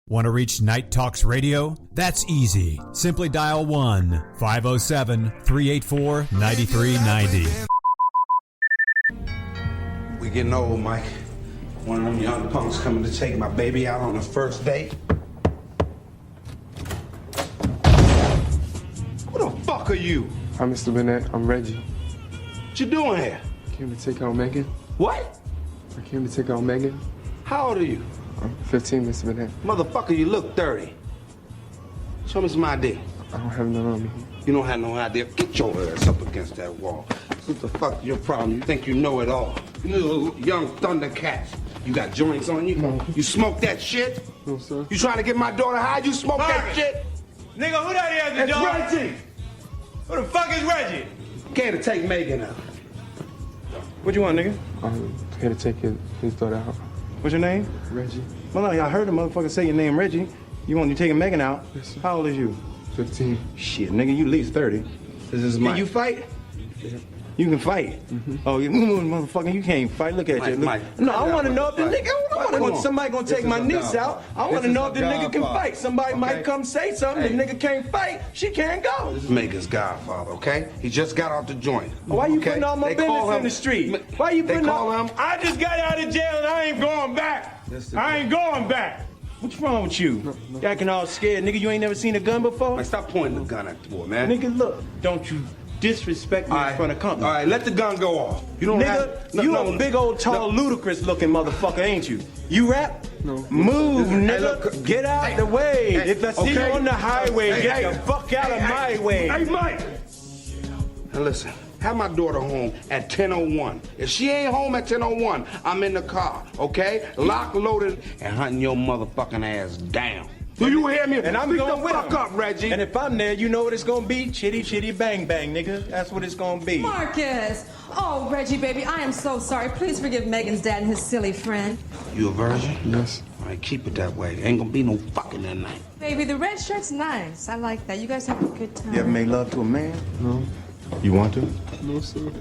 Want to reach Night Talks Radio? That's easy. Simply dial 1-507-384-9390. We getting old, Mike. One of them young punks coming to take my baby out on the first date. Who the fuck are you? Hi, Mr. Burnett. I'm Reggie. What you doing here? Came to take out Megan. What? I came to take out Megan. How old are you? I'm 15, Mr. Burnett. Motherfucker, you look 30. Show me some ID. I don't have none on me. You don't have no idea. Get your ass up against that wall. What the fuck is your problem? You think you know it all. You little young Thundercats. You got joints on you? No. You smoke that shit? No, sir. You trying to get my daughter high? You smoke that shit? Nigga, who that is at the It's door? Reggie. Who the fuck is Reggie? Came to take Megan out. What you want, nigga? I'm here to take his daughter out. What's your name? Reggie. Well, no, I heard the motherfucker say your name, Reggie. You taking Megan out? Yes, sir. How old is you? 15. Shit, nigga, you at least 30. This is Can Mike. you fight? Yeah. You can fight. Oh, you motherfucker, you can't fight. Look at you. Mike. No, I want to know if the nigga. Come on. Somebody gonna take my niece out. I want to know if the nigga can fight. Somebody might come say something. The nigga can't fight. She can't go. This is Megan's godfather, okay? He just got out the joint. Why you okay? putting all my They call business in him- the street? Why you They putting call all? him- I just got out of jail and I ain't going back. I ain't going back. What's wrong with you? You acting all scared, nigga. You ain't never seen a gun before. Like, stop pointing the gun at the boy, man. Nigga, look. Don't you disrespect me in front of company. All right, let the gun go off. You don't Nigga, have... you a big old, tall, ludicrous looking motherfucker, ain't you? You rap? No. Move, Hey, nigga. look. Get out the way. Hey, If I see you okay. on the highway, Hey, get hey. the fuck out of my way. Hey, Mike! Now listen, have my daughter home at 10:01. If she ain't home at 10:01, I'm in the car, okay? Lock, loaded, and hunting your motherfucking ass down. Do you hear me? And I'm Speak going the with fuck him. up, Reggie. And if I'm there, you know what it's gonna be? Chitty, chitty, bang, bang, nigga. That's what it's gonna be. Marcus! Oh, Reggie, baby, I am so sorry. Please forgive Megan's dad and his silly friend. You a virgin? Yes. All right, keep it that way. Ain't gonna be no fucking that night. Baby, the red shirt's nice. I like that. You guys have a good time. You ever made love to a man? No. You want to? No, sir.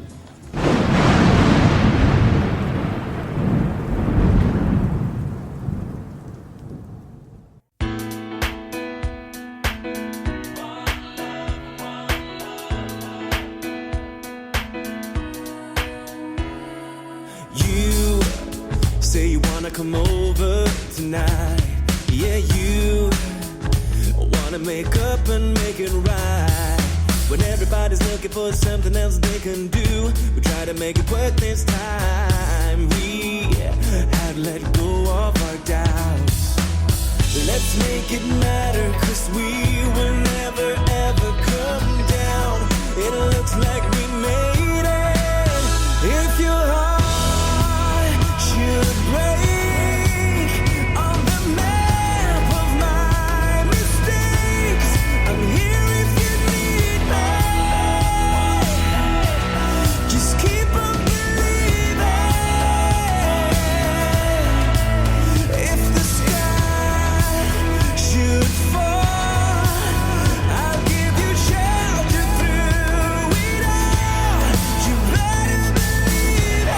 You say you wanna come over tonight. Yeah, you wanna make up and make it right. When everybody's looking for something else they can do, we try to make it work this time. We had let go of our doubts. Let's make it matter, 'cause we will never ever come down. It looks like we made it. If your heart should break on the map of my mistakes, I'm here if you need me. Just keep on believing. If the sky should fall, I'll give you shelter through it all. You better believe it.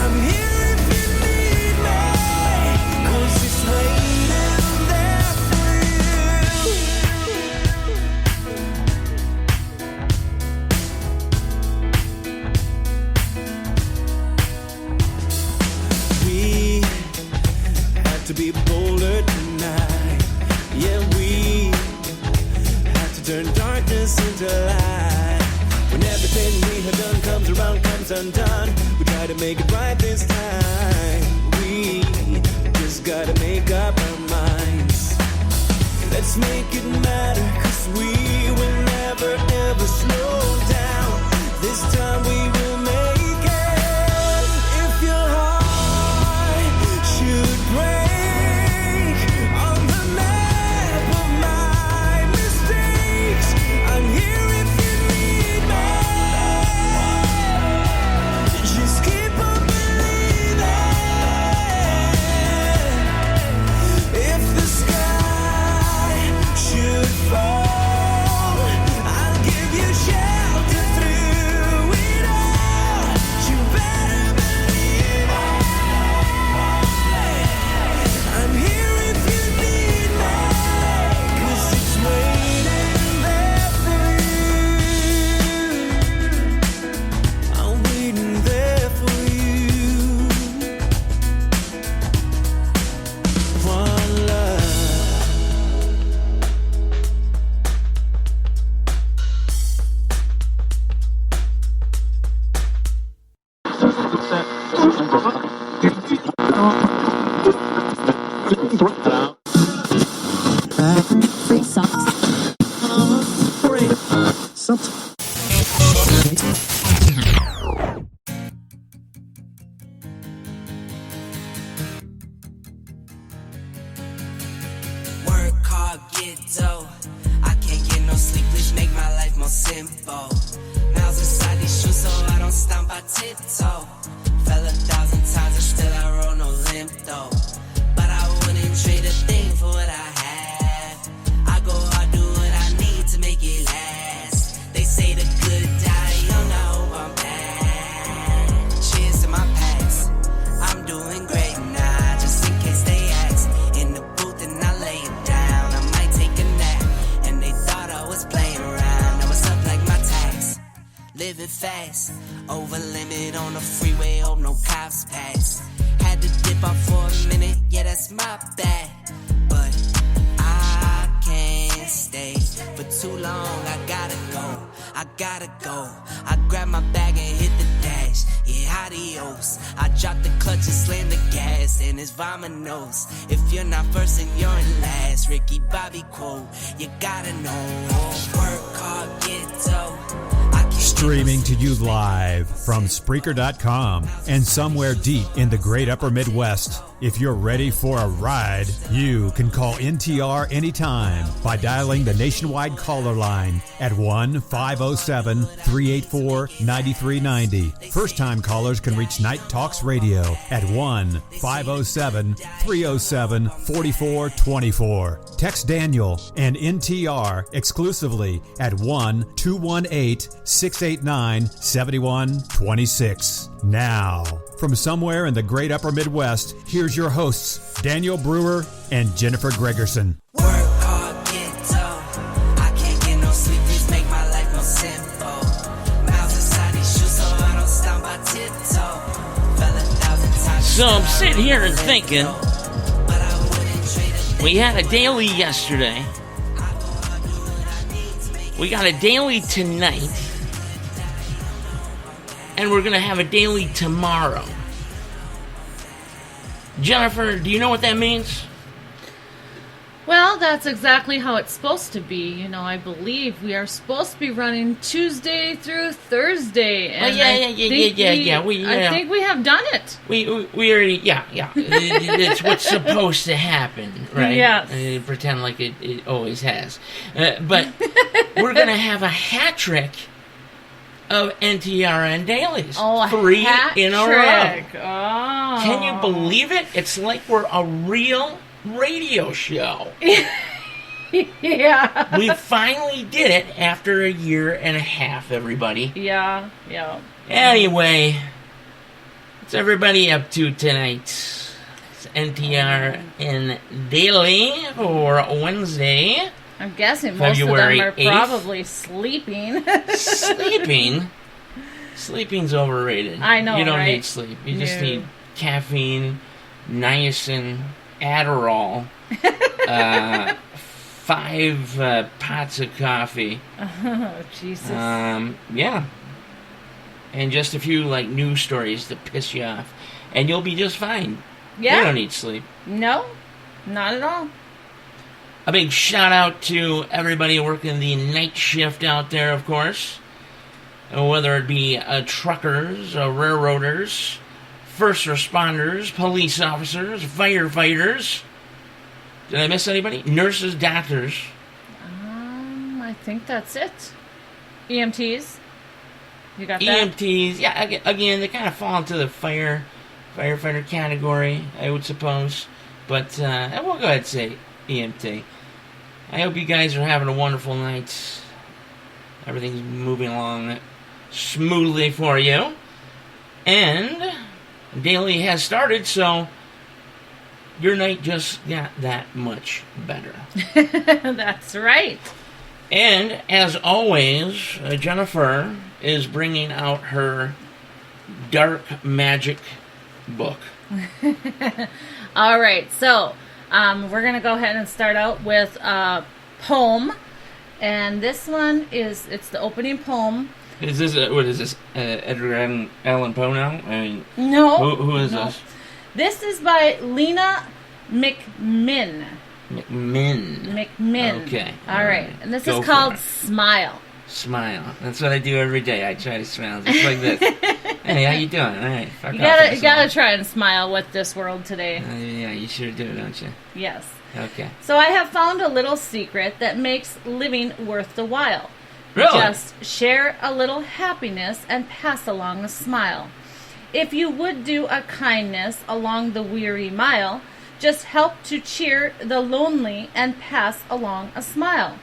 I'm here if you need me, 'cause it's waiting there for you. We had to be bolder tonight. Yeah, we had to turn darkness into light. When everything we have done comes around, comes undone, we try to make it right this time. We just gotta make up our minds. Let's make it matter, 'cause we will never ever slow down. This time we will make it. If your heart should break on the map of my mistakes, I'm here if you need me. Just keep on believing. If the sky should fall, I'll give you shelter through it all. Work hard, get dough. I can't get no sleep, please make my life more simple. Miles inside these shoes so I don't stomp, I tiptoe. Fell 1,000 times and still I roll no limp though. But I wouldn't trade a thing for what I have. I go hard, do what I need to make it last. They say the good die young, I hope I'm back. Cheers to my past, I'm doing great now, just in case they ask. In the booth and I lay it down, I might take a nap. And they thought I was playing around, I was up like my tax. Living fast, over limit on the freeway, hope no cops pass. Had to dip out for a minute, yeah that's my bad. But I can't stay for too long, I gotta go, I gotta go. I grab my bag and hit the dash, yeah adios. I drop the clutch and slam the gas, and it's vamonos. If you're not first and you're in last, Ricky Bobby quote, you gotta know. Work hard, get dough. Streaming to you live from Spreaker.com and somewhere deep in the great upper Midwest. If you're ready for a ride, you can call NTR anytime by dialing the nationwide caller line at 1-507-384-9390. First-time callers can reach Night Talks Radio at 1-507-307-4424. Text Daniel and NTR exclusively at 1-218-689-7126. Now, from somewhere in the great upper Midwest, here's your hosts, Daniel Brewer and Jennifer Gregerson. Work hard, get dough. I can't get no sleep, please make my life more simple. Miles inside these shoes so I don't stomp, I tiptoe. Fell 1,000 times. So I'm sitting here and thinking, we had a daily yesterday. We got a daily tonight. And we're going to have a daily tomorrow. Jennifer, do you know what that means? Well, that's exactly how it's supposed to be. You know, I believe we are supposed to be running Tuesday through Thursday. And yeah. I think we have done it. We already, it's what's supposed to happen, right? Yes. Pretend like it always has. But we're going to have a hat trick of NTRN dailies. Oh, 3 in a row. Oh. Can you believe it? It's like we're a real radio show. Yeah. We finally did it after a year and a half, everybody. Yeah. Anyway, what's everybody up to tonight? It's NTRN Daily for Wednesday. I'm guessing most February of them are 8th. probably sleeping. Sleeping? Sleeping's overrated. I know, You don't right? need sleep. You just need caffeine, niacin, Adderall, 5 pots of coffee. Oh, Jesus. Yeah. And just a few, news stories to piss you off. And you'll be just fine. Yeah. You don't need sleep. No, not at all. A big shout out to everybody working the night shift out there, of course. Whether it be truckers, railroaders, first responders, police officers, firefighters. Did I miss anybody? Nurses, doctors. I think that's it. EMTs. You got that? EMTs. Yeah, again, they kind of fall into the firefighter category, I would suppose. But we'll go ahead and say EMT. I hope you guys are having a wonderful night. Everything's moving along smoothly for you. And daily has started, so your night just got that much better. That's right. And as always, Jennifer is bringing out her dark magic book. All right, so we're going to go ahead and start out with a poem. And this one it's the opening poem. Is this what is this? Edgar Allan Poe now? I mean, No. Who is no. this? This is by Lena McMinn. McMinn. Okay. All right. And this Go is for called it. Smile. Smile. That's what I do every day. I try to smile just like this. Hey, how you doing? All right. Fuck You off with gotta the gotta smile. try and smile with this world today. Yeah, you sure do, don't you? Yes. Okay. So I have found a little secret that makes living worth the while. Really? Just share a little happiness and pass along a smile. If you would do a kindness along the weary mile, just help to cheer the lonely and pass along a smile.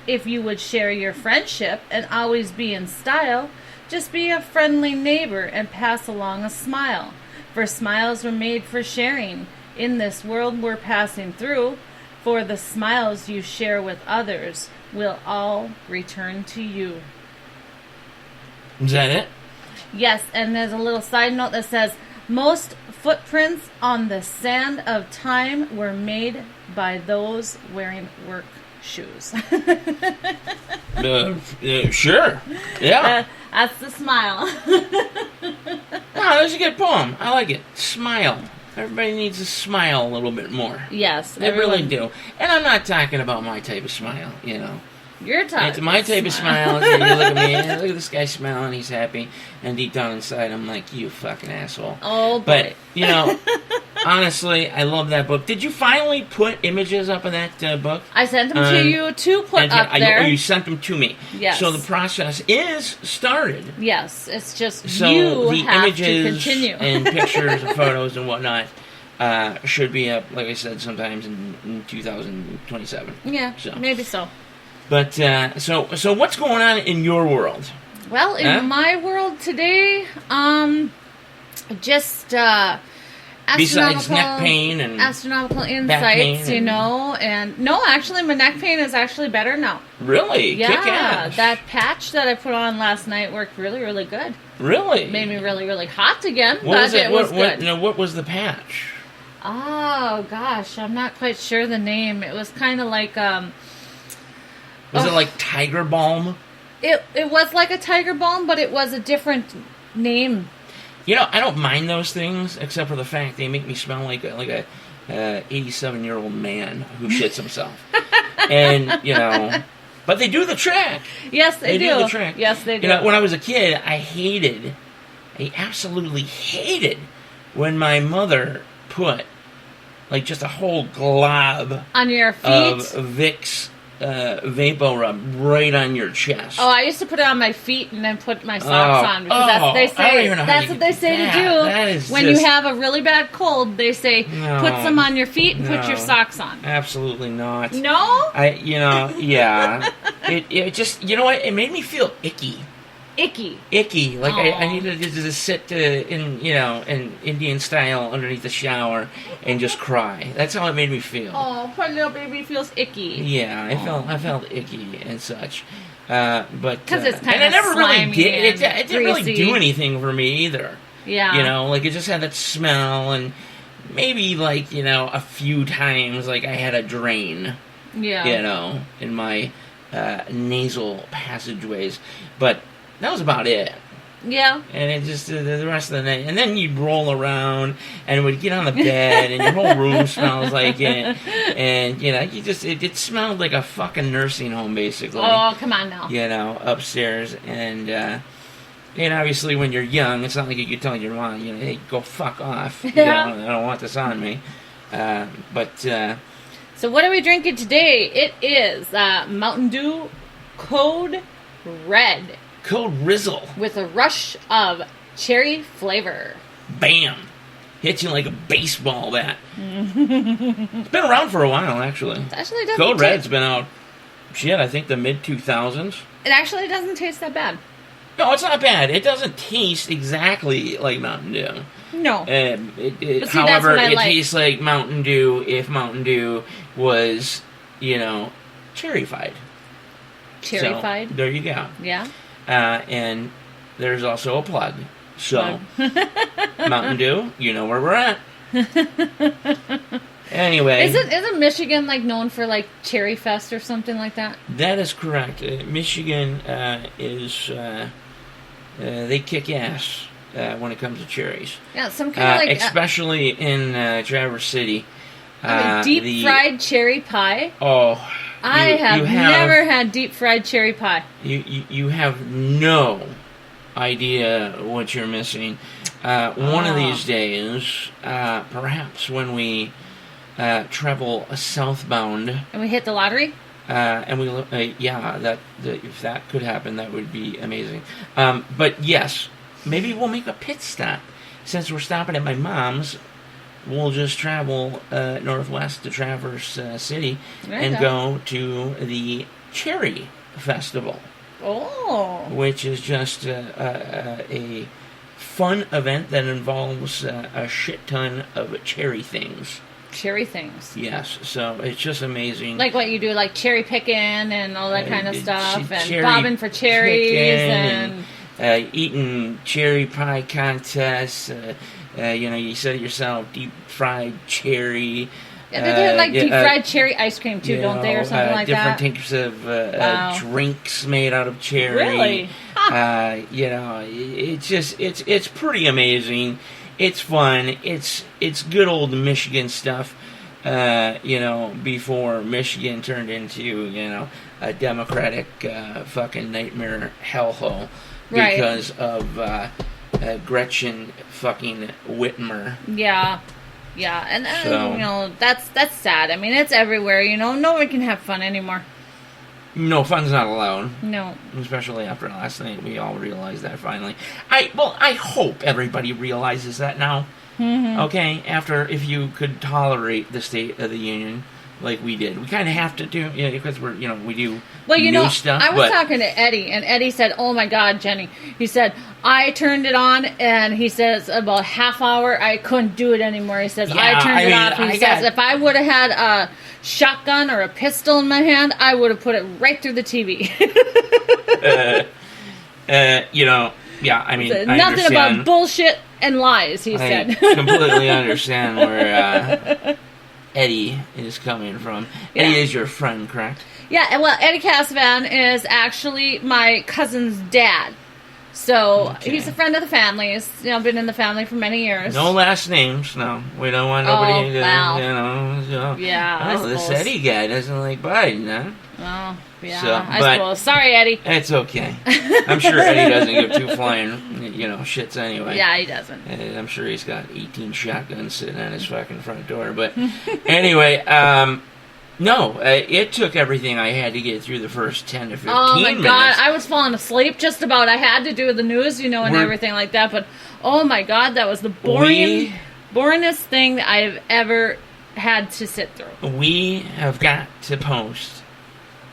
If you would share your friendship and always be in style, just be a friendly neighbor and pass along a smile. For smiles were made for sharing. In this world we're passing through, for the smiles you share with others will all return to you. Is that it? Yes, and there's a little side note that says, most footprints on the sand of time were made by those wearing work shoes. Sure. Yeah. That's the smile. That's a good poem. I like it. Smile. Everybody needs to smile a little bit more. Yes, They really do. And I'm not talking about my type of smile, you know. Your type. It's my type of smile. You look at me, look at this guy smiling, he's happy, and deep down inside, I'm like, you fucking asshole. Oh, boy. But, you know, honestly, I love that book. Did you finally put images up in that book? I sent them to you to put up there. You sent them to me. Yes. So the process is started. Yes, it's just So you the have images to continue. and pictures and photos and whatnot should be up, like I said, sometimes in 2027. Yeah, So. maybe so. But so what's going on in your world? Well, in Huh? my world today, just Besides neck pain and astronomical back pain insights, you and- know, and no, actually, my neck pain is actually better now. Really? Yeah, Kick ass. that patch that I put on last night worked really, really good. Really? Made me really, really hot again, What but was it was good. What was the patch? Oh gosh, I'm not quite sure the name. It was kind of like Was it like Tiger Balm? it was like a tiger balm, but it was a different name. You know, I don't mind those things, except for the fact they make me smell like a 87-year-old man who shits himself. And, you know, but they do the trick. Yes, they do. the trick. Yes, they do. You know, when I was a kid, I absolutely hated when my mother put like just a whole glob On your feet. of Vicks Vapo Rub right on your chest. Oh, I used to put it on my feet and then put my socks on because that's what they I don't say. even know how That's you what they get say that. to That do is when just- you have a really bad cold. They say No. put some on your feet and put No. your socks on. Absolutely not. No, Yeah. It just, you know what? It made me feel icky. icky. Like I Aw. needed to just sit in Indian style underneath the shower and just cry. That's how it made me feel. Oh, poor little baby feels icky. Yeah, I felt icky and such. But 'Cause it's and kinda it never really slimy did. It and didn't really greasy. do anything for me either. Yeah. You know, like it just had that smell, and maybe like a few times like I had a drain. Yeah. You know, in my nasal passageways, but that was about it. Yeah. And it just the rest of the night, and then you'd roll around and would get on the bed, and your whole room smells like it, and it smelled like a fucking nursing home basically. Oh, come on now. Upstairs, and obviously when you're young, it's not like you could tell your mom, hey, go fuck off. Yeah. I don't want this on me. So what are we drinking today? It is Mountain Dew Code Red Code Rizzle, with a rush of cherry flavor. bam, hits you like a baseball bat. It's been around for a while, actually. It actually doesn't Code taste- Red's been out, I think the mid-2000s. It actually doesn't taste that bad. No, it's not bad. It doesn't taste exactly like Mountain Dew. No. But But see, that's however, what I it like. tastes like Mountain Dew if Mountain Dew was, cherry-fied. Cherry-fied? So, there you go. Yeah. And there's also a plug. So, Mountain Dew, you know where we're at. Anyway. Isn't Michigan known for Cherry Fest or something like that? That is correct. Michigan is they kick ass when it comes to cherries. Yeah, some kind of especially in Traverse City. Deep fried cherry pie. Oh, I have never had deep fried cherry pie. You have no idea what you're missing. One of these days, perhaps when we travel southbound, and we hit the lottery, and we if that could happen, that would be amazing. But yes, maybe we'll make a pit stop since we're stopping at my mom's. We'll just travel northwest to Traverse City and go to the Cherry Festival. Oh. Which is just a fun event that involves a shit ton of cherry things. Cherry things. Yes, so it's just amazing. Like what you do, like cherry picking and all that kind of stuff, and bobbing for cherries and eating cherry pie contests. You said it yourself, deep fried cherry. Yeah, they do like deep fried cherry ice cream too, don't they, or something like different that? Different types of drinks made out of cherry. Really? Huh. It's pretty amazing. It's fun. It's good old Michigan stuff. Before Michigan turned into a Democratic fucking nightmare hellhole because of Gretchen fucking Whitmer. Yeah. Yeah, and that's sad. I mean, it's everywhere. No one can have fun anymore. No, fun's not allowed. No, especially after last night, we all realized that finally. I hope everybody realizes that now. Mm-hmm. Okay, if you could tolerate the State of the Union like we did, we kind of have to do, because we do new stuff. I was talking to Eddie, and Eddie said, "Oh my God, Jenny," he said, "I turned it on, and he says about half hour, I couldn't do it anymore." He says, "I turned it off." He says, "If I would have had a shotgun or a pistol in my hand, I would have put it right through the TV." Yeah, I mean, I nothing understand. about bullshit and lies. He said. I completely understand where Eddie is coming from. Eddie is your friend, correct? Yeah, well, Eddie Casavan is actually my cousin's dad. So he's a friend of the family. He's been in the family for many years. No last names. No, we don't want nobody to. Yeah. This Eddie guy doesn't like Biden, huh? Oh, yeah. I suppose. Sorry, Eddie. It's okay. I'm sure Eddie doesn't give two flying, shits anyway. Yeah, he doesn't. I'm sure he's got 18 shotguns sitting on his fucking front door. But anyway, no, it took everything I had to get through the first 10 to 15 minutes. Oh my God, I was falling asleep just about. I had to do the news, and everything like that. But oh my God, that was the boringest thing that I've ever had to sit through. We have got to post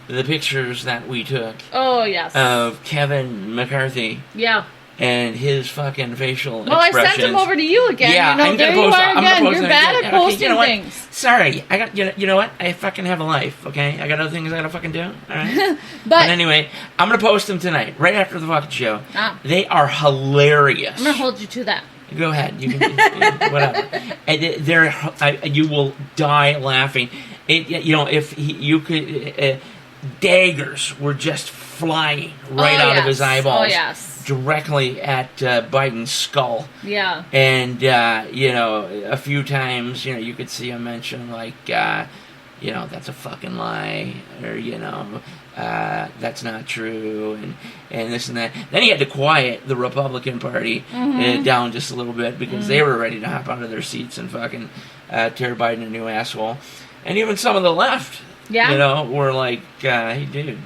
the pictures that we took. Oh yes. Of Kevin McCarthy. Yeah. And his fucking facial expressions. Well, I sent them over to you again. Yeah, I'm there gonna you post, are again. You're bad at posting things. Sorry, I got you know what? I fucking have a life. Okay, I got other things I gotta fucking do. All right. But anyway, I'm gonna post them tonight, right after the fucking show. They are hilarious. I'm gonna hold you to that. Go ahead. You can whatever. And you will die laughing. If you could, daggers were just flying right out of his eyeballs. Oh yes. Directly at Biden's skull. Yeah. And, a few times, you could see him mention, like, that's a fucking lie, or, that's not true, and this and that. Then he had to quiet the Republican Party down just a little bit, because they were ready to hop out of their seats and fucking tear Biden a new asshole. And even some of the left, were like, hey, dude,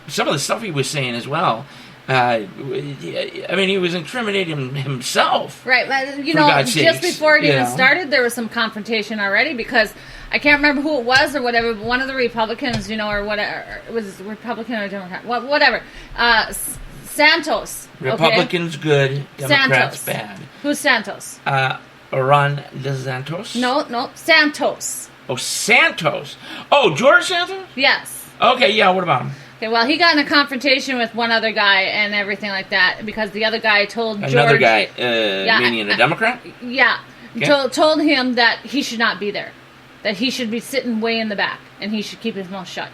some of the stuff he was saying as well. He was incriminating himself. Right, but just before it even started, there was some confrontation already, because I can't remember who it was or whatever, but one of the Republicans, or whatever, it was Republican or Democrat, whatever. Santos. Republicans good, Democrats Santos. bad. Who's Santos? Ron DeSantos? No, Santos. Oh, Santos. Oh, George Santos? Yes. Okay, yeah, what about him? Okay, well, he got in a confrontation with one other guy and everything like that, because the other guy told George... Another guy, meaning a Democrat? Yeah. Okay. Told him that he should not be there. That he should be sitting way in the back, and he should keep his mouth shut.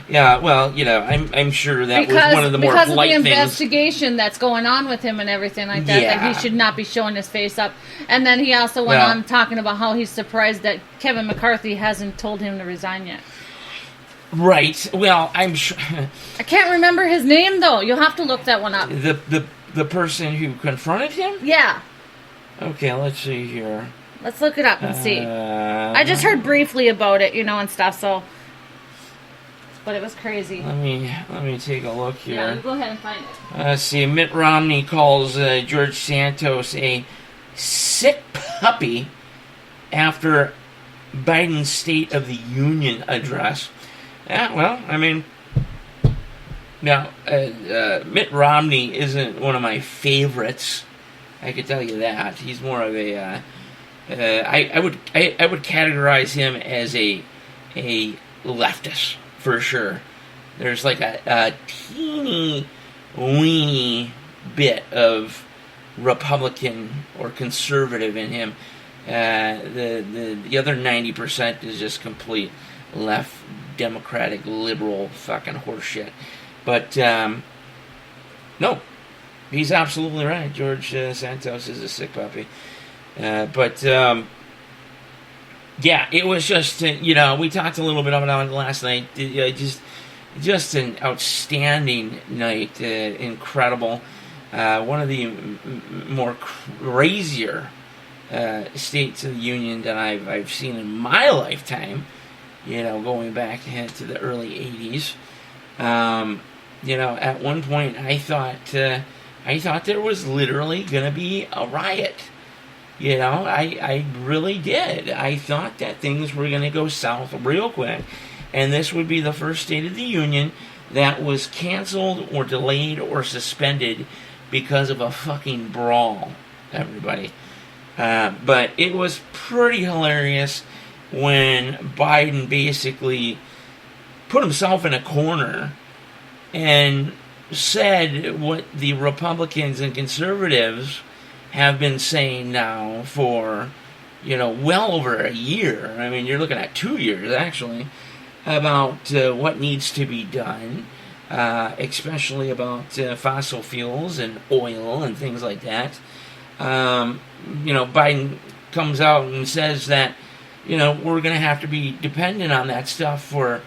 Yeah, well, I'm sure that was one of the more because of the light things. investigation that's going on with him and everything like that, that he should not be showing his face up. And then he also went on talking about how he's surprised that Kevin McCarthy hasn't told him to resign yet. Right. Well, I'm sure. I can't remember his name though. You'll have to look that one up. The person who confronted him? Yeah. Okay, let's see here. Let's look it up and see. I just heard briefly about it, and stuff. So, but it was crazy. Let me take a look here. Yeah, you go ahead and find it. Let's see. Mitt Romney calls George Santos a sick puppy after Biden's State of the Union address. Yeah, well, now Mitt Romney isn't one of my favorites. I could tell you that. He's more of a I would categorize him as a leftist for sure. There's like a teeny weeny bit of Republican or conservative in him. The other 90% is just complete left Democratic liberal fucking horseshit. But no, he's absolutely right. George Santos is a sick puppy. But it was just, we talked a little bit about it last night. Just an outstanding night. Incredible. One of the more crazier States of the Union that I've seen in my lifetime. Going back to the early 80s. At one point I thought there was literally going to be a riot. I really did. I thought that things were going to go south real quick. And this would be the first State of the Union that was canceled or delayed or suspended because of a fucking brawl, everybody. But it was pretty hilarious when Biden basically put himself in a corner and said what the Republicans and conservatives have been saying now for, well over a year. You're looking at 2 years, actually, about what needs to be done, especially about fossil fuels and oil and things like that. Biden comes out and says that, we're going to have to be dependent on that stuff for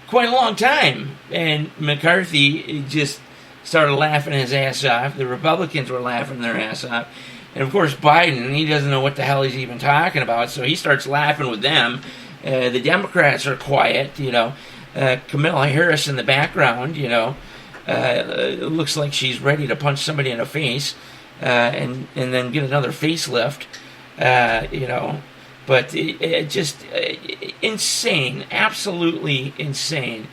quite a long time. And McCarthy just started laughing his ass off. The Republicans were laughing their ass off. And, of course, Biden, he doesn't know what the hell he's even talking about, so he starts laughing with them. The Democrats are quiet, Kamala Harris in the background, it looks like she's ready to punch somebody in the face and then get another facelift, But it just insane, absolutely insane.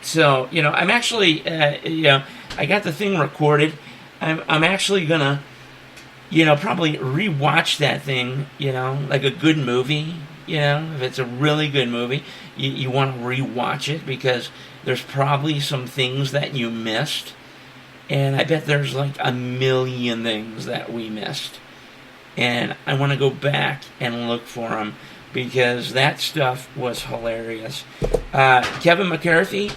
So, I'm actually, I got the thing recorded. I'm actually gonna, probably rewatch that thing, like a good movie, if it's a really good movie, you want to rewatch it because there's probably some things that you missed. And I bet there's like a million things that we missed. And I want to go back and look for them because that stuff was hilarious. Kevin McCarthy,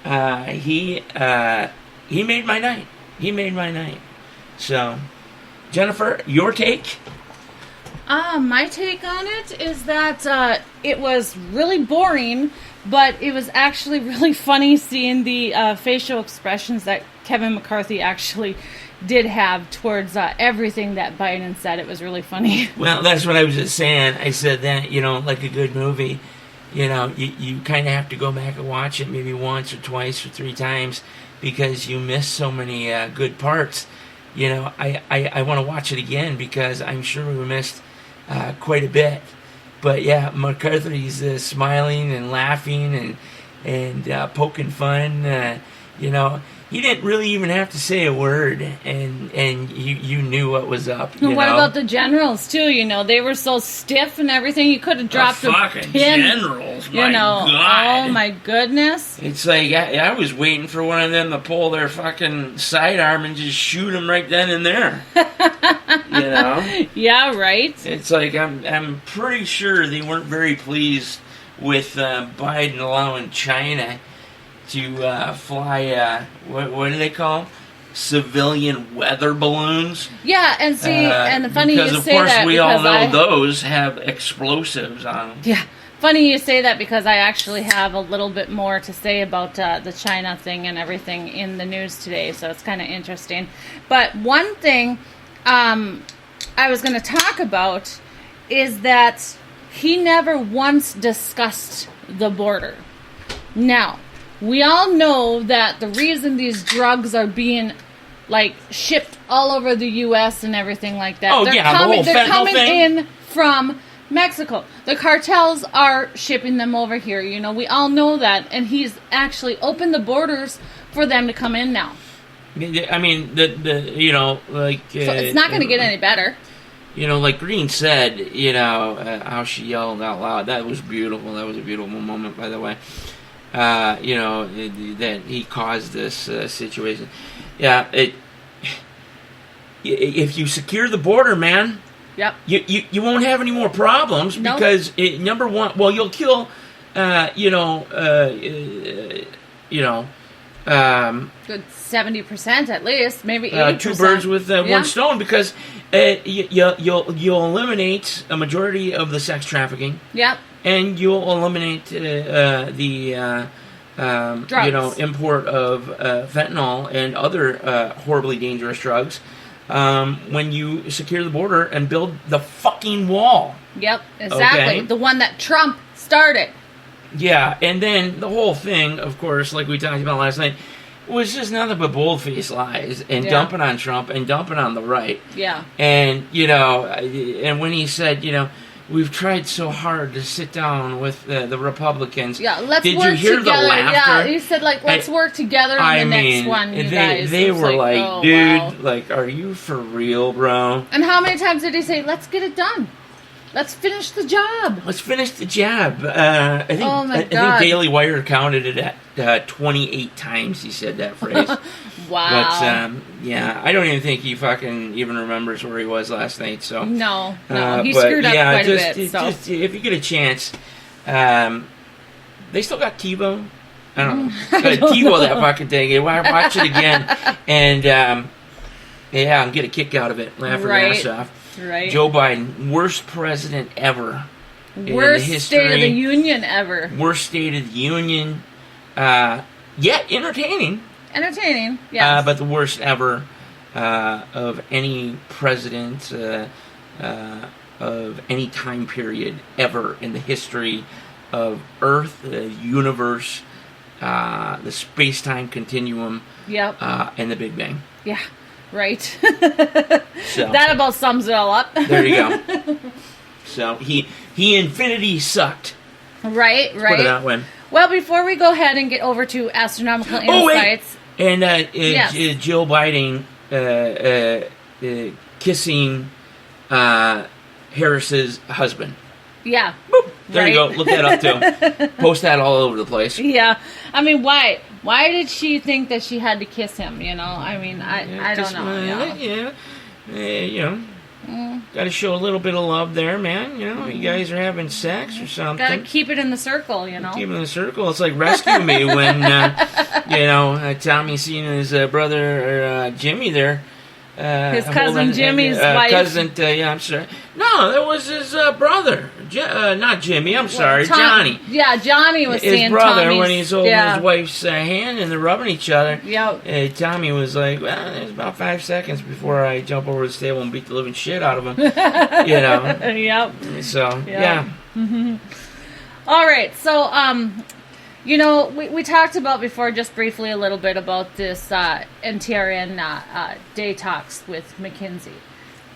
he made my night. He made my night. So, Jennifer, your take? My take on it is that it was really boring, but it was actually really funny seeing the facial expressions that Kevin McCarthy actually did have towards everything that Biden said. It was really funny. Well, that's what I was just saying. I said that, like a good movie, you kind of have to go back and watch it maybe once or twice or three times because you miss so many good parts. I want to watch it again because I'm sure we missed quite a bit. But yeah, McCarthy's smiling and laughing and poking fun. He didn't really even have to say a word, and you knew what was up. What about the generals too? They were so stiff and everything. You could have dropped a fucking pin. Generals, my God. Oh my goodness! It's like I was waiting for one of them to pull their fucking sidearm and just shoot them right then and there. Yeah, right. It's like I'm pretty sure they weren't very pleased with Biden allowing China to fly, what do they call them? Civilian weather balloons. Yeah, and see, and funny you say that because of course we all know because those have explosives on them. Yeah, funny you say that because I actually have a little bit more to say about the China thing and everything in the news today, so it's kind of interesting. But one thing I was going to talk about is that he never once discussed the border. Now, we all know that the reason these drugs are being shipped all over the U.S. and everything like that. Oh, they're yeah, coming, the whole they're fentanyl coming thing? in from Mexico. The cartels are shipping them over here. You know, we all know that. And he's actually opened the borders for them to come in now. I mean, so it's not going to get any better. You know, like Green said, how she yelled out loud. That was beautiful. That was a beautiful moment, by the way. That he caused this situation. Yeah, if you secure the border, man, yep, you won't have any more problems because number one, well, you'll kill, good 70% at least, maybe 80%. Two birds with one stone because you'll eliminate a majority of the sex trafficking. Yep. And you'll eliminate the import of fentanyl and other horribly dangerous drugs when you secure the border and build the fucking wall. Yep, exactly. Okay? The one that Trump started. Yeah, and then the whole thing, of course, like we talked about last night, was just nothing but bold-faced lies and dumping on Trump and dumping on the right. Yeah. And, and when he said, we've tried so hard to sit down with the Republicans. Yeah, let's Did work you hear together. the laughter? Yeah, he said, let's work together on the next one, you guys. They were like, oh, dude, wow. Are you for real, bro? And how many times did he say, let's get it done? Let's finish the job. Let's finish the job. I think I think Daily Wire counted it at 28 times he said that phrase. Wow. But, I don't even think he fucking even remembers where he was last night. So No, he screwed up quite a bit. So. Just, if you get a chance, they still got TiVo. I don't know. TiVo that fucking thing. Watch it again and and get a kick out of it. Laugh your ass off. Right. Joe Biden, worst president ever. Worst State of the Union ever. Worst State of the Union. Yet entertaining. Entertaining, yes. But the worst ever of any president of any time period ever in the history of Earth, the universe, the space-time continuum, and the Big Bang. Yeah. Right. So, that about sums it all up. There you go. So he infinity sucked. Right. Put it that way. Well, before we go ahead and get over to astronomical insights, and Jill Biden kissing Harris's husband. Yeah. Boop. There you go. Look that up too. Post that all over the place. Yeah. I mean, why? Why did she think that she had to kiss him? I mean, I don't know. Got to show a little bit of love there, man. You guys are having sex or something. Got to keep it in the circle, Keep it in the circle. It's like Rescue Me when, Tommy seen his brother Jimmy there. His cousin Jimmy's wife. I'm sorry. No, that was his brother. Not Jimmy, I'm sorry, Johnny. Yeah, Johnny was his seeing brother Tommy's, when he's holding his wife's hand and they're rubbing each other. Yep. Tommy was like, well, there's about 5 seconds before I jump over the table and beat the living shit out of him. Yep. So, yeah. Mm-hmm. All right, so, we talked about before just briefly a little bit about this NTRN day talks with McKinsey.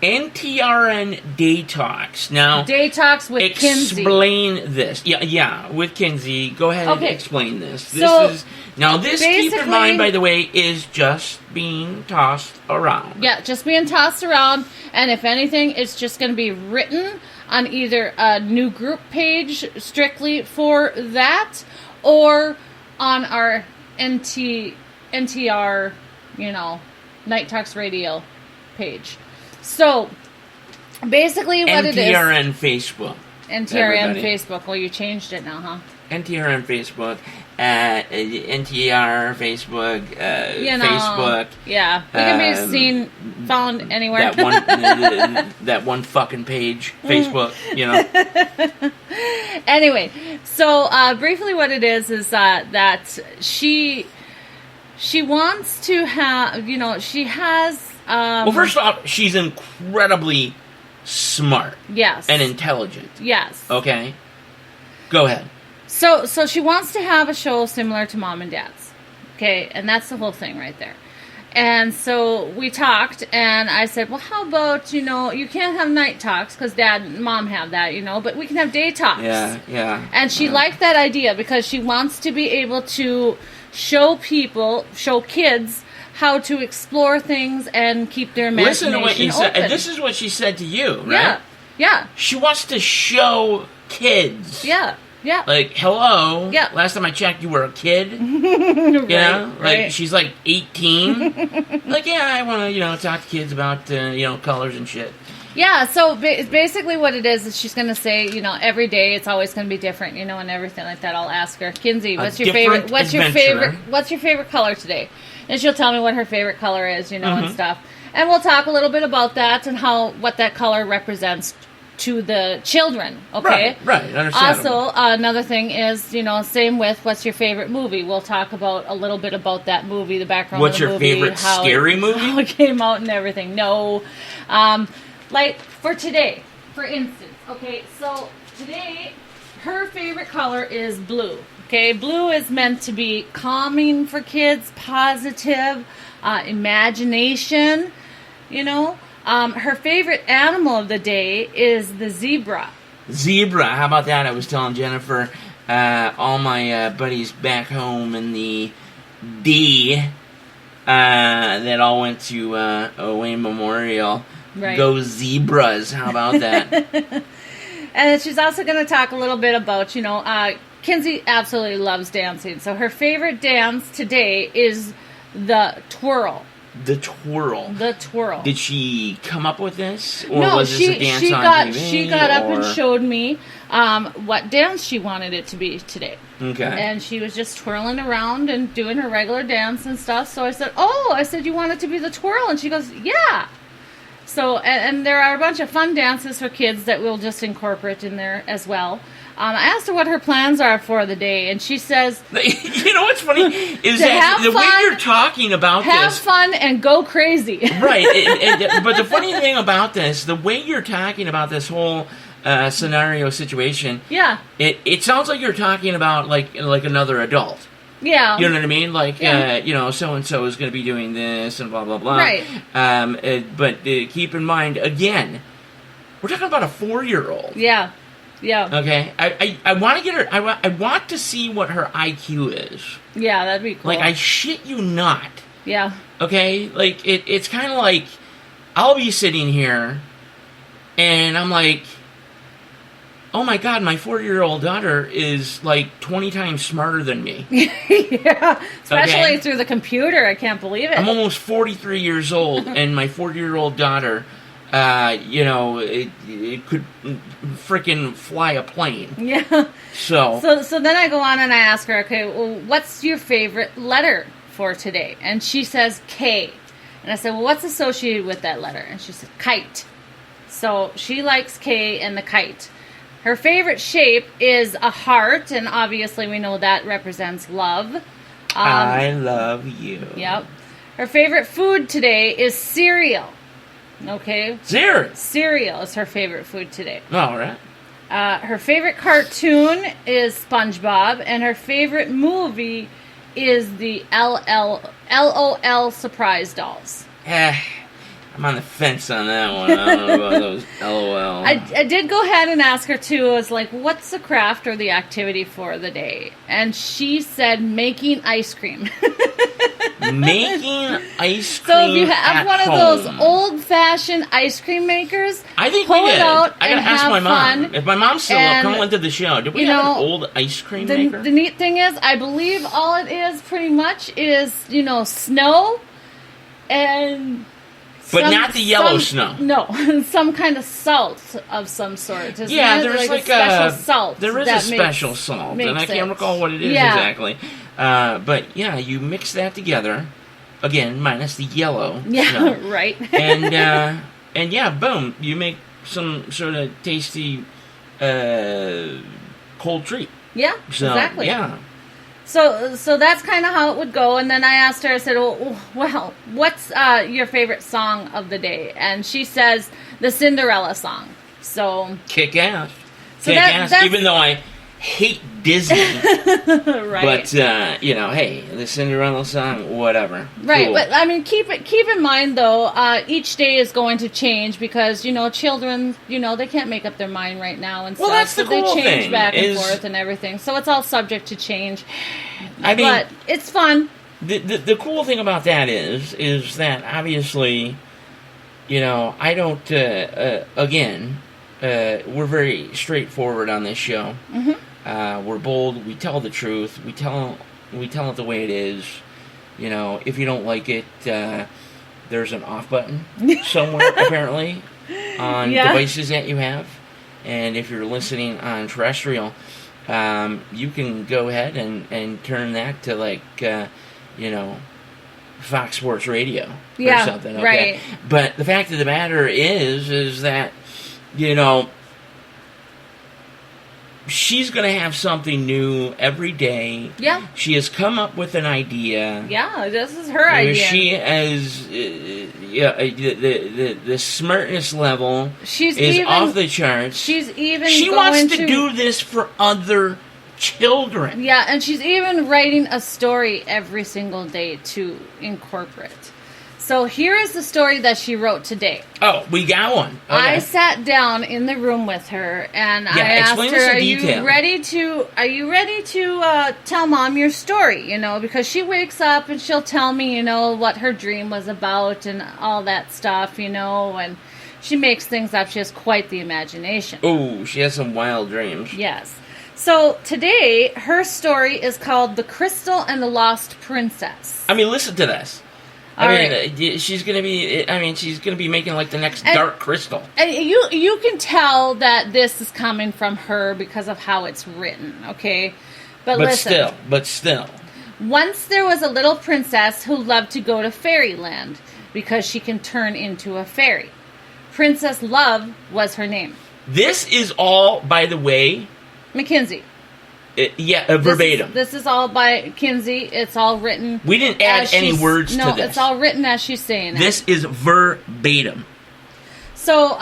NTRN day talks. Now, day talks with Kinsey. Explain this. Yeah, with Kinsey. Go ahead and explain this. This keep in mind, by the way, is just being tossed around. Yeah, just being tossed around, and if anything, it's just going to be written on either a new group page strictly for that, or on our NTR, Night Talks Radio page. So, basically what it is... NTRN Facebook. NTRN everybody. Facebook. Well, you changed it now, huh? NTRN Facebook, NTR Facebook, You know, Facebook. Yeah, we can be seen, found anywhere. That one fucking page, Facebook. You know. Anyway, so briefly, what it is that she wants to have. You know, she has. Well, first off, she's incredibly smart. Yes. And intelligent. Yes. Okay. Go ahead. So she wants to have a show similar to Mom and Dad's. Okay, and that's the whole thing right there. And so we talked, and I said, well, how about, you know, you can't have night talks, because Dad and Mom have that, you know, but we can have day talks. Yeah. And she liked that idea, because she wants to be able to show kids, how to explore things and keep their imagination Listen to what you said. open. This is what she said to you, right? Yeah. She wants to show kids. Yeah. Like, hello. Yeah. Last time I checked, you were a kid. You know? Like, right. she's like 18. Like, yeah, I want to, you know, talk to kids about, you know, colors and shit. Yeah, so basically what it is she's going to say, you know, every day it's always going to be different, you know, and everything like that. I'll ask her, Kinsey, what's your favorite color today? And she'll tell me what her favorite color is, you know, and stuff. And we'll talk a little bit about that and what that color represents to the children, okay? Right, understandable. Also, another thing is, you know, same with what's your favorite movie. We'll talk about a little bit about that movie, the background What's of the movie. your favorite scary movie? How it came out and everything. No. Like, for today, for instance, okay, so today, her favorite color is blue, okay? Blue is meant to be calming for kids, positive, imagination, you know? Her favorite animal of the day is the zebra. Zebra, how about that? I was telling Jennifer, all my buddies back home in the D that all went to Wayne Memorial. Right. Go Zebras, how about that? And she's also going to talk a little bit about, you know, Kinsey absolutely loves dancing. So her favorite dance today is the twirl. The twirl. The twirl. Did she come up with this? Or No, was this a dance on TV? She got up and showed me what dance she wanted it to be today. Okay. And she was just twirling around and doing her regular dance and stuff. So I said, you want it to be the twirl? And she goes, yeah. So, and there are a bunch of fun dances for kids that we'll just incorporate in there as well. I asked her what her plans are for the day, and she says... You know what's funny? Is that the way you're talking about this... Have fun and go crazy. Right. But the funny thing about this, the way you're talking about this whole scenario situation... Yeah. It sounds like you're talking about, like another adult. Yeah. You know what I mean? Like, you know, so-and-so is going to be doing this and blah, blah, blah. Right. But keep in mind, again, we're talking about a 4-year-old. Yeah. Yeah. Okay? I want to get her... I want to see what her IQ is. Yeah, that'd be cool. Like, I shit you not. Yeah. Okay? Like, it's kind of like, I'll be sitting here, and I'm like... Oh my God, my 4-year-old daughter is like 20 times smarter than me. Yeah, especially through the computer. I can't believe it. I'm almost 43 years old, and my 4-year-old daughter, you know, it could freaking fly a plane. Yeah. So then I go on and I ask her, okay, well, what's your favorite letter for today? And she says K. And I said, well, what's associated with that letter? And she said kite. So she likes K and the kite. Her favorite shape is a heart, and obviously we know that represents love. I love you. Yep. Her favorite food today is cereal. Okay? Cereal is her favorite food today. All right. Her favorite cartoon is SpongeBob, and her favorite movie is the LOL Surprise Dolls. I'm on the fence on that one. I don't know about those LOL. I did go ahead and ask her, too. I was like, what's the craft or the activity for the day? And she said making ice cream. Making ice cream. So if you have one home. of those old-fashioned ice cream makers, I think pull we did. it out I gotta and ask have my mom. fun. If my mom's still And, up, come into the show. Did we have an old ice cream maker? The neat thing is, I believe all it is pretty much is, you know, snow and But not the yellow snow. No, some kind of salt of some sort. Isn't it? There's like a special salt. There is a special salt, and I can't recall what it is exactly. But yeah, you mix that together, again, minus the yellow snow. Right. And yeah, boom, you make some sort of tasty cold treat. Yeah, So, exactly. Yeah. So that's kind of how it would go. And then I asked her, I said, well, what's your favorite song of the day? And she says the Cinderella song. So Kick ass. So Kick ass, even though I hate Disney. Right. But, hey, the Cinderella song, whatever. Right, Cool. but I mean, keep in mind though, each day is going to change because children, they can't make up their mind right now and Well, stuff. that's the so cool they change thing, back and is- forth and everything. So it's all subject to change. I mean, but it's fun. The cool thing about that is that obviously, I don't. Again, we're very straightforward on this show. Mm-hmm. We're bold. We tell the truth. We tell it the way it is. If you don't like it, there's an off button somewhere apparently on devices that you have, and if you're listening on terrestrial, you can go ahead and turn that to Fox Sports Radio or something. Okay? Right. But the fact of the matter is that she's going to have something new every day. Yeah. She has come up with an idea. Yeah, this is her idea. She has, the smartness level She's is even off the charts. She's even She going wants to do this for other children. Yeah, and she's even writing a story every single day to incorporate. So here is the story that she wrote today. Oh, we got one. Okay. I sat down in the room with her and I asked explain her, this in "Are detail. you ready to tell Mom your story?" Because she wakes up and she'll tell me, what her dream was about and all that stuff, and she makes things up. She has quite the imagination. Oh, she has some wild dreams. Yes. So today, her story is called "The Crystal and the Lost Princess." I mean, listen to this. All she's gonna be making like the next Dark Crystal. And you can tell that this is coming from her because of how it's written, okay? But listen. Still. Once there was a little princess who loved to go to fairyland because she can turn into a fairy. Princess Love was her name. This is all, by the way, Mackenzie. Verbatim. This is all by Kinsey. It's all written. We didn't add any words to this. No, it's all written as she's saying it. This is verbatim. So,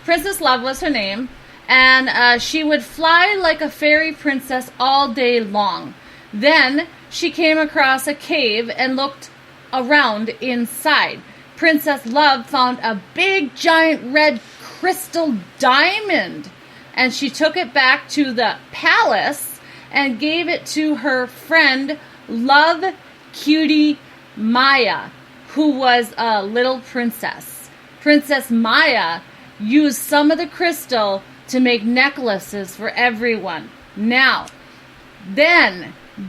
Princess Love was her name, and she would fly like a fairy princess all day long. Then she came across a cave and looked around inside. Princess Love found a big, giant red crystal diamond, and she took it back to the palace and gave it to her friend Love Cutie Maya, who was a little princess. Princess Maya used some of the crystal to make necklaces for everyone. Then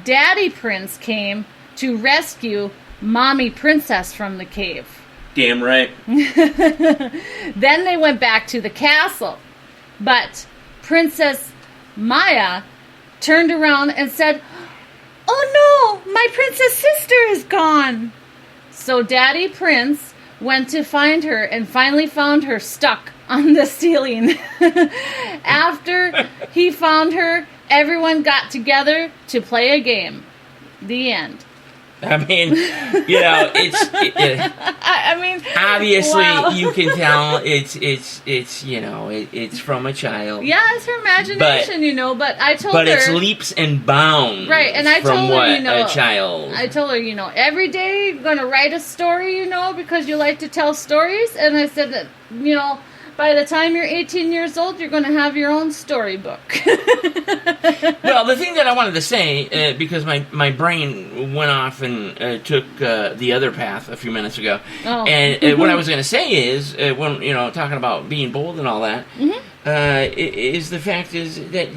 Daddy Prince came to rescue Mommy Princess from the cave. Damn right. Then they went back to the castle. But Princess Maya turned around and said, "Oh no, my princess sister is gone." So Daddy Prince went to find her and finally found her stuck on the ceiling. After he found her, everyone got together to play a game. The end. I mean, I mean, obviously wow. you can tell it's from a child. Yeah, it's her imagination, but I told her. But it's leaps and bounds. Right, and I from told her, a child. I told her, every day you're gonna write a story, because you like to tell stories, and I said that, by the time you're 18 years old, you're gonna have your own storybook. Well, the thing that I wanted to say, because my brain went off and took the other path a few minutes ago, and what I was going to say is, when talking about being bold and all that, is the fact is that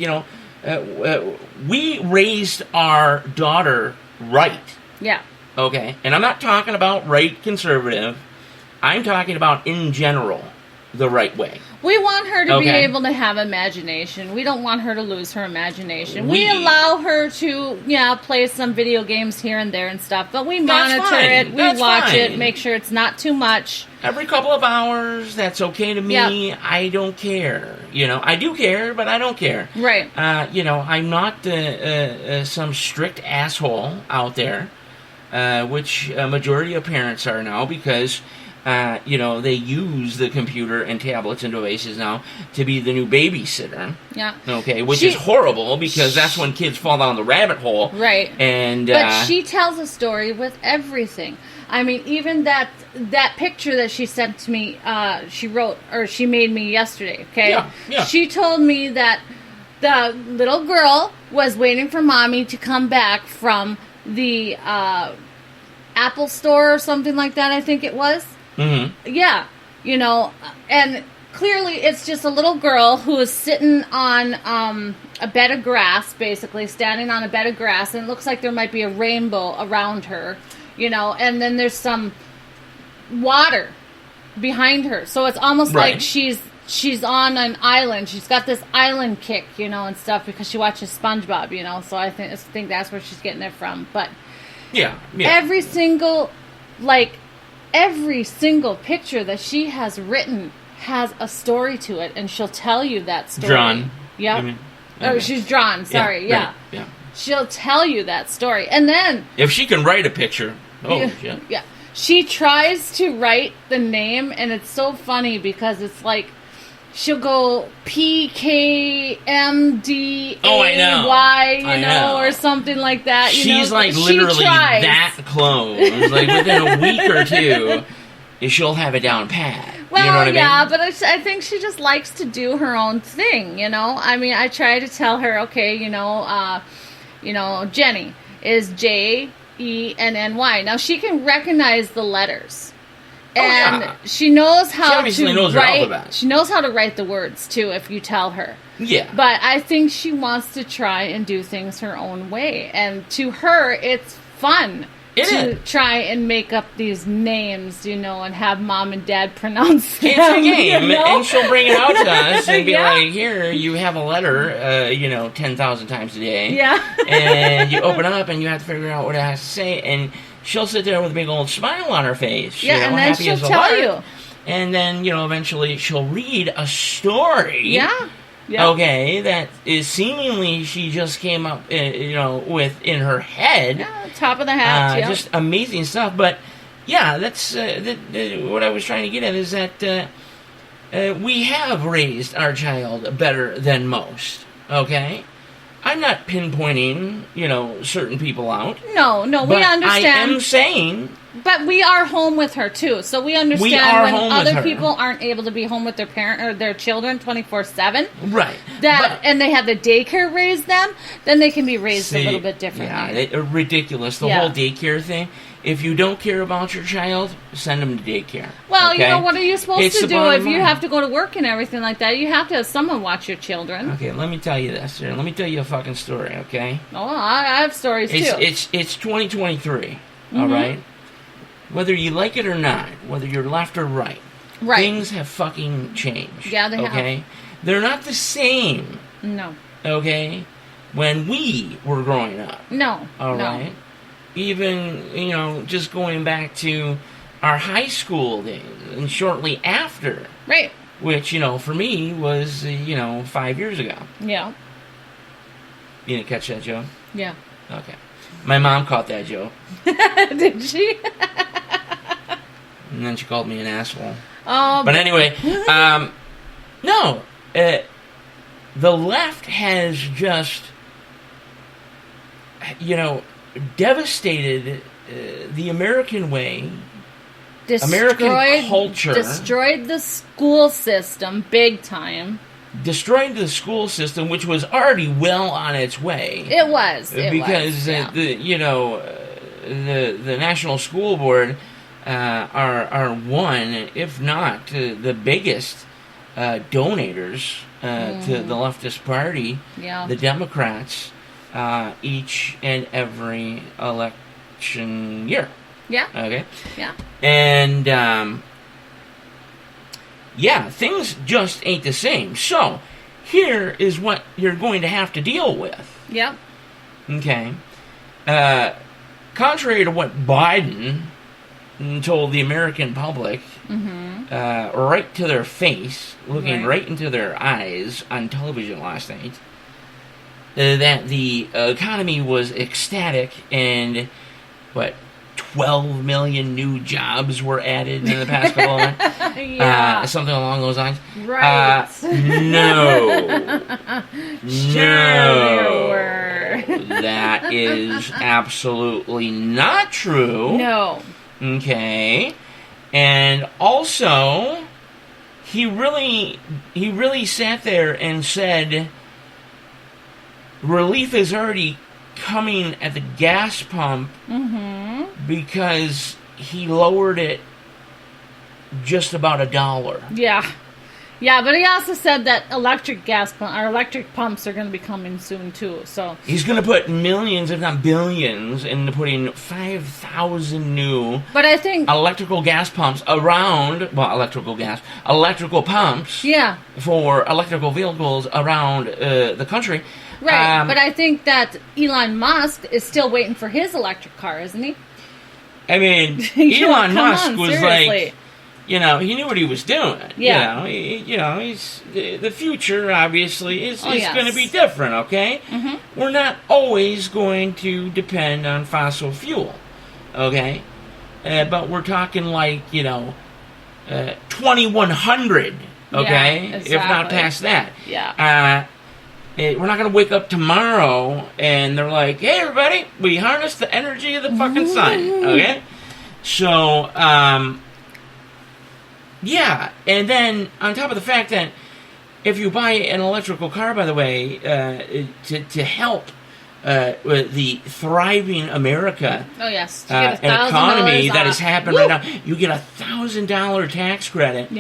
we raised our daughter right. Yeah. Okay, and I'm not talking about right conservative. I'm talking about in general the right way. We want her to be Okay. able to have imagination. We don't want her to lose her imagination. We We- allow her to, play some video games here and there and stuff, but we That's monitor fine. it, we That's watch it, fine. make sure it's not too much. Every couple of hours, that's okay to me. Yep. I don't care. I do care, but I don't care. Right. I'm not some strict asshole out there, which a majority of parents are now because, they use the computer and tablets and devices now to be the new babysitter. Yeah. Okay, which is horrible because that's when kids fall down the rabbit hole. Right. And But she tells a story with everything. I mean, even that picture that she sent to me, she made me yesterday, okay? Yeah. She told me that the little girl was waiting for mommy to come back from the Apple store or something like that, I think it was. Mm-hmm. Yeah, and clearly it's just a little girl who is sitting on a bed of grass, basically standing on a bed of grass, and it looks like there might be a rainbow around her, and then there's some water behind her, so it's almost Right. like she's on an island. She's got this island kick, and stuff because she watches SpongeBob, so I think that's where she's getting it from. But yeah. every single picture that she has written has a story to it, and she'll tell you that story. Drawn. Yep. You mean? Oh, Okay. she's drawn. Sorry. Yeah. right, yeah. She'll tell you that story, and then If she can write a picture, shit. yeah, she tries to write the name, and it's so funny because it's like she'll go PKMDAY, Oh, I know. I know. or something like that. She's like She literally tries. that close. Like within a week or two, she'll have it down pat. Well, you know what I mean? but I think she just likes to do her own thing, I mean, I try to tell her, okay, Jenny is JENNY. Now, she can recognize the letters. And yeah. she knows how She obviously to knows her write. alphabet. She knows how to write the words, too, if you tell her. Yeah. But I think she wants to try and do things her own way. And to her, it's fun to try and make up these names, and have mom and dad pronounce them. It's a game, and she'll bring it out to us and be Yeah. like, here, you have a letter, 10,000 times a day. Yeah. And you open it up and you have to figure out what it has to say, and she'll sit there with a big old smile on her face. Yeah, and then happy she'll as a tell lark. you. And then, eventually she'll read a story. Yeah. Okay, that is seemingly she just came up, with in her head. Yeah, top of the hat. Just amazing stuff. But yeah, that's what I was trying to get at is that we have raised our child better than most. Okay, I'm not pinpointing certain people out. No, we but understand. I am saying. But we are home with her too, so we understand We are when home with other her. people aren't able to be home with their parent or their children 24/7. Right. And they have the daycare raise them, then they can be raised a little bit differently. Yeah, ridiculous. The whole daycare thing. If you don't care about your child, send them to daycare. Well, okay? what are you supposed It's to the do bottom if you line. have to go to work and everything like that? You have to have someone watch your children. Okay, let me tell you this. Here. Let me tell you a fucking story. Okay. Oh, I have stories too. It's 2023. All right. Whether you like it or not, whether you're left or right, things have fucking changed. Yeah, they have. Okay, they're not the same. No. Okay, when we were growing up. No. All right. Even just going back to our high school days and shortly after. Right. Which for me was 5 years ago. Yeah. You didn't catch that joke? Yeah. Okay. My mom caught that joke. Did she? And then she called me an asshole. Oh. But anyway, no. The left has just, devastated the American way, American culture. Destroyed the school system big time. Destroyed the school system, which was already well on its way. It was. Because the National School Board are one, if not the biggest donators to the leftist party, the Democrats, each and every election year. Yeah. Okay. Yeah. And yeah, things just ain't the same. So, here is what you're going to have to deal with. Yep. Okay. Contrary to what Biden told the American public, right to their face, looking right into their eyes on television last night, that the economy was ecstatic and, 12 million new jobs were added in the past couple of months? Yeah. Something along those lines? Right. No. Sure No. were. That is absolutely not true. No. Okay. And also, he really sat there and said, relief is already coming at the gas pump because he lowered it just about $1. Yeah. Yeah, but he also said that electric pumps are going to be coming soon too. So he's going to put millions, if not billions, into putting 5,000 new electrical gas pumps around, electrical pumps for electrical vehicles around the country. Right, but I think that Elon Musk is still waiting for his electric car, isn't he? I mean, Elon Musk was seriously. Like, he knew what he was doing. Yeah. He's the future. Obviously, is going to be different. Okay, we're not always going to depend on fossil fuel. Okay, but we're talking like 2100. Okay, exactly. If not past that. Yeah. We're not going to wake up tomorrow and they're like, hey, everybody, we harness the energy of the fucking sun. Okay? So, yeah. And then, on top of the fact that if you buy an electrical car, by the way, to help with the thriving America an economy that is happening right now, you get $1,000 tax credit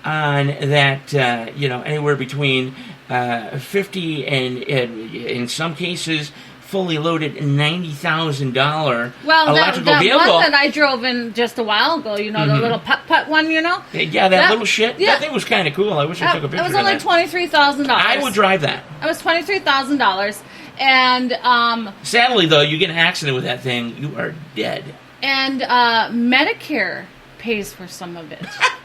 on that, anywhere between 50 and in some cases fully loaded $90,000 electrical vehicle. Well, one that I drove in just a while ago, the little putt-putt one, Yeah, that little shit. Yeah. That thing was kind of cool. I wish I took a picture of that. It was only $23,000. I would drive that. It was $23,000. And sadly, though, you get an accident with that thing, you are dead. And Medicare pays for some of it.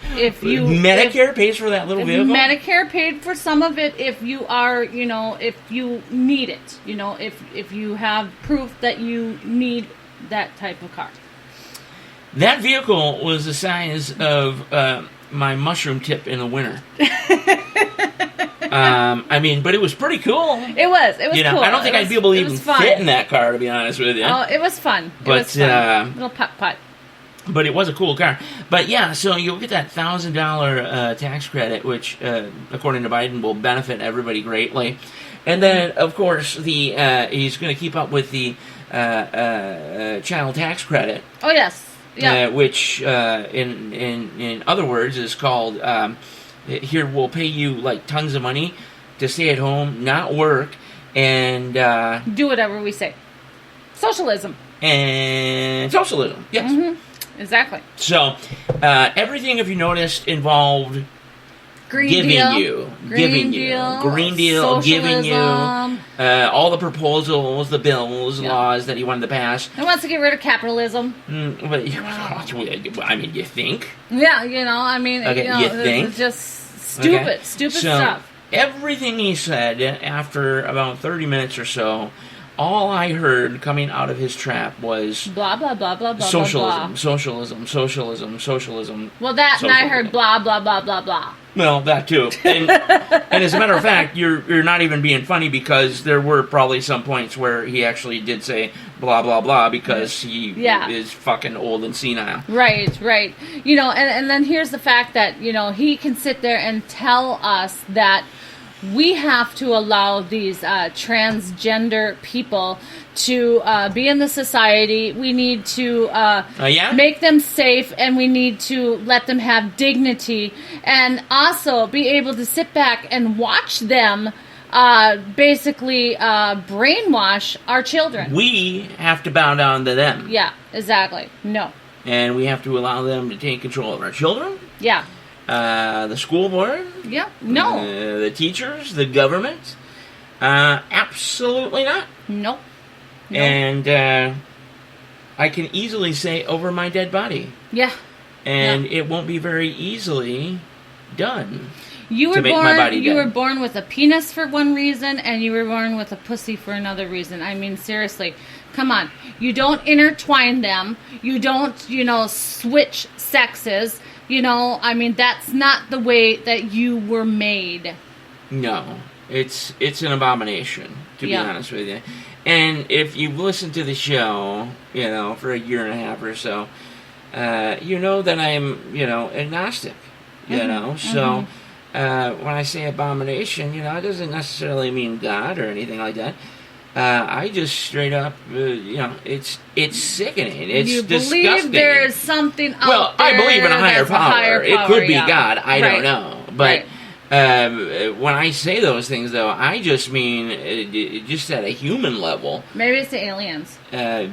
Medicare pays for that little vehicle? Medicare paid for some of it if you are, if you need it. If you have proof that you need that type of car. That vehicle was the size of my mushroom tip in the winter. But it was pretty cool. It was cool. I don't think I'd be able to even fit in that car, to be honest with you. Oh, it was fun. But, little putt-putt. But it was a cool car. But yeah, so you'll get that $1,000 tax credit, which, according to Biden, will benefit everybody greatly. And then, of course, he's going to keep up with the child tax credit. Oh yes, yeah. Which, in other words, is called. Here, we'll pay you like tons of money to stay at home, not work, and do whatever we say. Socialism. Yes. Exactly. So, everything, if you noticed, involved Green Deal, giving you all the proposals, the bills, laws that he wanted to pass. He wants to get rid of capitalism. You think? Yeah, you think? It's just stupid stuff. Everything he said, after about 30 minutes or so, all I heard coming out of his trap was blah blah blah blah blah socialism, blah. socialism. Well, that and I heard blah blah blah blah blah. Well, that too. And as a matter of fact, you're not even being funny, because there were probably some points where he actually did say blah blah blah because he is fucking old and senile. Right. And then here's the fact that he can sit there and tell us that we have to allow these transgender people to be in the society. We need to make them safe, and we need to let them have dignity, and also be able to sit back and watch them basically brainwash our children. We have to bow down to them. Yeah, exactly. No. And we have to allow them to take control of our children. Yeah. the school board? Yep. No. The teachers? The government? Absolutely not. Nope. And I can easily say over my dead body. Yeah. And it won't be very easily done. You were to make my body born. You dead. were born with a penis for one reason, and you were born with a pussy for another reason. I mean, seriously, come on. You don't intertwine them. You don't, switch sexes. I mean, that's not the way that you were made. No, it's an abomination, to be honest with you. And if you've listened to the show, for a year and a half or so, you know that I'm, agnostic. So when I say abomination, it doesn't necessarily mean God or anything like that. I just straight up, it's sickening. It's you disgusting. Believe there is something out well, there. I believe in a higher power. It could be God. I don't know. But when I say those things, though, I just mean just at a human level. Maybe it's the aliens. If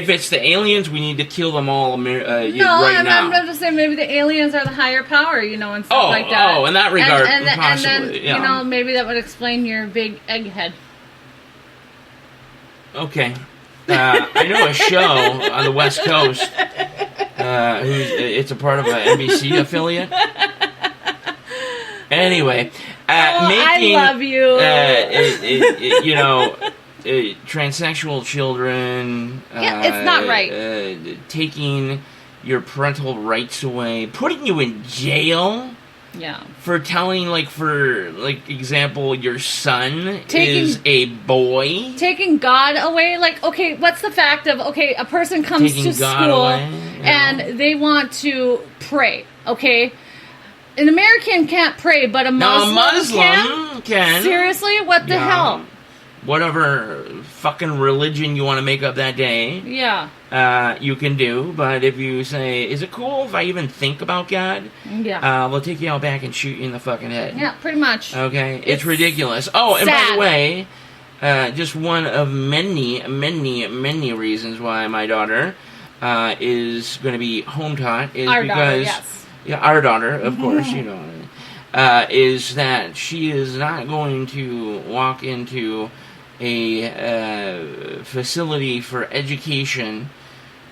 it's the aliens, we need to kill them all right now. I'm just saying maybe the aliens are the higher power, and stuff like that. Oh, in that regard, And possibly. then, maybe that would explain your big egghead. Okay. I know a show on the West Coast. It's a part of an NBC affiliate. Anyway, I love you. Transsexual children. It's not right. Taking your parental rights away, putting you in jail. Yeah. For telling, for example, your son is a boy. Taking God away? Okay, what's the fact of, a person comes taking to God school away, and they want to pray, okay? An American can't pray, but a Muslim can. Seriously? What the hell? Whatever fucking religion you want to make up that day. Yeah. You can do, but if you say, is it cool if I even think about God? Yeah. We'll take you out back and shoot you in the fucking head. Yeah, pretty much. Okay? It's ridiculous. Oh, and sad. by the way, just one of many, many, many reasons why my daughter is going to be home taught is our because... daughter, yes. Yeah, our daughter, of course, is that she is not going to walk into a facility for education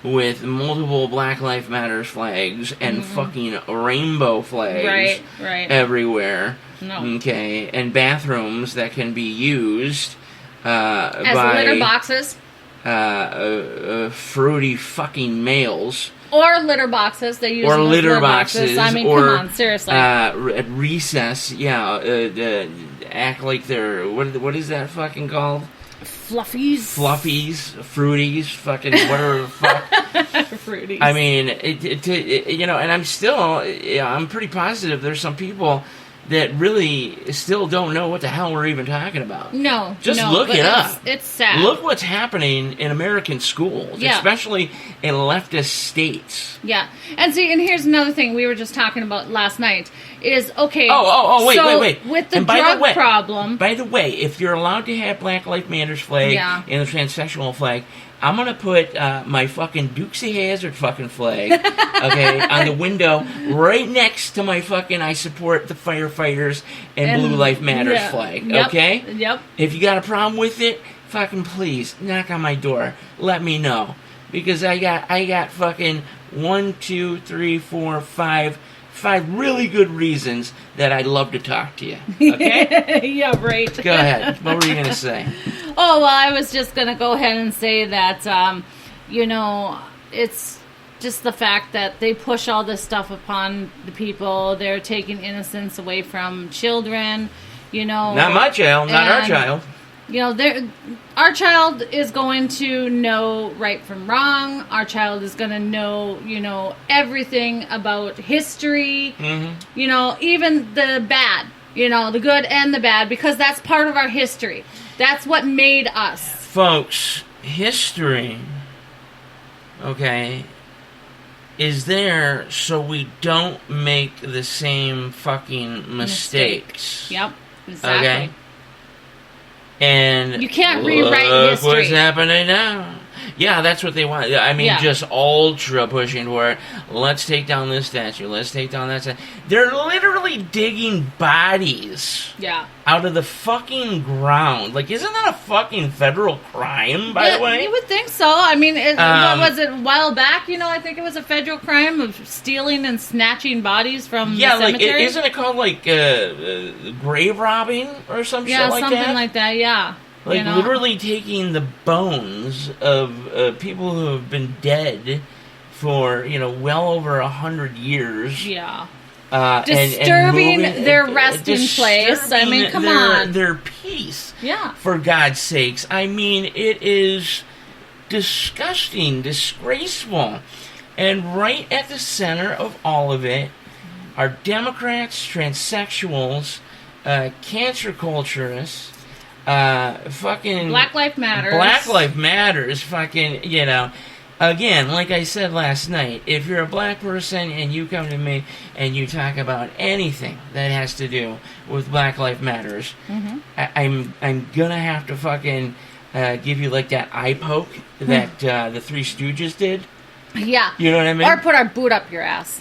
with multiple Black Lives Matter flags and fucking rainbow flags everywhere. No. Okay, and bathrooms that can be used as by litter boxes. Fruity fucking males. Or litter boxes. They use or litter boxes. I mean, or, come on, seriously. At recess, act like they're what is that fucking called? Fluffies, fruities, fucking whatever the fuck. Fruities. I mean, and I'm pretty positive there's some people that really still don't know what the hell we're even talking about. No, just look it up. It's sad. Look what's happening in American schools, especially in leftist states. Yeah, and here's another thing we were just talking about last night is okay. Wait. With the drug problem. By the way, if you're allowed to have Black Lives Matter's flag and the transsexual flag, I'm gonna put my fucking Dukes of Hazzard fucking flag, okay, on the window right next to my fucking I support the firefighters and Blue Lives Matters flag, okay? Yep. If you got a problem with it, fucking please knock on my door. Let me know because I got fucking 1, 2, 3, 4, 5 really good reasons that I'd love to talk to you. Okay? Yeah, right. Go ahead. What were you gonna say? Oh, well, I was just going to go ahead and say that, it's just the fact that they push all this stuff upon the people. They're taking innocence away from children, Not my child, not our child. Our child is going to know right from wrong. Our child is going to know, everything about history, even the bad, the good and the bad, because that's part of our history. That's what made us. Folks, history, okay, is there so we don't make the same fucking mistakes. Yep, exactly. Okay? And you can't rewrite history. What's happening now? Yeah, that's what they want. I mean, Yeah. just ultra pushing for it. Let's take down this statue. Let's take down that statue. They're literally digging bodies Yeah. out of the fucking ground. Like, isn't that a fucking federal crime, by the way? You would think so. I mean, what was it a while back? I think it was a federal crime of stealing and snatching bodies from the cemetery. Isn't it called, like, grave robbing or some shit like that? Yeah, something like that, yeah. Like, literally taking the bones of people who have been dead for, well over 100 years. Yeah. Disturbing their resting place. I mean, come on. Their peace. Yeah. For God's sakes. I mean, it is disgusting, disgraceful. And right at the center of all of it are Democrats, transsexuals, cancer culturists, fucking Black Lives Matter. Black Lives Matters, fucking, again, like I said last night, if you're a black person and you come to me and you talk about anything that has to do with Black Lives Matters, I'm gonna have to fucking give you like that eye poke that the Three Stooges did. Yeah. You know what I mean? Or put our boot up your ass.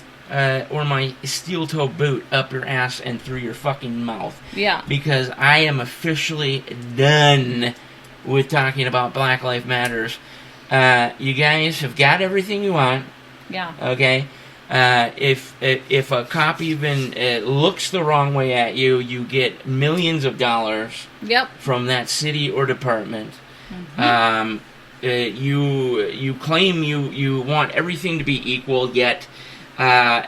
Or my steel-toe boot up your ass and through your fucking mouth. Yeah. Because I am officially done with talking about Black Lives Matters. You guys have got everything you want. Yeah. Okay? If a cop even looks the wrong way at you, you get millions of dollars from that city or department. You claim you want everything to be equal, yet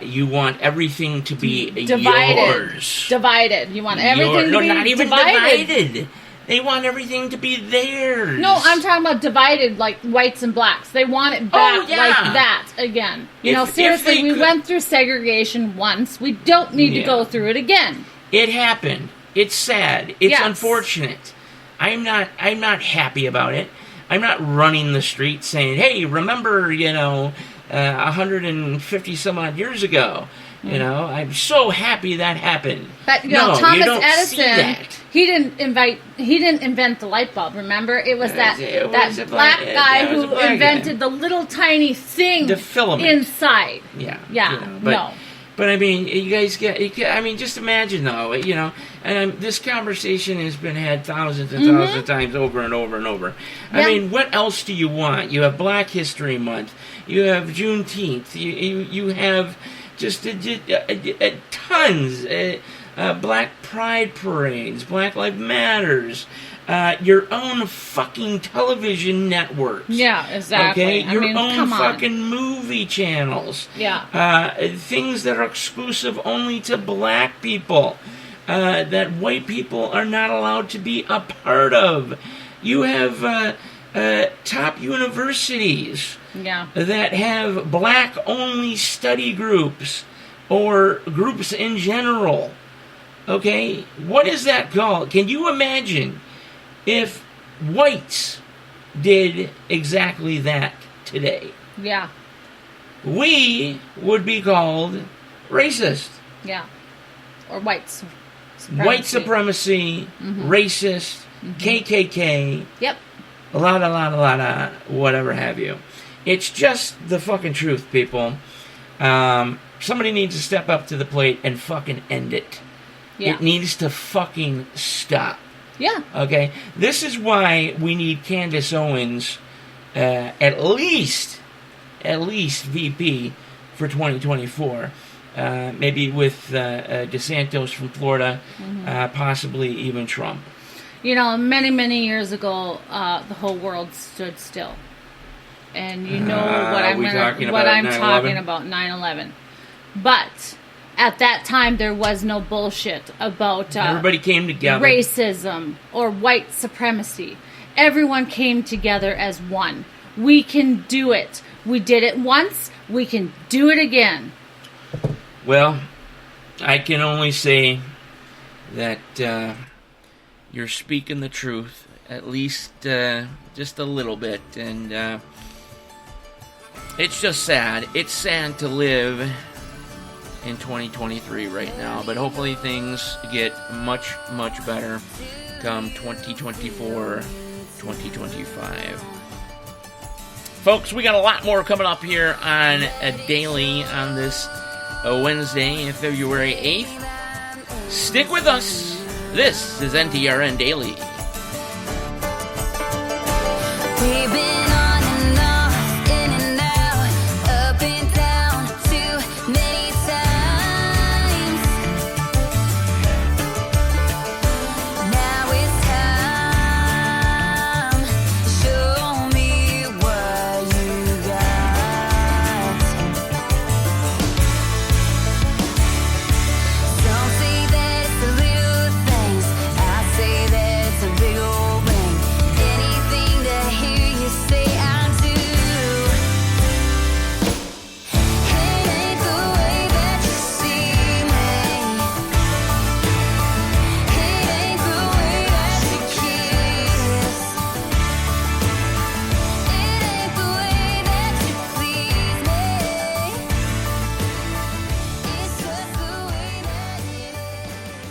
you want everything to be yours. Divided. You want everything to be not even divided. divided. They want everything to be theirs. No, I'm talking about divided, like whites and blacks. They want it back like that again. Seriously, we went through segregation once. We don't need to go through it again. It happened. It's sad. It's unfortunate. I'm not happy about it. I'm not running the streets saying, "Hey, remember, 150 some odd years ago." I'm so happy that happened. But Thomas Edison, he didn't invent the light bulb. Remember, it was that black guy who invented the little tiny thing, the filament inside. Yeah. But I mean, you guys just imagine though, and this conversation has been had thousands and thousands of times over and over and over. I mean, what else do you want? You have Black History Month. You have Juneteenth. You have just tons. Black Pride parades. Black Lives Matters. Your own fucking television networks. Yeah, exactly. Okay? Your own fucking movie channels. Yeah. Things that are exclusive only to black people. That white people are not allowed to be a part of. You have top universities that have black-only study groups or groups in general. Okay? What is that called? Can you imagine if whites did exactly that today? Yeah. We would be called racist. Yeah. Or white supremacy. White supremacy, racist, KKK. Yep. A lot of whatever have you. It's just the fucking truth, people. Somebody needs to step up to the plate and fucking end it. Yeah. It needs to fucking stop. Yeah. Okay? This is why we need Candace Owens at least VP for 2024. Maybe with DeSantis from Florida, possibly even Trump. Many, many years ago, the whole world stood still. And what I'm talking about, 9/11. But at that time, there was no bullshit about everybody came together. Racism or white supremacy. Everyone came together as one. We can do it. We did it once. We can do it again. Well, I can only say that you're speaking the truth, at least just a little bit, and it's just sad. It's sad to live in 2023 right now, but hopefully things get much, much better come 2024, 2025. Folks, we got a lot more coming up here on a daily on this Wednesday, February 8th. Stick with us. This is NTRN Daily. We've been on and off, in and out, up and down too many times. Now it's time. Show me what you got. Don't say that it's the little things. I say that it's a big old ring. Anything that I hear you say, I do. It ain't the way that you see me. It ain't the way that you kiss. It ain't the way that you please me. It's just the way that it is.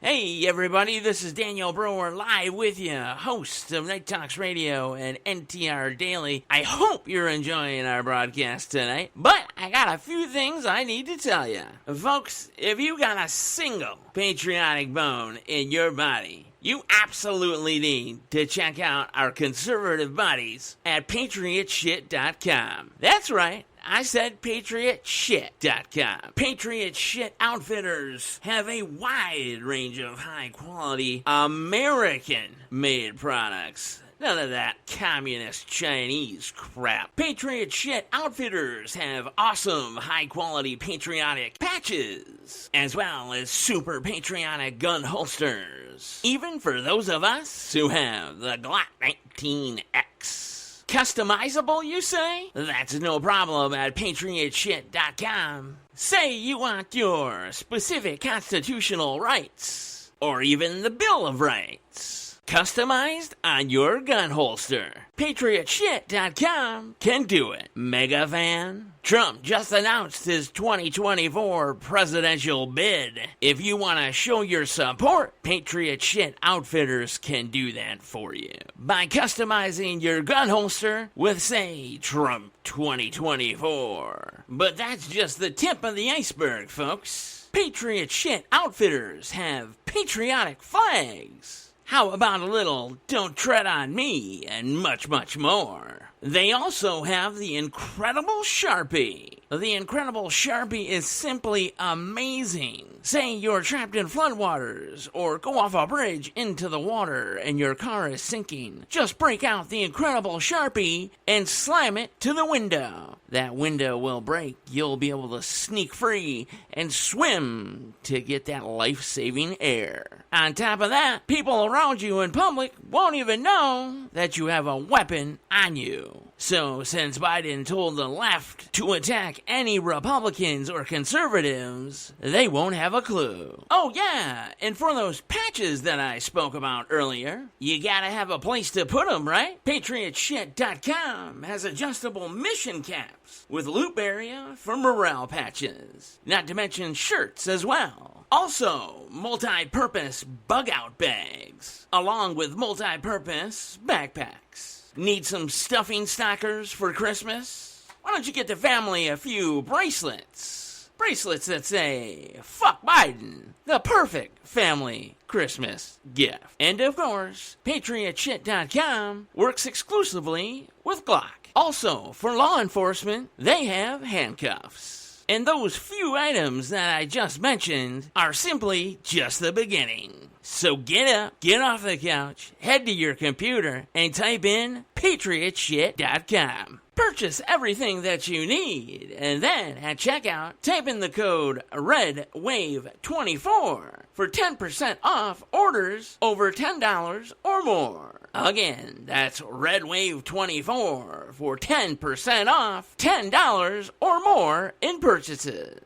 Hey everybody, this is Daniel Brewer live with you, host of Night Talks Radio and NTR Daily. I hope you're enjoying our broadcast tonight, but I got a few things I need to tell you. Folks, if you got a single patriotic bone in your body, you absolutely need to check out our conservative buddies at patriotshit.com. That's right. I said patriotshit.com. Patriot Shit Outfitters have a wide range of high-quality American-made products. None of that communist Chinese crap. Patriot Shit Outfitters have awesome, high-quality patriotic patches, as well as super patriotic gun holsters. Even for those of us who have the Glock 19X. Customizable, you say? That's no problem at patriotshit.com. Say you want your specific constitutional rights, or even the Bill of Rights, customized on your gun holster. patriotshit.com can do it. Mega fan? Trump just announced his 2024 presidential bid. If you want to show your support, Patriot Shit Outfitters can do that for you. By customizing your gun holster with, say, Trump 2024. But that's just the tip of the iceberg, folks. Patriot Shit Outfitters have patriotic flags. How about a little Don't Tread on Me and much, much more. They also have the Incredible Sharpie. The Incredible Sharpie is simply amazing. Say you're trapped in floodwaters or go off a bridge into the water and your car is sinking. Just break out the Incredible Sharpie and slam it to the window. That window will break. You'll be able to sneak free and swim to get that life-saving air. On top of that, people around you in public won't even know that you have a weapon on you. So, since Biden told the left to attack any Republicans or conservatives, they won't have a clue. Oh yeah, and for those patches that I spoke about earlier, you gotta have a place to put them, right? PatriotShit.com has adjustable mission caps with loop area for morale patches. Not to mention shirts as well. Also, multi-purpose bug-out bags, along with multi-purpose backpacks. Need some stuffing stockers for Christmas? Why don't you get the family a few bracelets? Bracelets that say, "Fuck Biden," the perfect family Christmas gift. And of course, PatriotShit.com works exclusively with Glock. Also, for law enforcement, they have handcuffs. And those few items that I just mentioned are simply just the beginning. So get up, get off the couch, head to your computer, and type in PatriotShit.com. Purchase everything that you need, and then at checkout, type in the code REDWAVE24 for 10% off orders over $10 or more. Again, that's REDWAVE24 for 10% off $10 or more in purchases.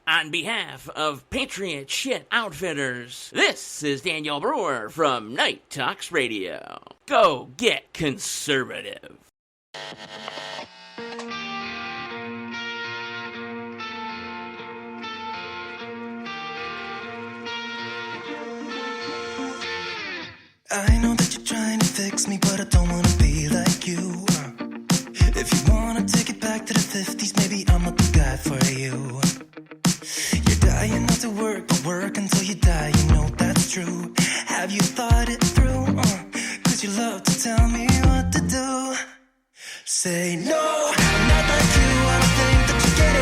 On behalf of Patriot Shit Outfitters, this is Daniel Brewer from Night Talks Radio. Go get conservative. I know that you're trying to fix me, but I don't wanna be like you. If you wanna take it back to the 50s, maybe I'm not the guy for you. You're dying not to work, but work until you die, you know that's true. Have you thought it through? Cause you love to tell me what to do. Say no, I'm not like you, I don't think that you get it.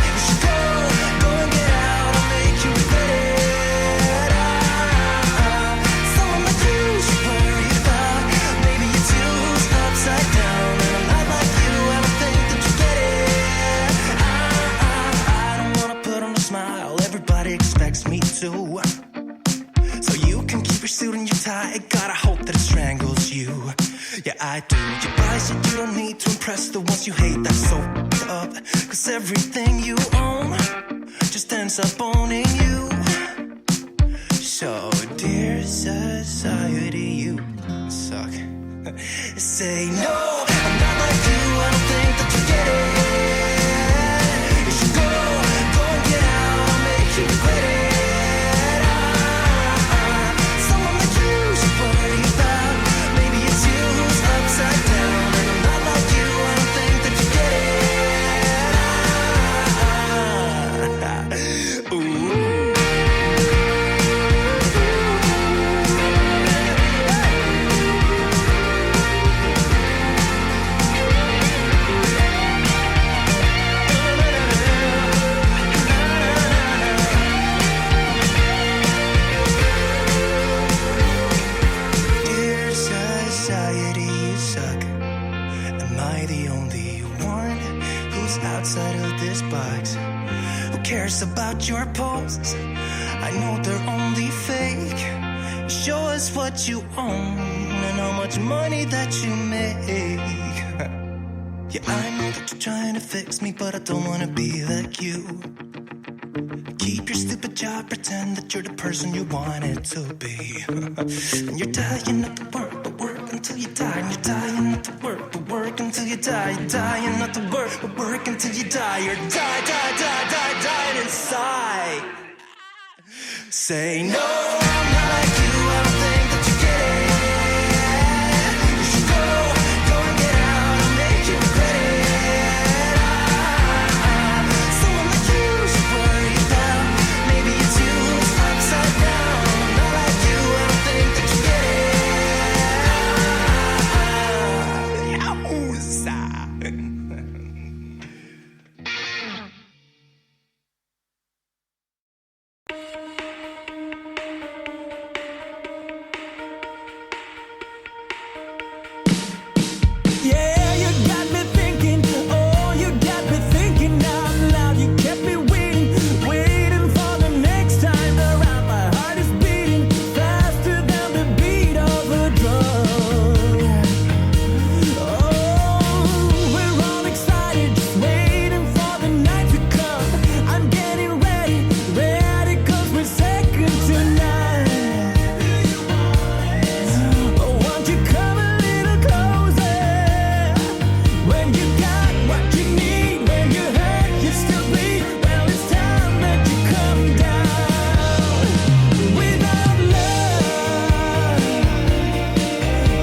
You should go and get out, I'll make you regret it. Someone like you should worry about. Maybe your two's upside down, and I'm not like you, I don't think that you get it. I don't wanna put on a smile, everybody expects me to. So you can keep your suit and your tie, gotta hope that it strangles you. Yeah, I do. You buy shit you don't need to impress the ones you hate, that's so up. Cause everything you own just ends up owning you. So, dear society, you suck. Say no, I'm not like you, I don't think that you get it. You should go and get out, I'll make you regret it. Someone like you should worry about. Maybe it's you who's upside down, and I'm not like you, I don't think that you get it. Ooh. Dear society, you suck. Am I the only one who's outside of this box? Who cares about your posts? I know they're only fake. Show us what you own and how much money that you make. Yeah, I know that you're trying to fix me, but I don't wanna be like you. Keep your stupid job, pretend that you're the person you wanted to be. And you're dying not to work, but work until you die. And you're dying not to work, but work until you die. You're dying not to work, but work until you die. You're dying inside. Say no, I'm not like you, I don't think that you get it. You should go and get out, I'll make you regret it. Someone like you should worry about. Maybe it's you who's upside down. I'm not like you, I don't think that you get it. Yowza. Yeah, you got me thinking, oh, you got me thinking out loud. You kept me waiting for the next time around. My heart is beating faster than the beat of a drum. Oh, we're all excited, just waiting for the night to come. I'm getting ready, cause we're second tonight. Oh, won't you come a little closer? When you got what you need, when you hurt, you still bleed. Well, it's time that you come down. Without love,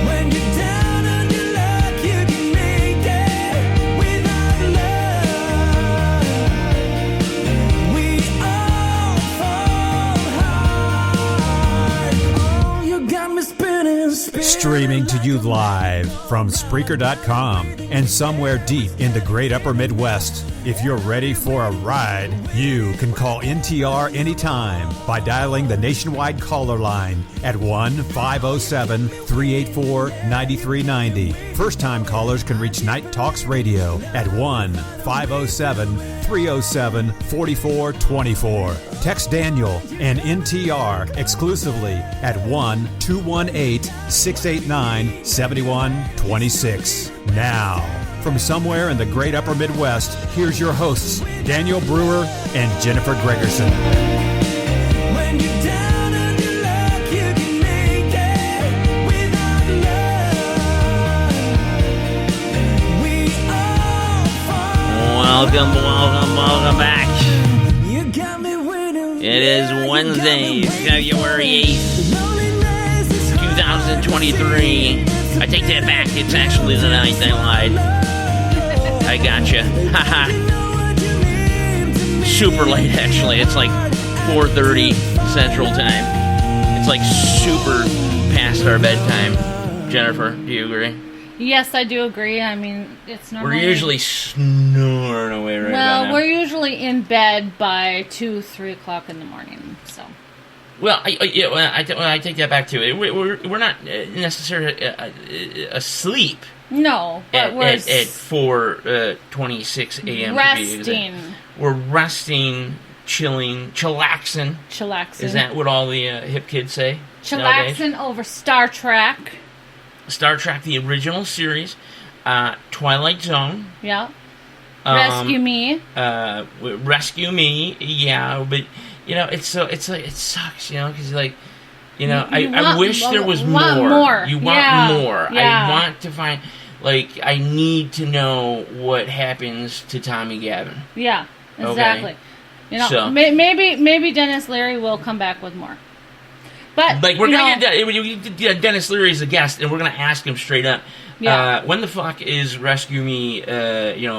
when you're down on your luck, you can make it. Without love, we all fall hard. Oh, you got me spinning. Streaming to you live from Spreaker.com and somewhere deep in the great upper Midwest. If you're ready for a ride, you can call NTR anytime by dialing the nationwide caller line at 1-507-384-9390. First-time callers can reach Night Talks Radio at 1-507-307-4424. Text Daniel and NTR exclusively at 1-218-689-7126. Now, from somewhere in the great upper Midwest, here's your hosts, Daniel Brewer and Jennifer Gregerson. When you're down on your luck, you can make it. Without love, we all fall. Welcome back. You got me waiting. It is Wednesday, February 8th. 11:23. I take that back. It's actually the 9th. I lied. I gotcha. Haha. Super late, actually. It's like 4:30 Central Time. It's like super past our bedtime. Jennifer, do you agree? Yes, I do agree. I mean, it's normally... We're usually snoring away right about now. Well, we're usually in bed by 2, 3 o'clock in the morning, so... Well, I take that back too. We're not necessarily asleep. No, but we're... At 4:26 a.m. resting. We're resting, chilling, chillaxing. Chillaxing. Is that what all the hip kids say? Chillaxing nowadays? over Star Trek. Star Trek, the original series, Twilight Zone. Yeah. Rescue Me. Rescue Me. Yeah, but it sucks, because I wish there was more. You want more. Yeah. I want to find, I need to know what happens to Tommy Gavin. Yeah, exactly. Okay. So. Maybe Dennis Leary will come back with more. But we're gonna get Dennis Leary as a guest, and we're gonna ask him straight up. Yeah. When the fuck is Rescue Me,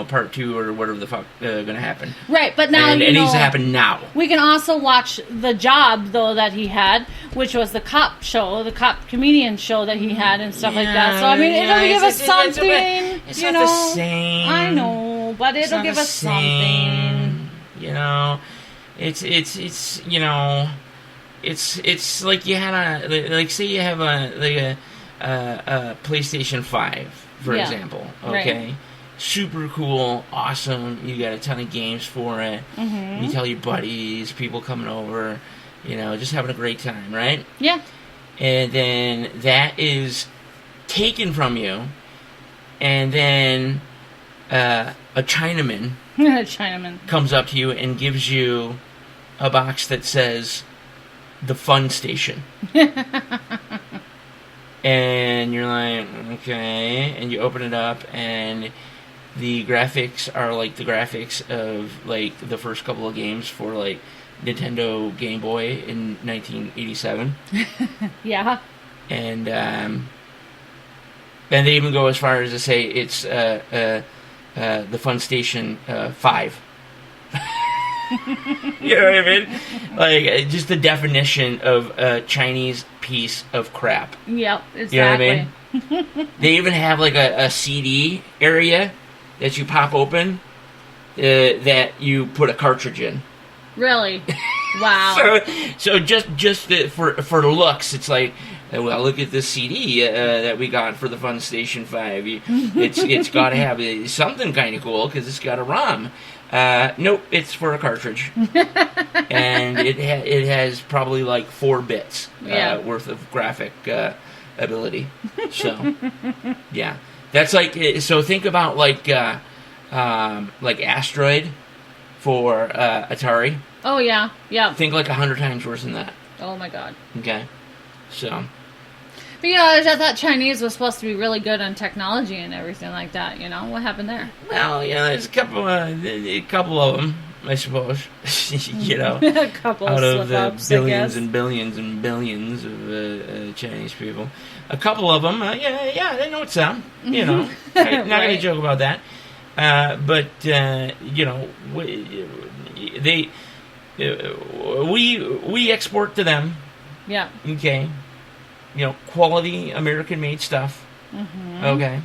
part 2 or whatever the fuck gonna happen? Right, but now it needs to happen now. We can also watch The Job though that he had, which was the cop show, the cop comedian show that he had and stuff like that. So I mean, it'll give us something. It's not the same. I know, but it'll give us something. It's like you had say you have a PlayStation 5, for example. Okay, right. Super cool, awesome. You got a ton of games for it. Mm-hmm. You tell your buddies, people coming over, just having a great time, right? Yeah. And then that is taken from you, and then a Chinaman comes up to you and gives you a box that says The Fun Station. And you're like, okay, and you open it up, and the graphics are like the graphics of the first couple of games for Nintendo Game Boy in 1987. Yeah. And they even go as far as to say it's the Fun Station 5. You know what I mean? Just the definition of a Chinese piece of crap. Yep, exactly. You know what I mean? They even have a CD area that you pop open that you put a cartridge in. Really? Wow. So just for looks, it's well, look at this CD that we got for the Fun Station 5. It's got to have something kind of cool because it's got a ROM. Nope, it's for a cartridge, and it has probably 4 bits worth of graphic ability. So yeah, that's so think about Asteroid for Atari. Oh yeah. Think 100 times worse than that. Oh my god. Okay, so. But I thought Chinese was supposed to be really good on technology and everything like that. What happened there? Well, there's a couple of them, I suppose. A couple out of the slip-ups, billions and billions and billions of Chinese people. A couple of them, they know what's up. Not going to joke about that. But we export to them. Yeah. Okay. Quality American-made stuff. Mm-hmm. Okay.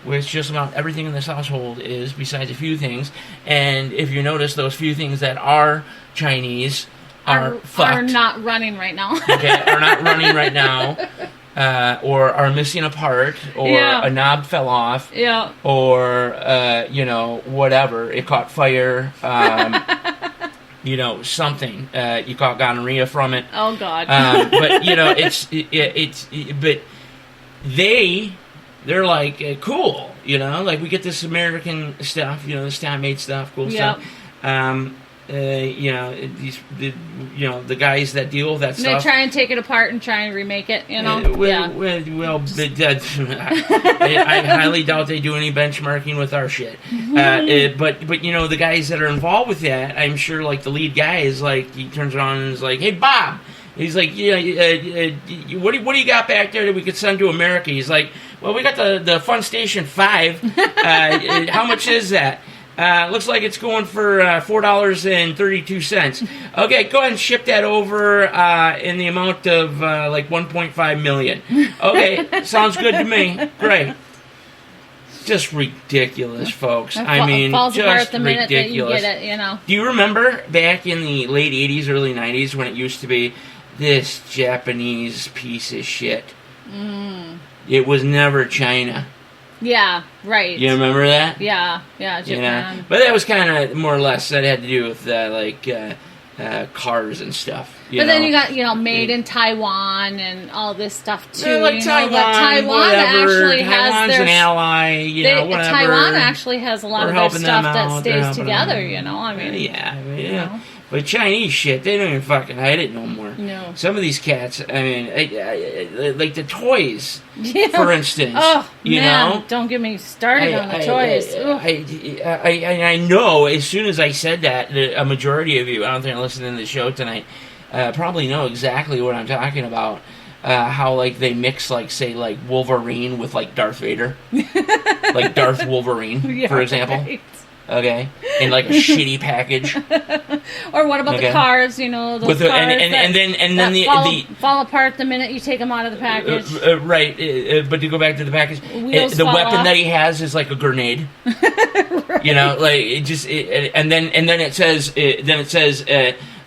Which just about everything in this household is, besides a few things. And if you notice, those few things that are Chinese are fucked. Are not running right now. Okay, are not running right now. Or are missing a part, or a knob fell off. Yeah. Or, whatever. It caught fire. Something. You caught gonorrhea from it. Oh, God. But, but they're cool, we get this American stuff, this time-made stuff, cool stuff. The guys that deal with that stuff. They try and take it apart and try and remake it, I highly doubt they do any benchmarking with our shit. But the guys that are involved with that, I'm sure the lead guy is he turns around and is hey Bob, He's like, what do you got back there that we could send to America? He's like, well, we got the Fun Station 5. How much is that? Looks like it's going for $4.32. Okay, go ahead and ship that over in the amount of like $1.5 million. Okay, sounds good to me. Great. Just ridiculous, folks. I mean, falls apart just the minute ridiculous. that you get it, Do you remember back in the late 80s, early 90s when it used to be this Japanese piece of shit? It was never China. Yeah, right. You remember that? Yeah, Japan. But that was kind of more or less that had to do with cars and stuff. But then you got made in Taiwan and all this stuff too. Yeah, like Taiwan actually has Taiwan's their an ally. Whatever. Taiwan actually has a lot of their stuff that stays together. Yeah. But Chinese shit, they don't even fucking hide it no more. No. Some of these cats, I mean, like the toys, for instance. Oh, you man, know? don't get me started on the toys. I know, as soon as I said that, a majority of you out there listening to the show tonight probably know exactly what I'm talking about. How, like, they mix, like, say, like, Wolverine with, like, Darth Vader. Like Darth Wolverine, for example. Right. Okay, in like a shitty package. Or what about the cars? Those cars and then the fall apart the minute you take them out of the package. Right, but to go back to the package, the weapon that he has is like a grenade. Right. Like and then it says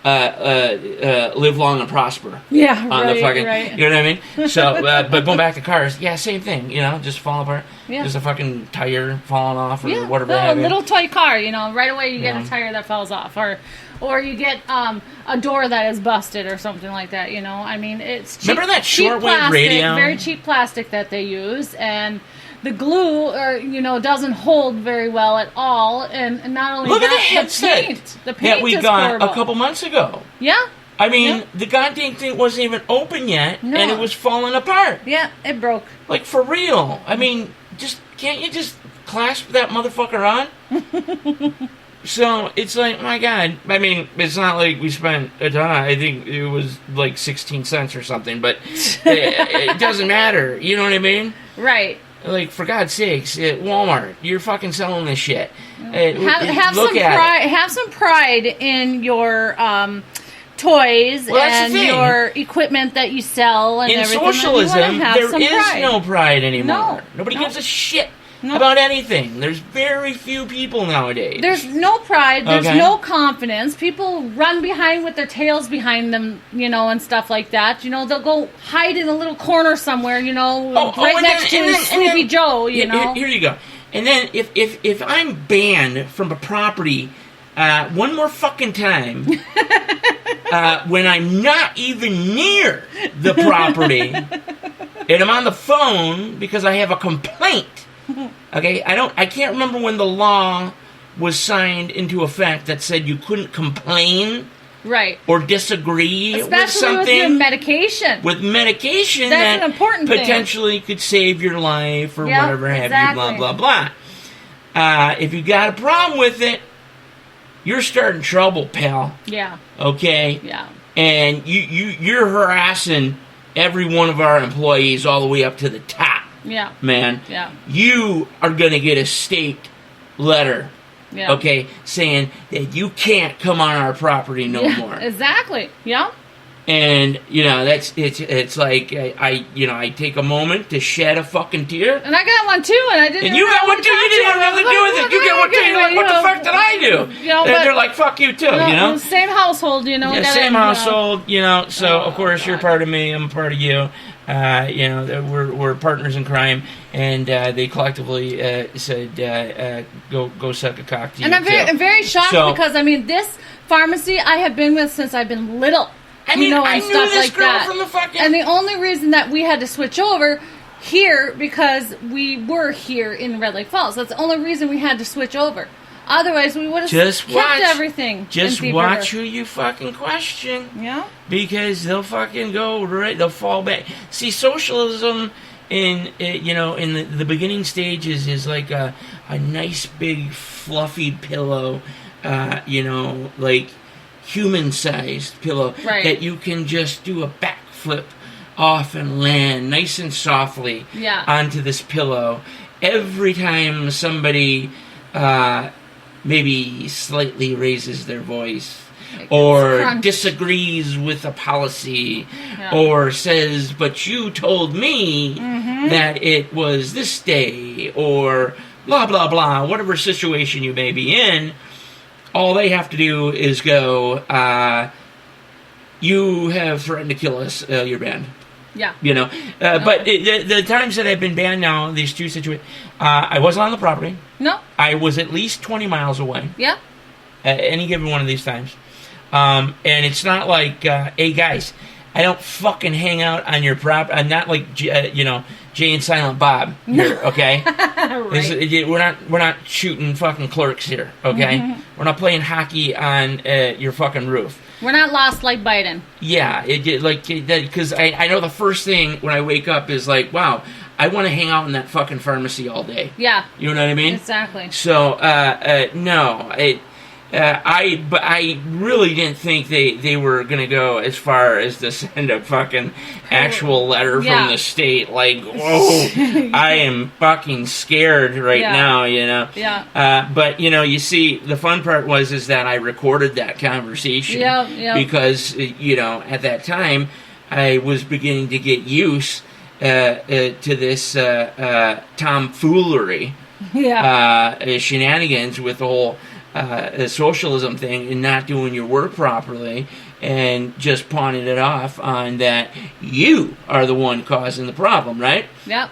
live long and prosper. Yeah, on the fucking, right. You know what I mean? So, but going back to cars, yeah, same thing. Just fall apart. Yeah. Just a fucking tire falling off or whatever. A little toy car. Right away you get a tire that falls off, or you get a door that is busted or something like that. I mean, it's cheap. Remember that shortwave radio? Very cheap plastic that they use, and the glue, doesn't hold very well at all. And not only look that, at the headset the paint that we is got horrible. a couple months ago. Yeah. I mean, the goddamn thing wasn't even open yet, and it was falling apart. Yeah, it broke. Like, for real. I mean, can't you just clasp that motherfucker on? So, it's like, my God. I mean, it's not like we spent a ton. I think it was like 16 cents or something, but it doesn't matter. You know what I mean? Right. Like, for God's sakes, at Walmart, you're fucking selling this shit. Have some pride in your toys and your equipment that you sell and everything. In socialism, there is pride. no pride anymore. No. Nobody gives a shit about anything. There's very few people nowadays. There's no pride. There's no confidence. People run behind with their tails behind them, and stuff like that. They'll go hide in a little corner somewhere, next to Sleepy Joe, Here you go. And then if I'm banned from a property one more fucking time when I'm not even near the property and I'm on the phone because I have a complaint. Okay, I can't remember when the law was signed into effect that said you couldn't complain, right, or disagree especially with something. With your medication. With medication, that's an important potentially could save your life or whatever have you. Blah blah blah. If you got a problem with it, you're starting trouble, pal. Yeah. Okay. Yeah. And you're harassing every one of our employees all the way up to the top. Yeah. Man. Yeah. You are going to get a state letter. Yeah. Okay, saying that you can't come on our property no more. Exactly. Yeah. And it's like I take a moment to shed a fucking tear. And I got one too, and I didn't. And you got one too. You didn't have nothing to do with it. You get one too. You're like, what the fuck did I do? And they're like, fuck you too. Same household, Yeah, same household. So of course you're part of me. I'm a part of you. We're partners in crime, and they collectively said, "Go suck a cock to you." And I'm very shocked because this pharmacy I have been with since I've been little. I knew this girl from the fucking. And the only reason that we had to switch over here because we were here in Red Lake Falls. That's the only reason we had to switch over. Otherwise, we would have kept everything. Just watch who you fucking question. Yeah. Because they'll fucking go right. They'll fall back. See, socialism in the beginning stages is like a nice big fluffy pillow. human-sized pillow Right. that you can just do a backflip off and land nice and softly Yeah. onto this pillow every time somebody maybe slightly raises their voice or crunch. disagrees with a policy Yeah. or says, but you told me that it was this day, or blah, blah, blah, whatever situation you may be in. All they have to do is go, you have threatened to kill us, you're banned. Yeah. You know, but the times that I've been banned now, these two situations, I wasn't on the property. No. I was at least 20 miles away Yeah. at any given one of these times. And it's not like, hey guys, I don't fucking hang out on your prop. I'm not like, Jay and Silent Bob here, okay? We're not shooting fucking clerks here, okay? We're not playing hockey on your fucking roof. We're not lost like Biden. Yeah, because I know the first thing when I wake up is like, wow, I want to hang out in that fucking pharmacy all day. Yeah. You know what I mean? Exactly. So, no, I really didn't think they were gonna go as far as to send a fucking actual letter Yeah. from the state. Like, whoa, I am fucking scared right Yeah. now, you know. Yeah. But you see, the fun part is that I recorded that conversation. Yep. Because at that time I was beginning to get used to this tomfoolery. Yeah. Shenanigans with the whole socialism thing and not doing your work properly and just pawning it off on that you are the one causing the problem, right? Yep.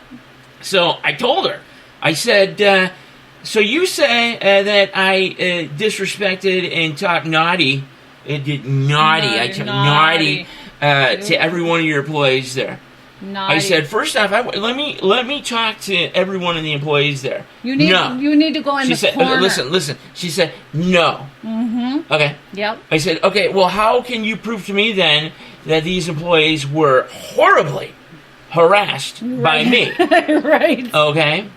So I told her, I said, so you say that I disrespected and talked naughty, I talked naughty to every one of your employees there. Naughty. I said, first off, let me talk to every one of the employees there. You need to go in She the said, corner. listen. She said, no. Mm-hmm. Okay. Yep. I said, okay, well, how can you prove to me then that these employees were horribly harassed by me? Right. Okay.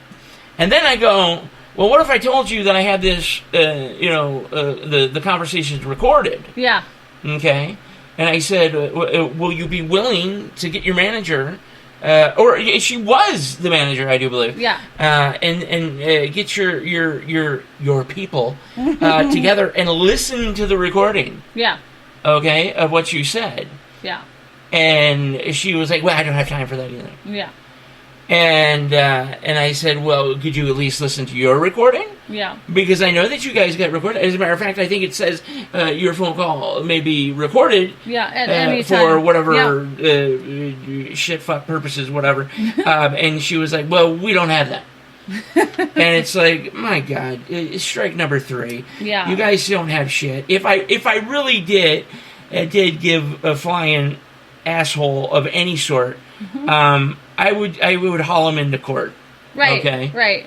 And then I go, well, what if I told you that I had this, the conversation's recorded? Yeah. Okay. And I said, will you be willing to get your manager, or she was the manager, I do believe. Yeah. And get your people together and listen to the recording. Yeah. Okay, of what you said. Yeah. And she was like, well, I don't have time for that either. Yeah. And I said, well, could you at least listen to your recording? Yeah. Because I know that you guys got recorded. As a matter of fact, I think it says your phone call may be recorded. Yeah, at any time. For whatever shit fuck purposes, whatever. And she was like, well, we don't have that. And it's like, my God, strike number 3. Yeah. You guys don't have shit. If I really did give a flying asshole of any sort, I would haul him into court. Right. Okay. Right.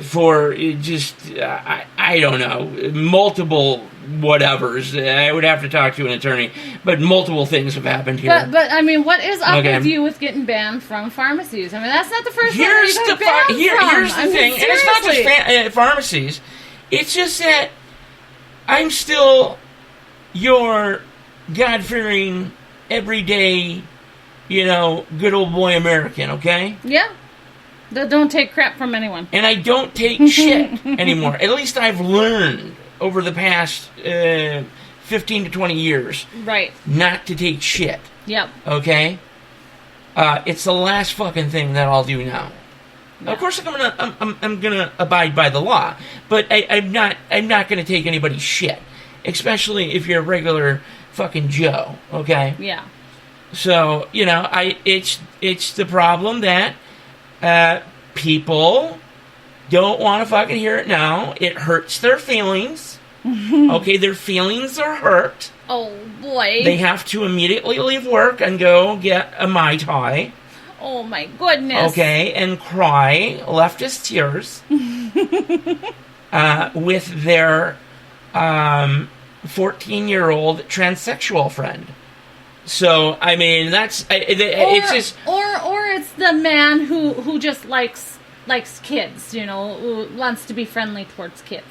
For just, I don't know, multiple whatevers. I would have to talk to an attorney, but multiple things have happened here. But I mean, what is up Okay. with you with getting banned from pharmacies? I mean, that's not the first time Here's you got the banned from. here's the I mean, thing, and it's not just seriously. pharmacies. It's just that I'm still your God-fearing, everyday, good old boy American. Okay. Yeah. Don't take crap from anyone. And I don't take shit anymore. At least I've learned over the past 15 to 20 years Right. not to take shit. Yep. Okay? It's the last fucking thing that I'll do now. Yeah. Of course, I'm gonna abide by the law, but I'm not gonna take anybody's shit, especially if you're a regular fucking Joe. Okay? Yeah. So it's the problem that people don't want to fucking hear it now. It hurts their feelings. Okay, their feelings are hurt. Oh boy. They have to immediately leave work and go get a Mai Tai. Oh my goodness. Okay, and cry leftist tears with their 14-year-old transsexual friend. So I mean, it's just or it's the man who just likes kids, who wants to be friendly towards kids.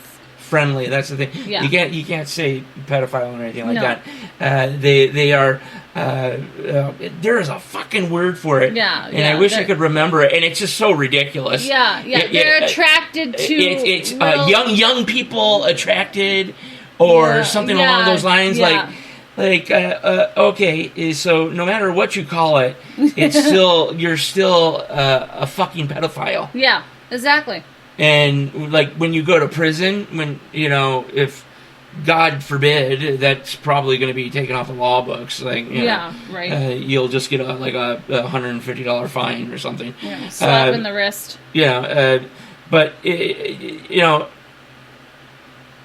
friendly. That's the thing. Yeah. You can't say pedophile or anything like No. that. They are. There is a fucking word for it. Yeah, and yeah, I wish I they're- could remember it. And it's just so ridiculous. Yeah, they're attracted to It's little- young people attracted, or Yeah, something yeah, along those lines. yeah. Okay, so no matter what you call it, it's still you're still a fucking pedophile. Yeah, exactly. And like when you go to prison, when if God forbid, that's probably going to be taken off the law books. Like right. You'll just get a $150 fine or something. Yeah, slap in the wrist. But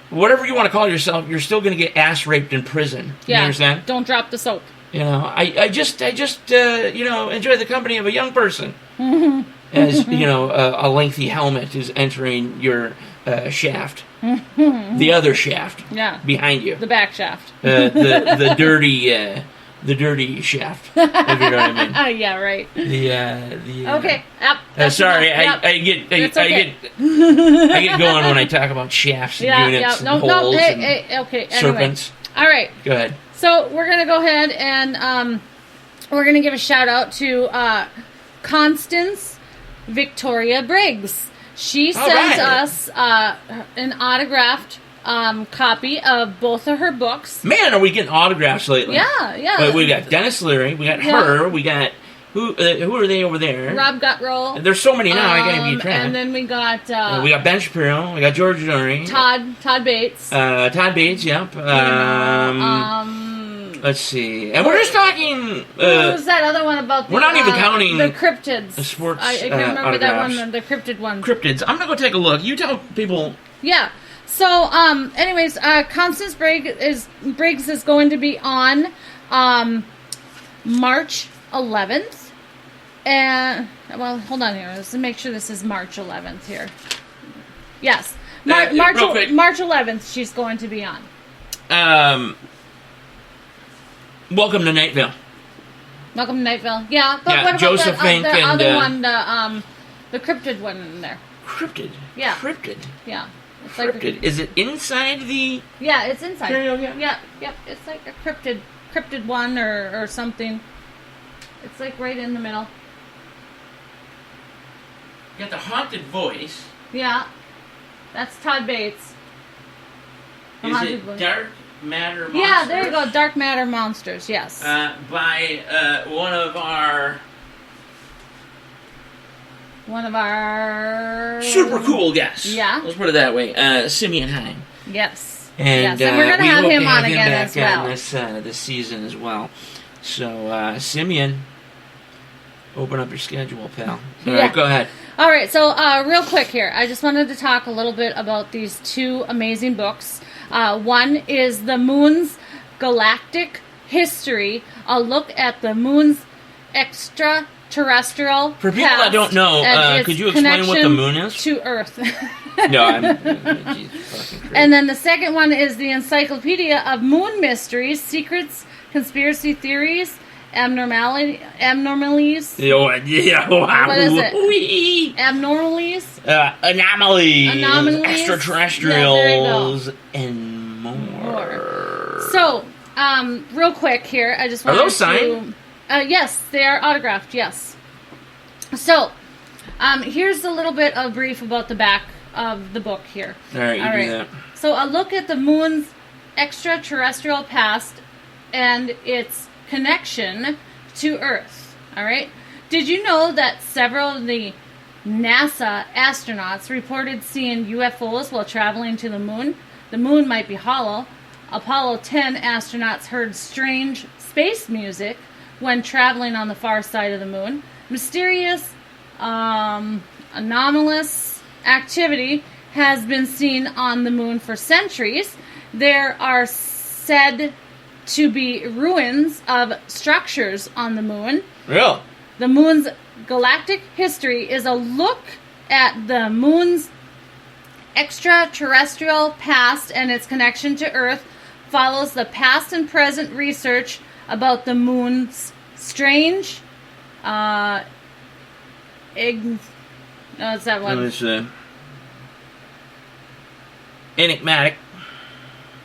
whatever you want to call yourself, you're still going to get ass raped in prison. Yeah. You understand? Don't drop the soap. I just enjoy the company of a young person. As a lengthy helmet is entering your shaft, the other shaft, behind you, the back shaft, the dirty shaft. If you know what I mean? Yeah, right. Okay. Yep. Sorry, Yep. I get okay. I get going when I talk about shafts and units and holes and okay. serpents. Anyway. All right. Go ahead. So we're gonna go ahead and we're gonna give a shout out to Constance Victoria Briggs. She sends us an autographed copy of both of her books. Man, are we getting autographs lately? Yeah. We got Dennis Leary. We got her. We got who are they over there? Rob Guttroll. There's so many now. I can't even keep track. And then we got Ben Shapiro. We got George Dory. Todd Bates. Todd Bates. Yep. Let's see. And we're just talking. What was that other one about? We're not even counting the cryptids. The sports. I can't remember that autographs. one. The cryptid one. Cryptids. I'm gonna go take a look. You tell people. Yeah. So, anyways, Constance Briggs is going to be on March 11th. And, well, hold on here. Let's make sure this is March 11th here. Yes. March 11th she's going to be on. Welcome to Nightville. Welcome to Nightville. Yeah. But what about Joseph Fink the and other one, the cryptid one in there? Cryptid? Yeah. Cryptid? Yeah. It's Cryptid. Like Is it inside the... Yeah, it's inside. Yeah. Yep. It's like a cryptid one or something. It's like right in the middle. You got the haunted voice. Yeah. That's Todd Bates. The Is haunted it voice. Dark Matter Monsters? Yeah, there you go. Dark Matter Monsters, yes. By one of our super cool guests. Yeah. Let's put it that way. Simeon Hine. Yes. And we're going to have him on again back as well. this season as well. So, Simeon, open up your schedule, pal. All right, go ahead. All right, so real quick here, I just wanted to talk a little bit about these two amazing books. One is The Moon's Galactic History, a look at the Moon's extraterrestrial For people that don't know, could you explain what the moon is? To Earth. No, I'm fucking crazy. And then the second one is the Encyclopedia of Moon Mysteries, Secrets, Conspiracy Theories, Abnormalities. Yeah, wow. What is it? Abnormalities? Anomalies. Extraterrestrials. Yeah, and more. So, real quick here, I just Are wanted those signed? Yes, they are autographed, yes. So, here's a little bit of brief about the back of the book here. All right, you do that. So, a look at the moon's extraterrestrial past and its connection to Earth. All right? Did you know that several of the NASA astronauts reported seeing UFOs while traveling to the moon? The moon might be hollow. Apollo 10 astronauts heard strange space music when traveling on the far side of the moon. Mysterious, anomalous activity has been seen on the moon for centuries. There are said to be ruins of structures on the moon. Real? The moon's galactic history is a look at the moon's extraterrestrial past and its connection to Earth, follows the past and present research about the moon's strange it's that one. Let me see. enigmatic.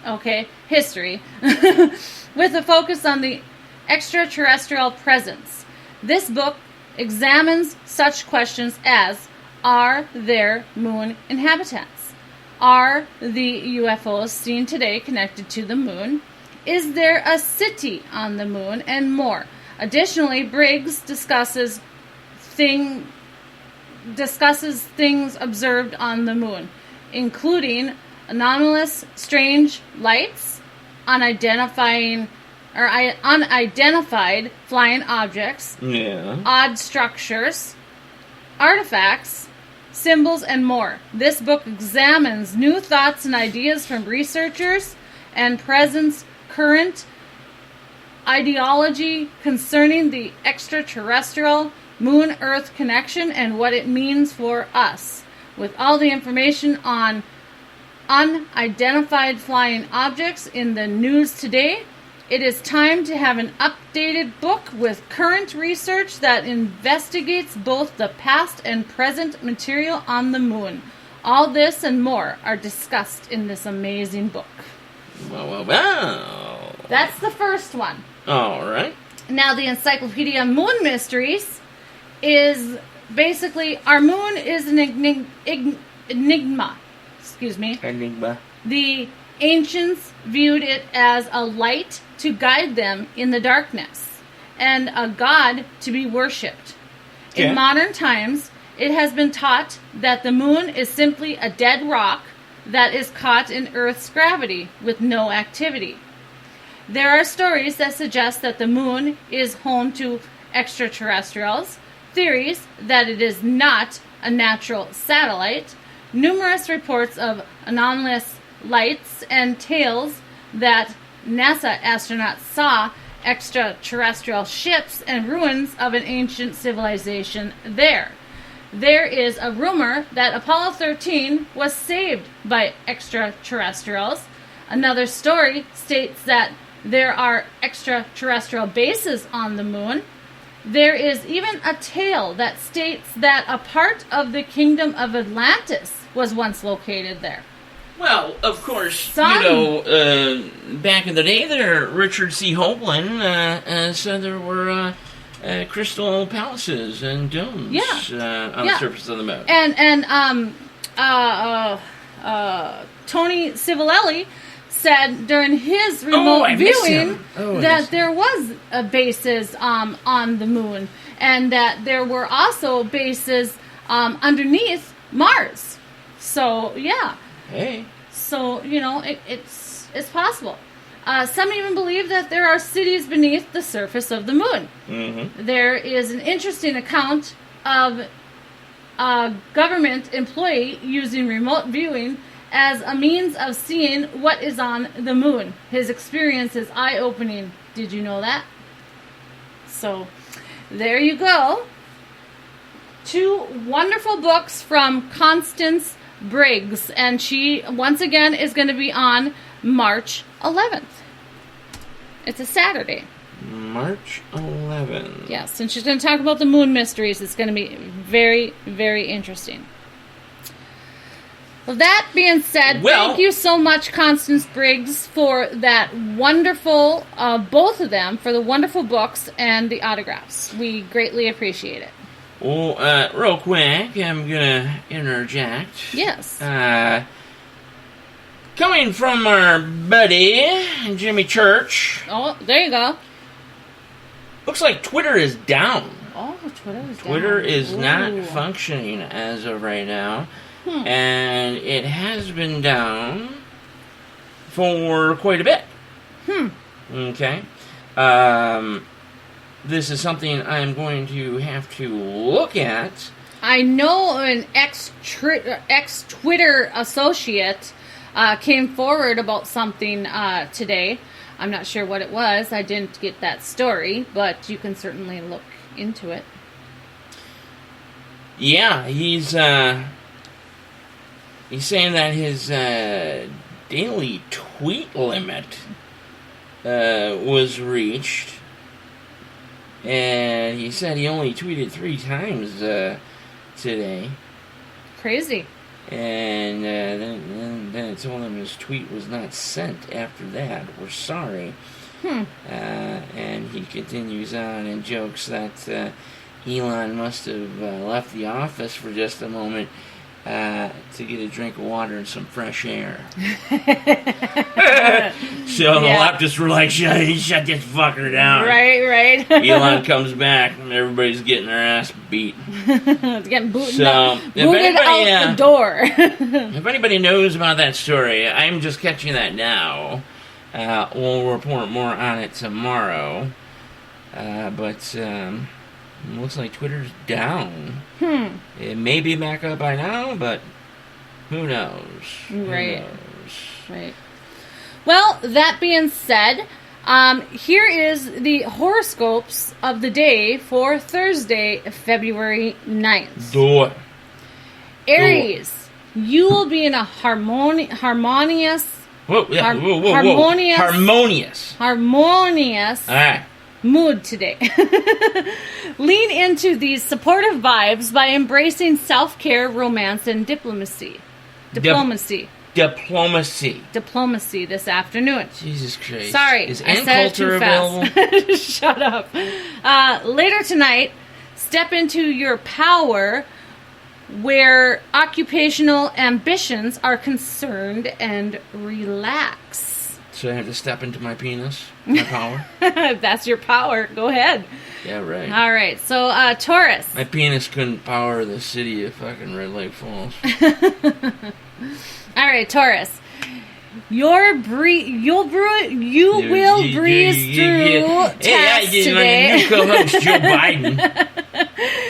Okay, history, with a focus on the extraterrestrial presence. This book examines such questions as, are there moon inhabitants? Are the UFOs seen today connected to the moon? Is there a city on the moon? And more. Additionally, Briggs discusses things observed on the moon, including anomalous, strange lights, unidentified flying objects, odd structures, artifacts, symbols, and more. This book examines new thoughts and ideas from researchers and current ideology concerning the extraterrestrial moon-Earth connection and what it means for us. With all the information on unidentified flying objects in the news today, it is time to have an updated book with current research that investigates both the past and present material on the moon. All this and more are discussed in this amazing book. Wow. That's the first one. All right. Now, the Encyclopedia Moon Mysteries is basically, our moon is an enigma. Excuse me. Enigma. The ancients viewed it as a light to guide them in the darkness and a god to be worshipped. Okay. In modern times, it has been taught that the moon is simply a dead rock that is caught in Earth's gravity with no activity. There are stories that suggest that the moon is home to extraterrestrials, theories that it is not a natural satellite, numerous reports of anomalous lights, and tales that NASA astronauts saw extraterrestrial ships and ruins of an ancient civilization there. There is a rumor that Apollo 13 was saved by extraterrestrials. Another story states that there are extraterrestrial bases on the moon. There is even a tale that states that a part of the kingdom of Atlantis was once located there. Well, of course, back in the day there, Richard C. Hoagland said there were crystal palaces and domes on the surface of the moon. And Tony Civilelli said during his remote viewing that there was bases on the moon, and that there were also bases underneath Mars. So, yeah. Hey. So, it's possible. Some even believe that there are cities beneath the surface of the moon. Mm-hmm. There is an interesting account of a government employee using remote viewing as a means of seeing what is on the moon. His experience is eye-opening. Did you know that? So, there you go. 2 wonderful books from Constance Briggs, and she once again is going to be on March 11th. It's a Saturday. March 11th. Yes, and she's going to talk about the moon mysteries. It's going to be very, very interesting. Well, that being said, thank you so much, Constance Briggs, for that wonderful, both of them, for the wonderful books and the autographs. We greatly appreciate it. Well, real quick, I'm gonna interject. Yes. Coming from our buddy, Jimmy Church. Oh, there you go. Looks like Twitter is down. Oh, Twitter is down. Twitter is not functioning as of right now. And it has been down for quite a bit. Okay. This is something I'm going to have to look at. I know an ex-Twitter associate came forward about something today. I'm not sure what it was. I didn't get that story, but you can certainly look into it. Yeah, he's saying that his daily tweet limit was reached. And he said he only tweeted 3 times today. Crazy. And then it told him his tweet was not sent after that. We're sorry. And he continues on and jokes that Elon must have left the office for just a moment to get a drink of water and some fresh air. So the leftists were like, shut this fucker down. Right. Elon comes back and everybody's getting their ass beat. It's getting booted out the door. If anybody knows about that story, I'm just catching that now. We'll report more on it tomorrow. But looks like Twitter's down. It may be back up by now, but who knows? Right. Well, that being said, here is the horoscopes of the day for Thursday, February 9th. Do it. Aries, you will be in a harmonious All right. mood today. Lean into these supportive vibes by embracing self-care, romance, and diplomacy this afternoon. Jesus Christ. Sorry, Is I said it Culture too fast. available? Shut up. Later tonight, step into your power where occupational ambitions are concerned and relax. So I have to step into my penis? My power? If that's your power, go ahead. Yeah, right. All right, so Taurus. My penis couldn't power the city of fucking Red Lake Falls. All right, Taurus. You will breeze through tasks today. My new co-host, Joe Biden.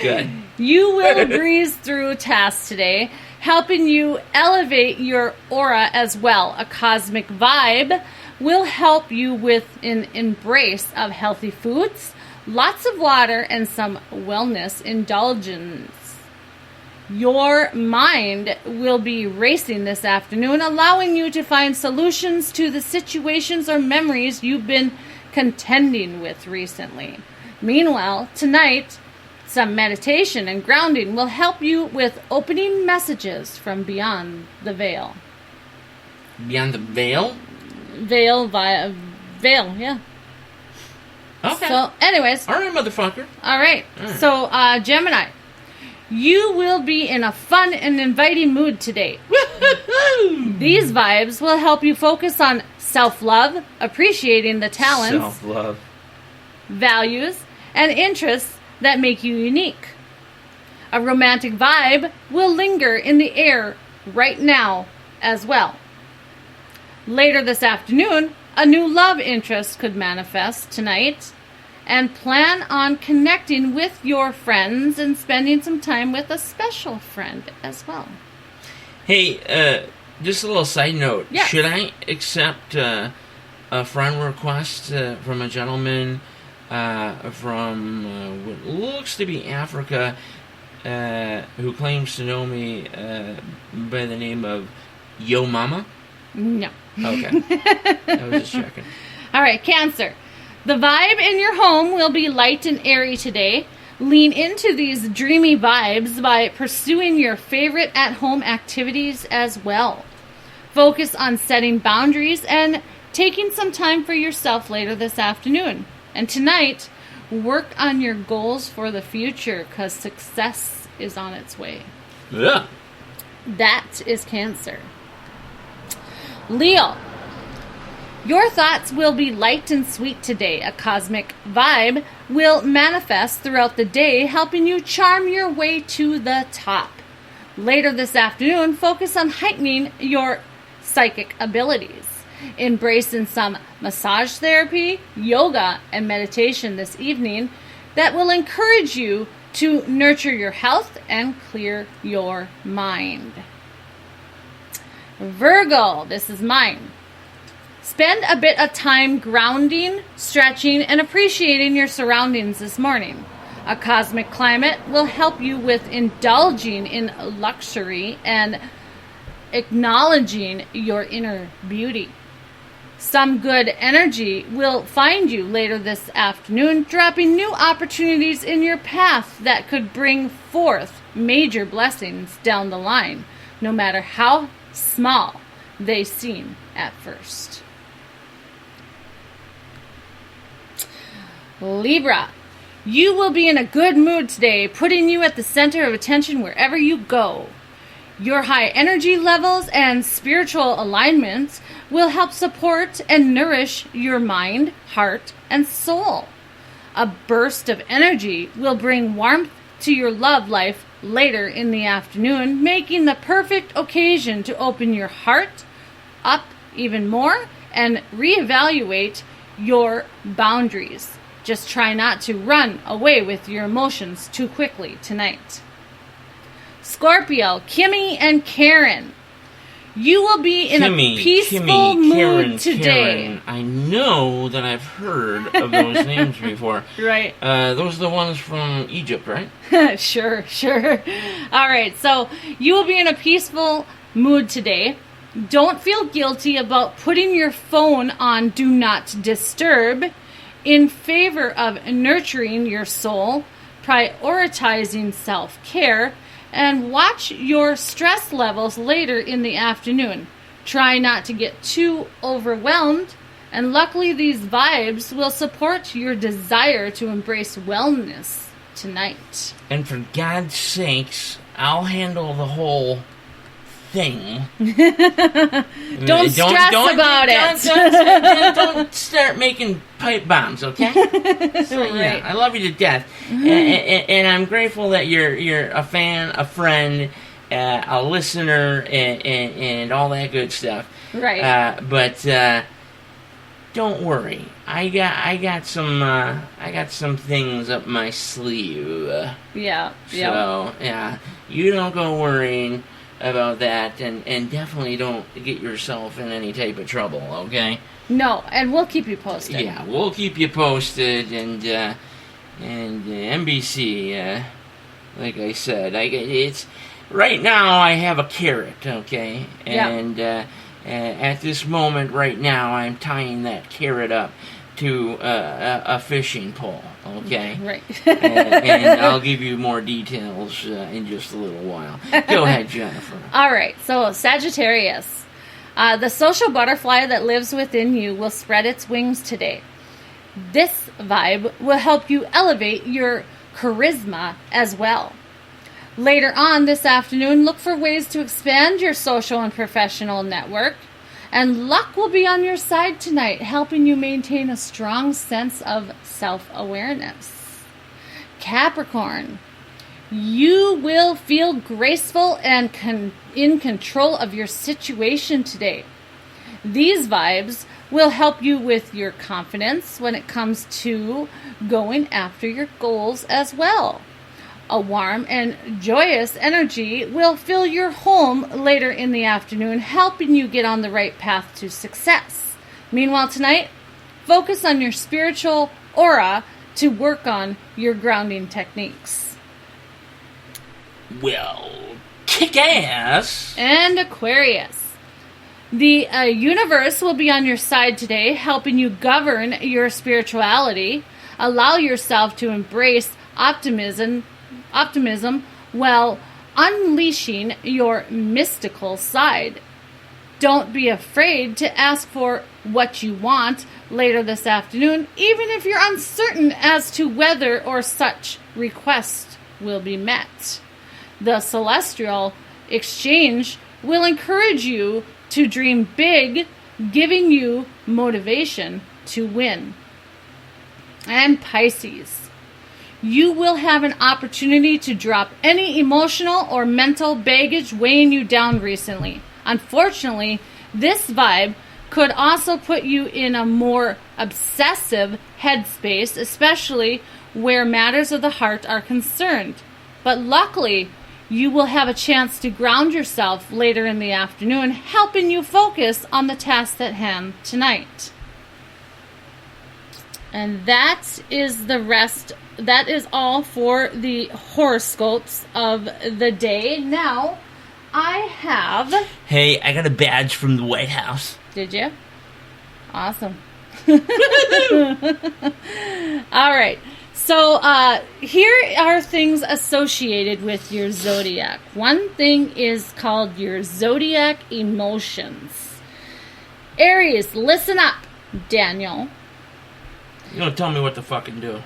Good. You will breeze through tasks today, helping you elevate your aura as well. A cosmic vibe will help you with an embrace of healthy foods, lots of water, and some wellness indulgence. Your mind will be racing this afternoon, allowing you to find solutions to the situations or memories you've been contending with recently. Meanwhile, tonight, some meditation and grounding will help you with opening messages from beyond the veil. Beyond the veil? Veil, yeah. Okay. So, anyways. All right, motherfucker. All right. So, Gemini, you will be in a fun and inviting mood today. These vibes will help you focus on self-love, appreciating the talents, self-love, values, and interests that make you unique. A romantic vibe will linger in the air right now as well. Later this afternoon, a new love interest could manifest tonight, and plan on connecting with your friends and spending some time with a special friend as well. Hey, just a little side note. Yes. Should I accept a friend request from a gentleman from what looks to be Africa who claims to know me by the name of Yo Mama? No. Okay. I was just checking. All right, Cancer. The vibe in your home will be light and airy today. Lean into these dreamy vibes by pursuing your favorite at-home activities as well. Focus on setting boundaries and taking some time for yourself later this afternoon. And tonight, work on your goals for the future because success is on its way. Yeah. That is Cancer. Leo. Your thoughts will be light and sweet today. A cosmic vibe will manifest throughout the day, helping you charm your way to the top. Later this afternoon, focus on heightening your psychic abilities. Embracing some massage therapy, yoga, and meditation this evening that will encourage you to nurture your health and clear your mind. Virgo, this is mine. Spend a bit of time grounding, stretching, and appreciating your surroundings this morning. A cosmic climate will help you with indulging in luxury and acknowledging your inner beauty. Some good energy will find you later this afternoon, dropping new opportunities in your path that could bring forth major blessings down the line. no matter how small they seem at first. Libra, you will be in a good mood today, putting you at the center of attention wherever you go. Your high energy levels and spiritual alignments will help support and nourish your mind, heart, and soul. A burst of energy will bring warmth to your love life later in the afternoon, making the perfect occasion to open your heart up even more and reevaluate your boundaries. Just try not to run away with your emotions too quickly tonight. Scorpio, Kimmy and Karen, you will be in a peaceful mood today. Karen. I know that I've heard of those names before. Right. Those are the ones from Egypt, right? Sure. All right, so you will be in a peaceful mood today. Don't feel guilty about putting your phone on Do Not Disturb in favor of nurturing your soul, prioritizing self-care, and watch your stress levels later in the afternoon. Try not to get too overwhelmed, and luckily these vibes will support your desire to embrace wellness tonight. And for God's sakes, I'll handle the whole thing. Don't stress about it. Don't start making pipe bombs, okay? So, yeah, I love you to death, and I'm grateful that you're a fan, a friend, a listener, and all that good stuff. Right. But don't worry. I got some things up my sleeve. Yeah. So yeah, you don't go worrying about that, and definitely don't get yourself in any type of trouble, okay? No, and we'll keep you posted. Yeah, we'll keep you posted, and NBC, like I said, it's right now I have a carrot, okay? And at this moment right now, I'm tying that carrot up to a fishing pole, okay? Right. and I'll give you more details in just a little while. Go ahead, Jennifer. All right, so Sagittarius. The social butterfly that lives within you will spread its wings today. This vibe will help you elevate your charisma as well. Later on this afternoon, look for ways to expand your social and professional network. And luck will be on your side tonight, helping you maintain a strong sense of self-awareness. Capricorn, you will feel graceful and in control of your situation today. These vibes will help you with your confidence when it comes to going after your goals as well. A warm and joyous energy will fill your home later in the afternoon, helping you get on the right path to success. Meanwhile, tonight, focus on your spiritual aura to work on your grounding techniques. Well, kick ass! And Aquarius. The universe will be on your side today, helping you govern your spirituality. Allow yourself to embrace optimism while unleashing your mystical side. Don't be afraid to ask for what you want later this afternoon, even if you're uncertain as to whether or such request will be met. The celestial exchange will encourage you to dream big, giving you motivation to win. And Pisces. You will have an opportunity to drop any emotional or mental baggage weighing you down recently. Unfortunately, this vibe could also put you in a more obsessive headspace, especially where matters of the heart are concerned. But luckily, you will have a chance to ground yourself later in the afternoon, helping you focus on the task at hand tonight. And that is the rest. That is all for the horoscopes of the day. Now, I have... Hey, I got a badge from the White House. Did you? Awesome. All right. So, here are things associated with your zodiac. One thing is called your zodiac emotions. Aries, listen up, Daniel. You don't tell me what to fucking do.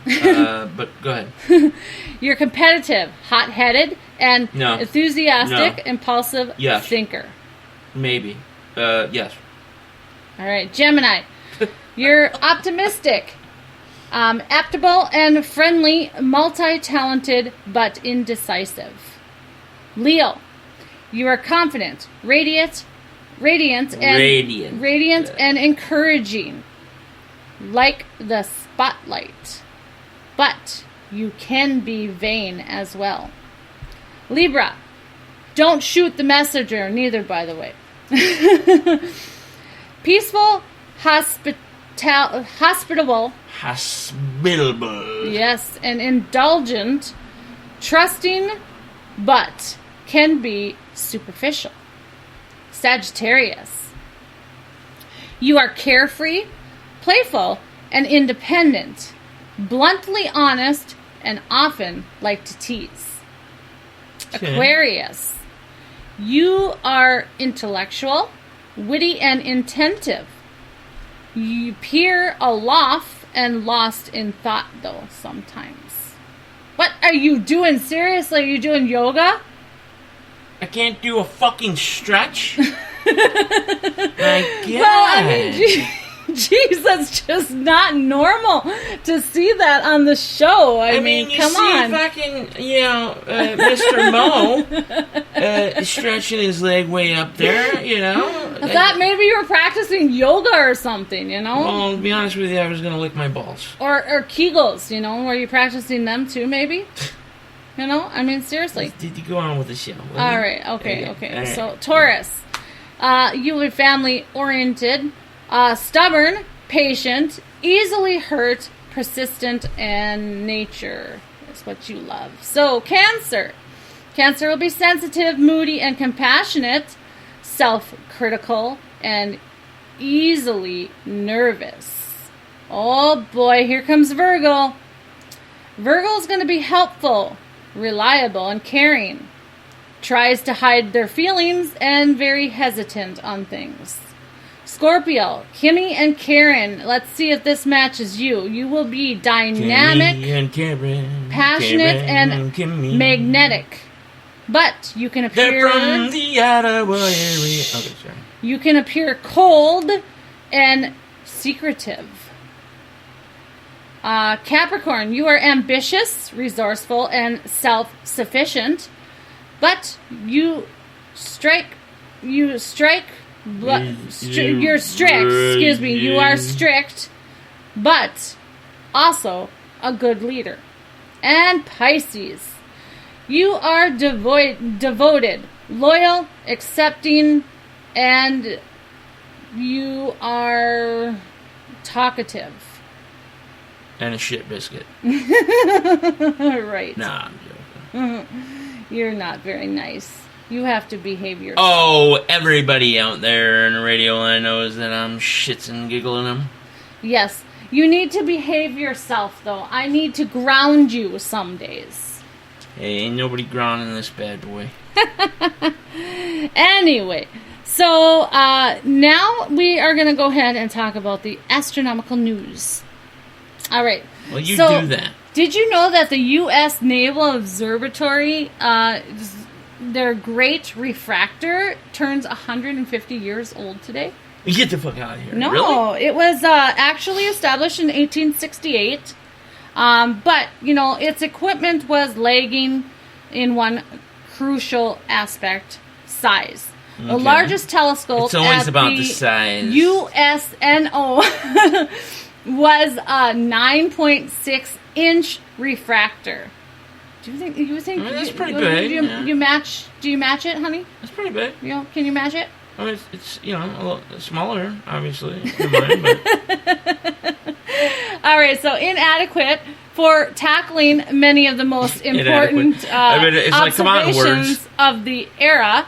But go ahead. You're competitive, hot-headed, and enthusiastic, No. impulsive Yes. thinker. Maybe. Yes. All right, Gemini. You're optimistic, adaptable and friendly, multi-talented, but indecisive. Leo. You are confident, radiant, and encouraging, like the spotlight. But you can be vain as well. Libra. Don't shoot the messenger, neither, by the way. Peaceful, hospitable. Yes, and indulgent, trusting, but can be superficial. Sagittarius. You are carefree, playful, and independent, bluntly honest, and often like to tease. Okay. Aquarius. You are intellectual, witty, and attentive. You appear aloft and lost in thought, though, sometimes. What are you doing? Seriously, are you doing yoga? I can't do a fucking stretch? My God. Well, I mean, geez, that's just not normal to see that on the show. I mean, you come see on. fucking, Mr. Mo stretching his leg way up there, I thought maybe you were practicing yoga or something, Well, to be honest with you, I was going to lick my balls. Or Kegels, were you practicing them too, maybe? I mean, seriously. Did you go on with the show? All right, okay. All right. So, Taurus, you are family-oriented, stubborn, patient, easily hurt, persistent, and nature is what you love. So, Cancer. Cancer will be sensitive, moody, and compassionate, self-critical, and easily nervous. Oh boy, here comes Virgo. Virgo is going to be helpful, reliable, and caring. Tries to hide their feelings and very hesitant on things. Scorpio, Kimmy and Karen. Let's see if this matches you. You will be dynamic, Kimmy and Karen, passionate, Karen and Kimmy. magnetic. But you can appear... They're from the Ottawa area. Okay, sorry. You can appear cold and secretive. Capricorn, you are ambitious, resourceful, and self-sufficient, but you're strict. You are strict, but also a good leader. And Pisces, you are devoted, loyal, accepting, and you are talkative. And a shit biscuit. Right. Nah, I'm joking. You're not very nice. You have to behave yourself. Oh, everybody out there in the radio line knows that I'm shits and giggling them. Yes. You need to behave yourself, though. I need to ground you some days. Hey, ain't nobody grounding this bad boy. Anyway, so now we are going to go ahead and talk about the astronomical news. All right. Well, you so, do that. Did you know that the U.S. Naval Observatory, their great refractor, turns 150 years old today? Get the fuck out of here. No, Really? It was actually established in 1868. But, its equipment was lagging in one crucial aspect, size. The Okay. largest telescope It's always at about the size. USNO was a 9.6-inch refractor. Do you think? That's pretty big. Do you match it, honey? That's pretty big. Can you match it? I mean, it's a little smaller, obviously, than mine, but All right, so inadequate for tackling many of the most important I mean, it's like, come on, observations words. of the era,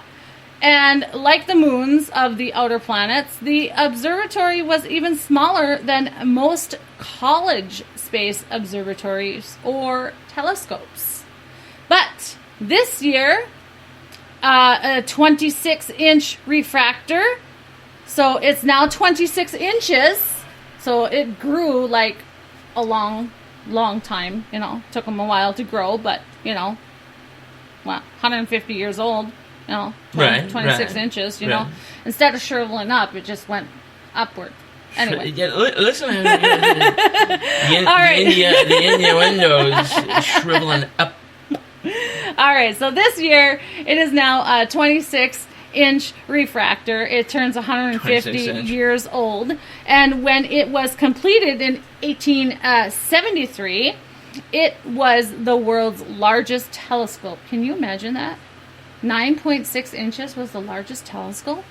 And like the moons of the outer planets, the observatory was even smaller than most college space observatories or telescopes. But this year, a 26-inch refractor, so it's now 26 inches. So it grew like a long time, took them a while to grow, but, 150 years old, 26 inches, Instead of shriveling up, it just went upward. Anyway. Listen, the innuendos shriveling up. All right, so this year it is now a 26-inch refractor. It turns 150 years old. And when it was completed in 1873, it was the world's largest telescope. Can you imagine that? 9.6 inches was the largest telescope?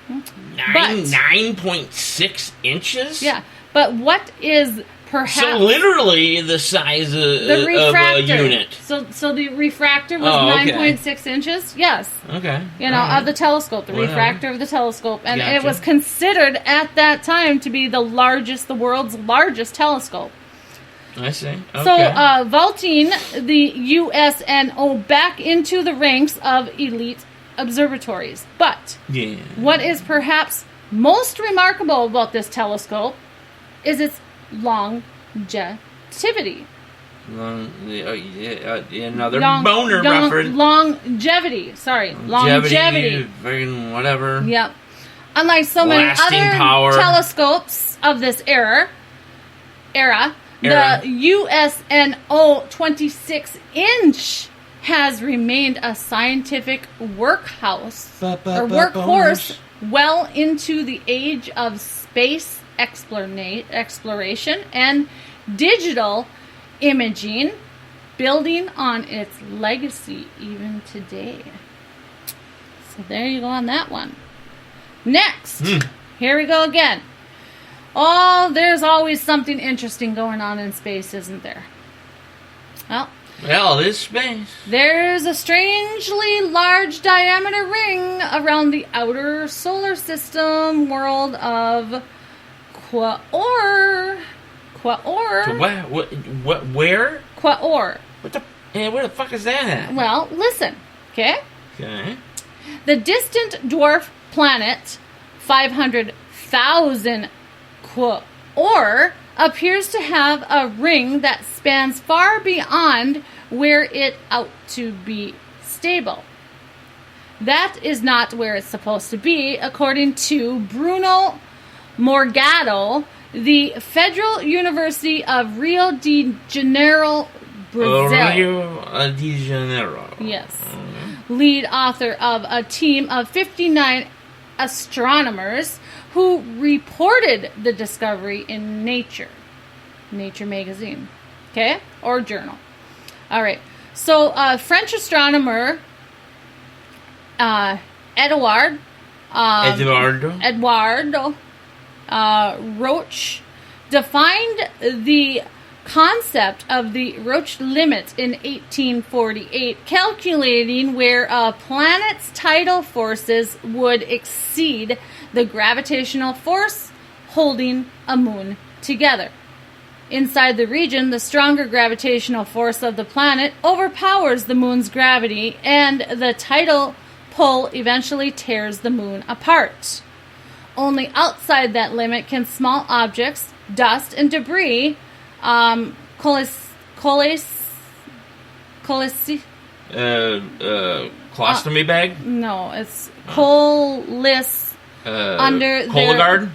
9.6 inches? Yeah, but what is perhaps... So literally the size of a unit. So the refractor was 9.6 inches? Yes. Okay. Of the telescope, the refractor of the telescope. And it was considered at that time to be the world's largest telescope. I see. Okay. So, vaulting the USNO back into the ranks of elite observatories. But what is perhaps most remarkable about this telescope is its longevity. Another boner reference. Longevity. Sorry. Longevity. Whatever. Yep. Unlike so many other telescopes of this era, the USNO 26-inch has remained a scientific workhorse well into the age of space exploration and digital imaging, building on its legacy even today. So there you go on that one. Next, here we go again. Oh, there's always something interesting going on in space, isn't there? Well, this space. There's a strangely large diameter ring around the outer solar system world of Quaoar. Where? Quaoar. Where the fuck is that at? Well, listen, okay? Okay. The distant dwarf planet, 500,000 Quaoar, appears to have a ring that spans far beyond where it ought to be stable. That is not where it's supposed to be, according to Bruno Morgado, the Federal University of Rio de Janeiro, Brazil. Rio de Janeiro. Yes. Lead author of a team of 59 astronomers who reported the discovery in Nature magazine, okay, or journal. All right. So, French astronomer Eduardo Roche defined the concept of the Roche limit in 1848, calculating where a planet's tidal forces would exceed the gravitational force holding a moon together. Inside the region, the stronger gravitational force of the planet overpowers the moon's gravity, and the tidal pull eventually tears the moon apart. Only outside that limit can small objects, dust, and debris, colostomy bag? No, it's coalesce under Cologuard?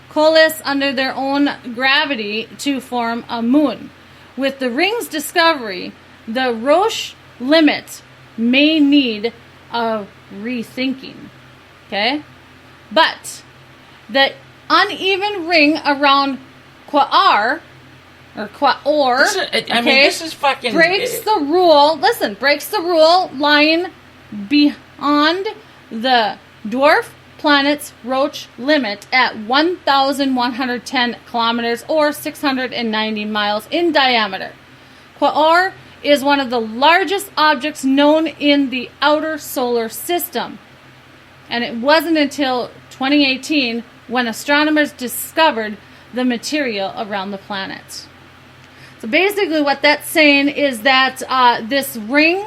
Coalesce under their own gravity to form a moon. With the ring's discovery, the Roche limit may need a rethinking. Okay? But the uneven ring around Quaoar, this is fucking... breaks the rule lying beyond the dwarf planet's Roche limit at 1,110 kilometers or 690 miles in diameter. Quaoar is one of the largest objects known in the outer solar system. And it wasn't until 2018 when astronomers discovered the material around the planet. So basically what that's saying is that this ring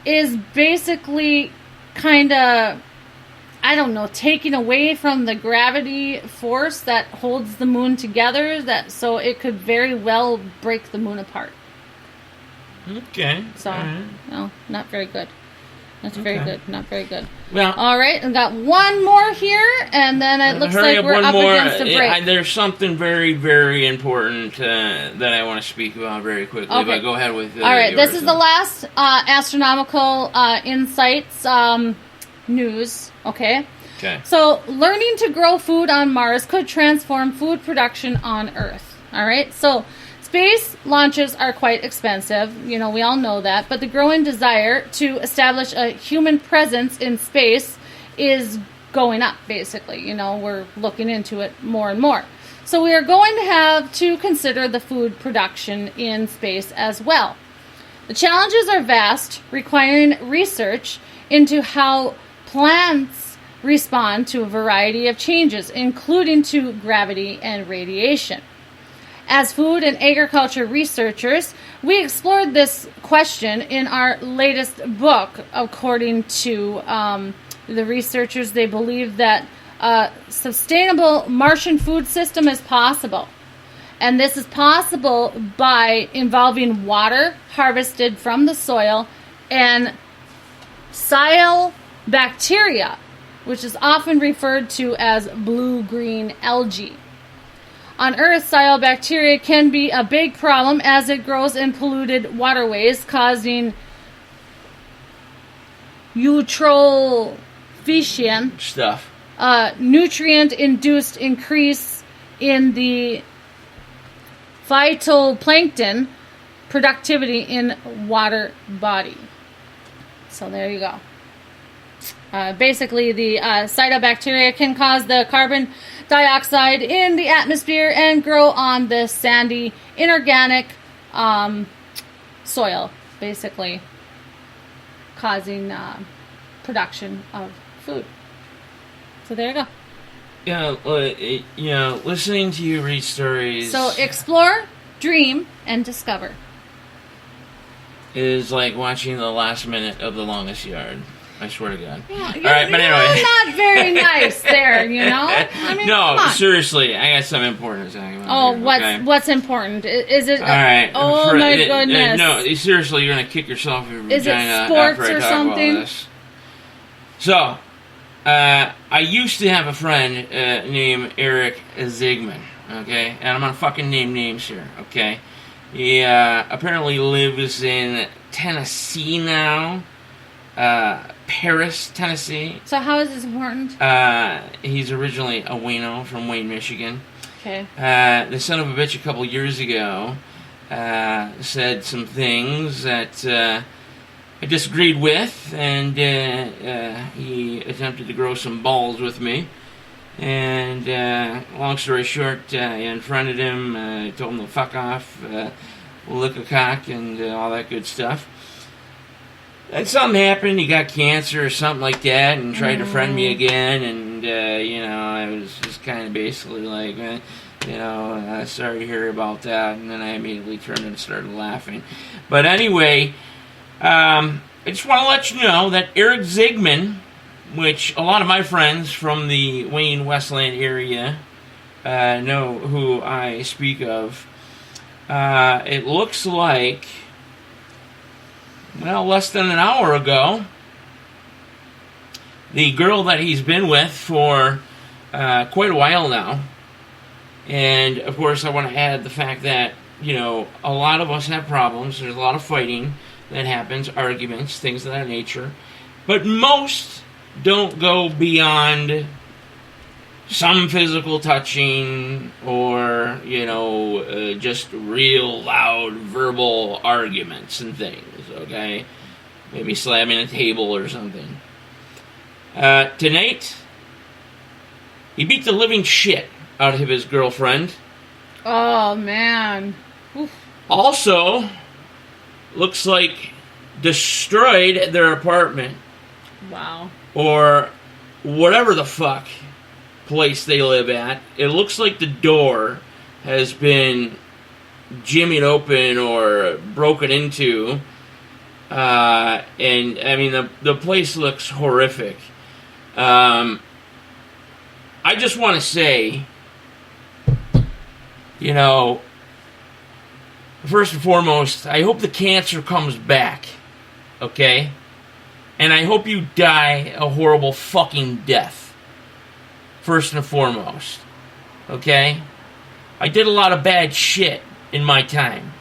is basically kind of, I don't know, taking away from the gravity force that holds the moon together, so it could very well break the moon apart. Okay. So, no, not very good. That's very Okay. good. Not very good. Well, all right, I've got one more here, and then it looks hurry like we're one up more. against a break. There's something very, very important that I want to speak about very quickly. Okay. But go ahead with. All right, this yours. is the last astronomical insights news. Okay. Okay. So, learning to grow food on Mars could transform food production on Earth. All right. So, space launches are quite expensive. You know, we all know that. But the growing desire to establish a human presence in space is going up, basically. You know, we're looking into it more and more. So, we are going to have to consider the food production in space as well. The challenges are vast, requiring research into how plants respond to a variety of changes, including to gravity and radiation. As food and agriculture researchers, we explored this question in our latest book. According to the researchers, they believe that a sustainable Martian food system is possible. And this is possible by involving water harvested from the soil and cyanobacteria, which is often referred to as blue-green algae. On Earth, cyanobacteria can be a big problem as it grows in polluted waterways, causing eutrophication stuff. Nutrient-induced increase in the phytoplankton productivity in water body. So there you go. Basically, the cyanobacteria can cause the carbon dioxide in the atmosphere and grow on the sandy, inorganic soil, basically causing production of food. So there you go. Yeah, listening to you read stories. So explore, dream, and discover. Is like watching the last minute of The Longest Yard. I swear to God. Yeah, All right, but anyway. not very nice there, you know? I mean, no, come on. seriously, I got something important to talk about. Oh, here, what's okay? what's important? Is it? All right. Oh my goodness! No, seriously, you're gonna kick yourself in your Is it vagina sports after I or talk something? about this. So, I used to have a friend named Eric Zigman. Okay, and I'm gonna fucking name names here. Okay, he apparently lives in Tennessee now. Paris, Tennessee. So how is this important? He's originally a Wayno from Wayne, Michigan. Okay. The son of a bitch a couple years ago said some things that I disagreed with, and he attempted to grow some balls with me. And long story short, I unfriended him, told him to fuck off, lick a cock, and all that good stuff. And something happened, he got cancer or something like that, and tried to friend me again, and, I was just kind of basically like, sorry to hear about that, and then I immediately turned and started laughing. But anyway, I just want to let you know that Eric Zigman, which a lot of my friends from the Wayne Westland area know who I speak of, it looks like, well, less than an hour ago, the girl that he's been with for quite a while now, and of course I want to add the fact that, a lot of us have problems, there's a lot of fighting that happens, arguments, things of that nature, but most don't go beyond some physical touching or, just real loud verbal arguments and things, okay? Maybe slamming a table or something. Tonight, he beat the living shit out of his girlfriend. Oh, man. Oof. Also, looks like destroyed their apartment. Wow. Or whatever the fuck place they live at. It looks like the door has been jimmied open or broken into. And I mean, the place looks horrific. I just want to say, you know, first and foremost, I hope the cancer comes back, okay? And I hope you die a horrible fucking death, first and foremost, okay? I did a lot of bad shit in my time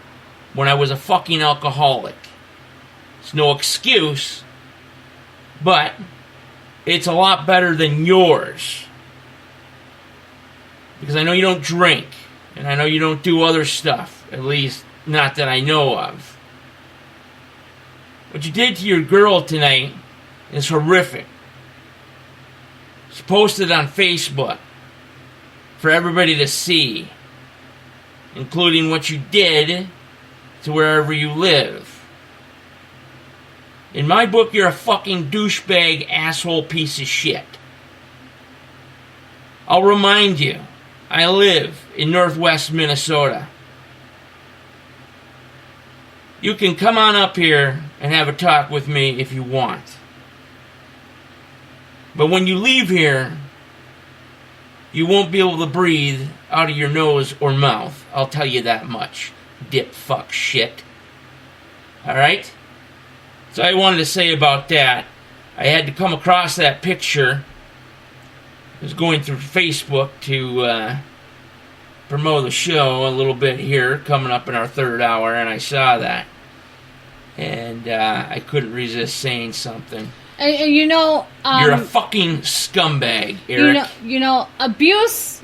when I was a fucking alcoholic. It's no excuse, but it's a lot better than yours. Because I know you don't drink, and I know you don't do other stuff, at least not that I know of. What you did to your girl tonight is horrific. It's posted on Facebook for everybody to see, including what you did to wherever you live. In my book, you're a fucking douchebag, asshole piece of shit. I'll remind you, I live in northwest Minnesota. You can come on up here and have a talk with me if you want. But when you leave here, you won't be able to breathe out of your nose or mouth. I'll tell you that much. Dip fuck shit. Alright? So I wanted to say about that. I had to come across that picture. I was going through Facebook to promote the show a little bit here, coming up in our third hour, and I saw that. And I couldn't resist saying something. And you know... you're a fucking scumbag, Eric. You know, abuse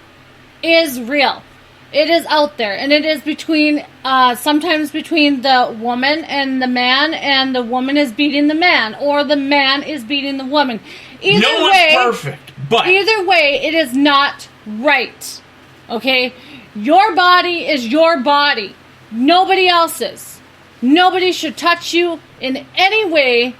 is real. It is out there. And it is between, sometimes between the woman and the man, and the woman is beating the man, or the man is beating the woman. No one's perfect, but... Either way, it is not right. Okay? Your body is your body. Nobody else's. Nobody should touch you in any way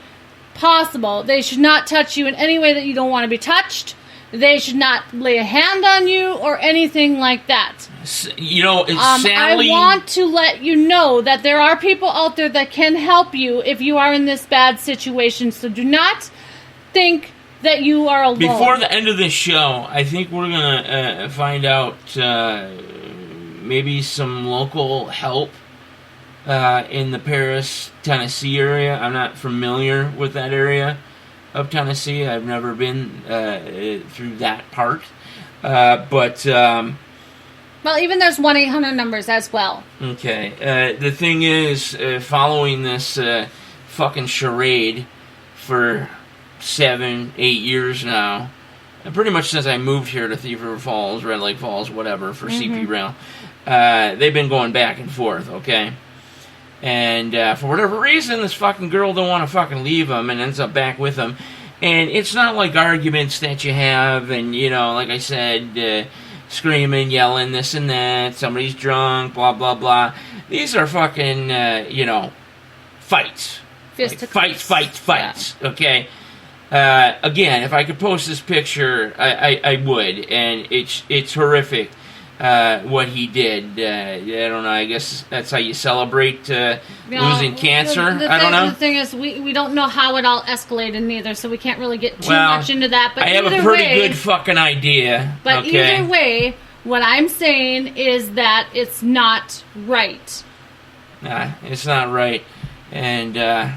possible. They should not touch you in any way that you don't want to be touched. They should not lay a hand on you or anything like that. You know, sadly... I want to let you know that there are people out there that can help you if you are in this bad situation. So do not think that you are alone. Before the end of this show, I think we're going to find out maybe some local help in the Paris, Tennessee area. I'm not familiar with that area of Tennessee. I've never been through that part. But well, even there's 1-800 numbers as well. Okay. The thing is, following this fucking charade for 7-8 years now, and pretty much since I moved here to Thief River Falls, Red Lake Falls, whatever, for CP Rail, they've been going back and forth, okay? And for whatever reason, this fucking girl don't want to fucking leave him and ends up back with him. And it's not like arguments that you have, and, you know, like I said, screaming, yelling, this and that, somebody's drunk, blah, blah, blah. These are fucking, you know, fights. Like, fights, yeah. Okay? Again, if I could post this picture, I would, and it's horrific. What he did. I don't know, I guess that's how you celebrate losing cancer. I don't know. The thing is, we don't know how it all escalated neither, so we can't really get too much into that. But I have a pretty good fucking idea. But okay? Either way, what I'm saying is that it's not right. Nah, it's not right. And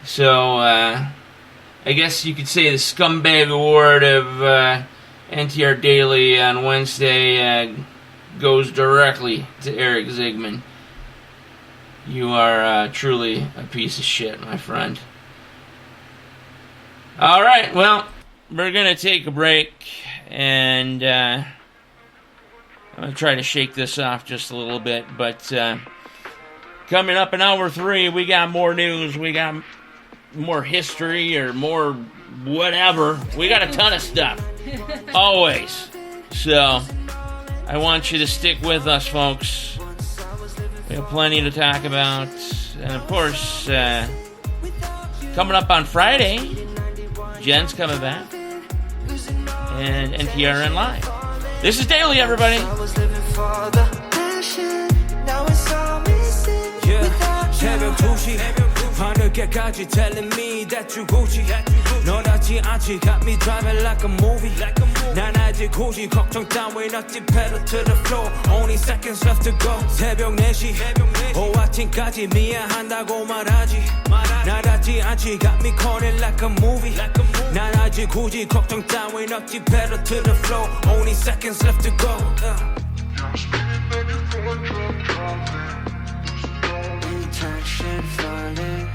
so I guess you could say the Scumbag Award of NTR Daily on Wednesday goes directly to Eric Zigman. You are truly a piece of shit, my friend. Alright, well, we're going to take a break, and I'm going to try to shake this off just a little bit, but coming up in hour 3, we got more news, we got more history, or more whatever. We got a ton of stuff. Always. So, I want you to stick with us, folks. We have plenty to talk about. And of course, coming up on Friday, Jen's coming back. And NTRN Live. This is Daily, everybody. 새벽 2시 하늘께까지 telling me that you Gucci 너답지 않지 got me driving like a movie 난 아직 굳이 걱정 따윈 없지 pedal to the floor only seconds left to go 새벽 4시 오후 아침까지 미안한다고 말하지 나답지 않지 got me calling like a movie 난 아직 굳이 걱정 따윈 없지 pedal to the floor only seconds left to go Intention falling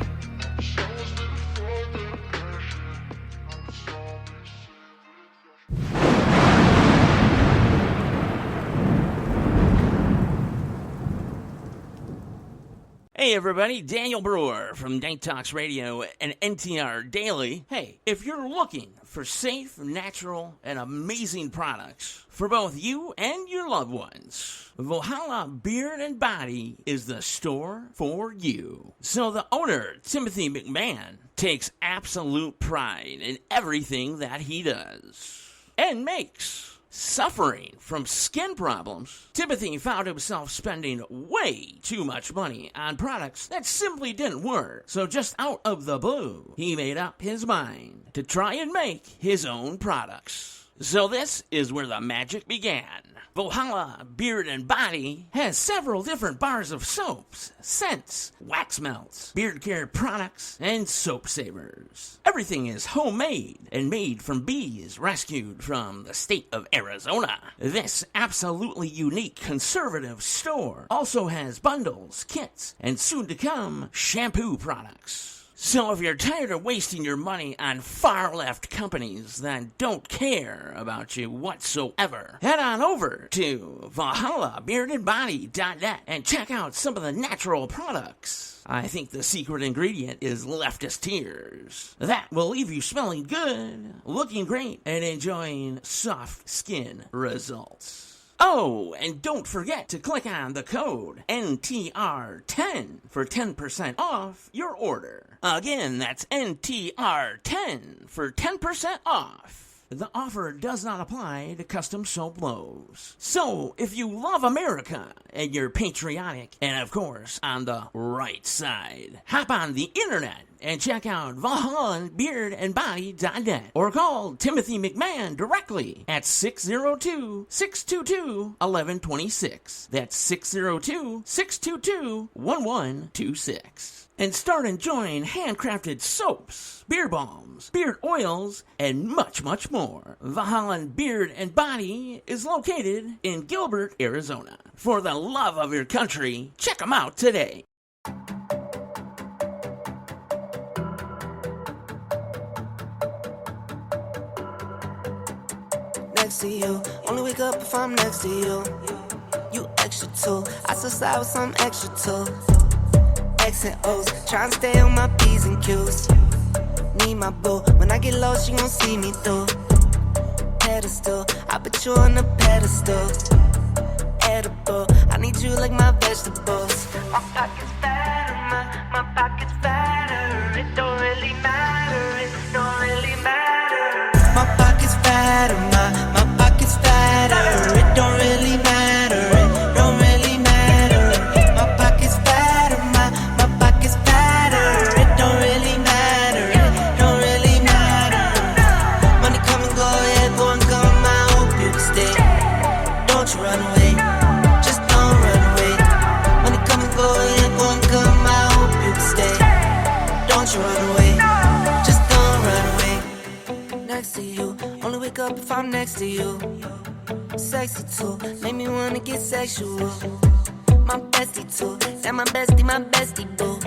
Hey everybody, Daniel Brewer from Night Talks Radio and NTR Daily. Hey, if you're looking for safe, natural, and amazing products for both you and your loved ones, Valhalla Beard and Body is the store for you. So the owner, Timothy McMahon, takes absolute pride in everything that he does and makes. Suffering from skin problems, Timothy found himself spending way too much money on products that simply didn't work. So just out of the blue, he made up his mind to try and make his own products. So this is where the magic began. Valhalla Beard and Body has several different bars of soaps, scents, wax melts, beard care products, and soap savers. Everything is homemade and made from bees rescued from the state of Arizona. This absolutely unique conservative store also has bundles, kits, and soon to come shampoo products. So if you're tired of wasting your money on far-left companies that don't care about you whatsoever, head on over to ValhallaBeardandBody.net and check out some of the natural products. I think the secret ingredient is leftist tears. That will leave you smelling good, looking great, and enjoying soft skin results. Oh, and don't forget to click on the code NTR10 for 10% off your order. Again, that's NTR10 for 10% off. The offer does not apply to custom soap loaves. So, if you love America and you're patriotic and, of course, on the right side, hop on the internet and check out ValhallaBeardandBody.net or call Timothy McMahon directly at 602-622-1126. That's 602-622-1126. And start enjoying handcrafted soaps, beard balms, beard oils, and much, much more. Valhalla Beard and Body is located in Gilbert, Arizona. For the love of your country, check them out today. Next to you, only wake up if I'm next to you. You extra too, I still slide with some extra too. X and O's, trying to stay on my P's and Q's. Need my boo, when I get lost, she gon' see me through. Pedestal, I put you on a pedestal. Edible, I need you like my vegetables. My pocket's fatter, my pocket's fatter. It don't really matter, it don't really matter. My pocket's fatter, my pocket's fatter. It don't really matter, it don't really matter. My pocket's fatter, my pocket's fatter. It don't really matter, it don't really matter. Money come and go, yeah, go and come. I hope you stay. Don't you run away, just don't run away. Money come and go, yeah, go and come. I hope you stay. Don't you run away, just don't run away. Next to you, only wake up if I'm next to you. Sexy too, make me wanna get sexual. My bestie too, that my bestie boo.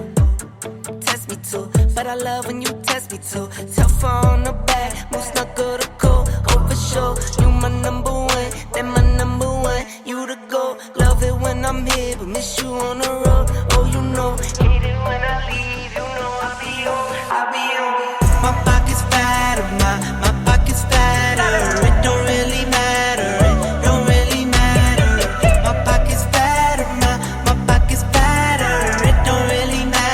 Test me too, but I love when you test me too. Tough on the back, most not good to go. Oh for sure, you my number one, then my number one. You the go, love it when I'm here, but miss you on the road. Oh you know, hate it when I leave. You know I'll be on. My pocket's fatter, my pocket's fatter. It don't really matter, it don't really matter. My pocket's fatter, my pocket's fatter. It don't really matter.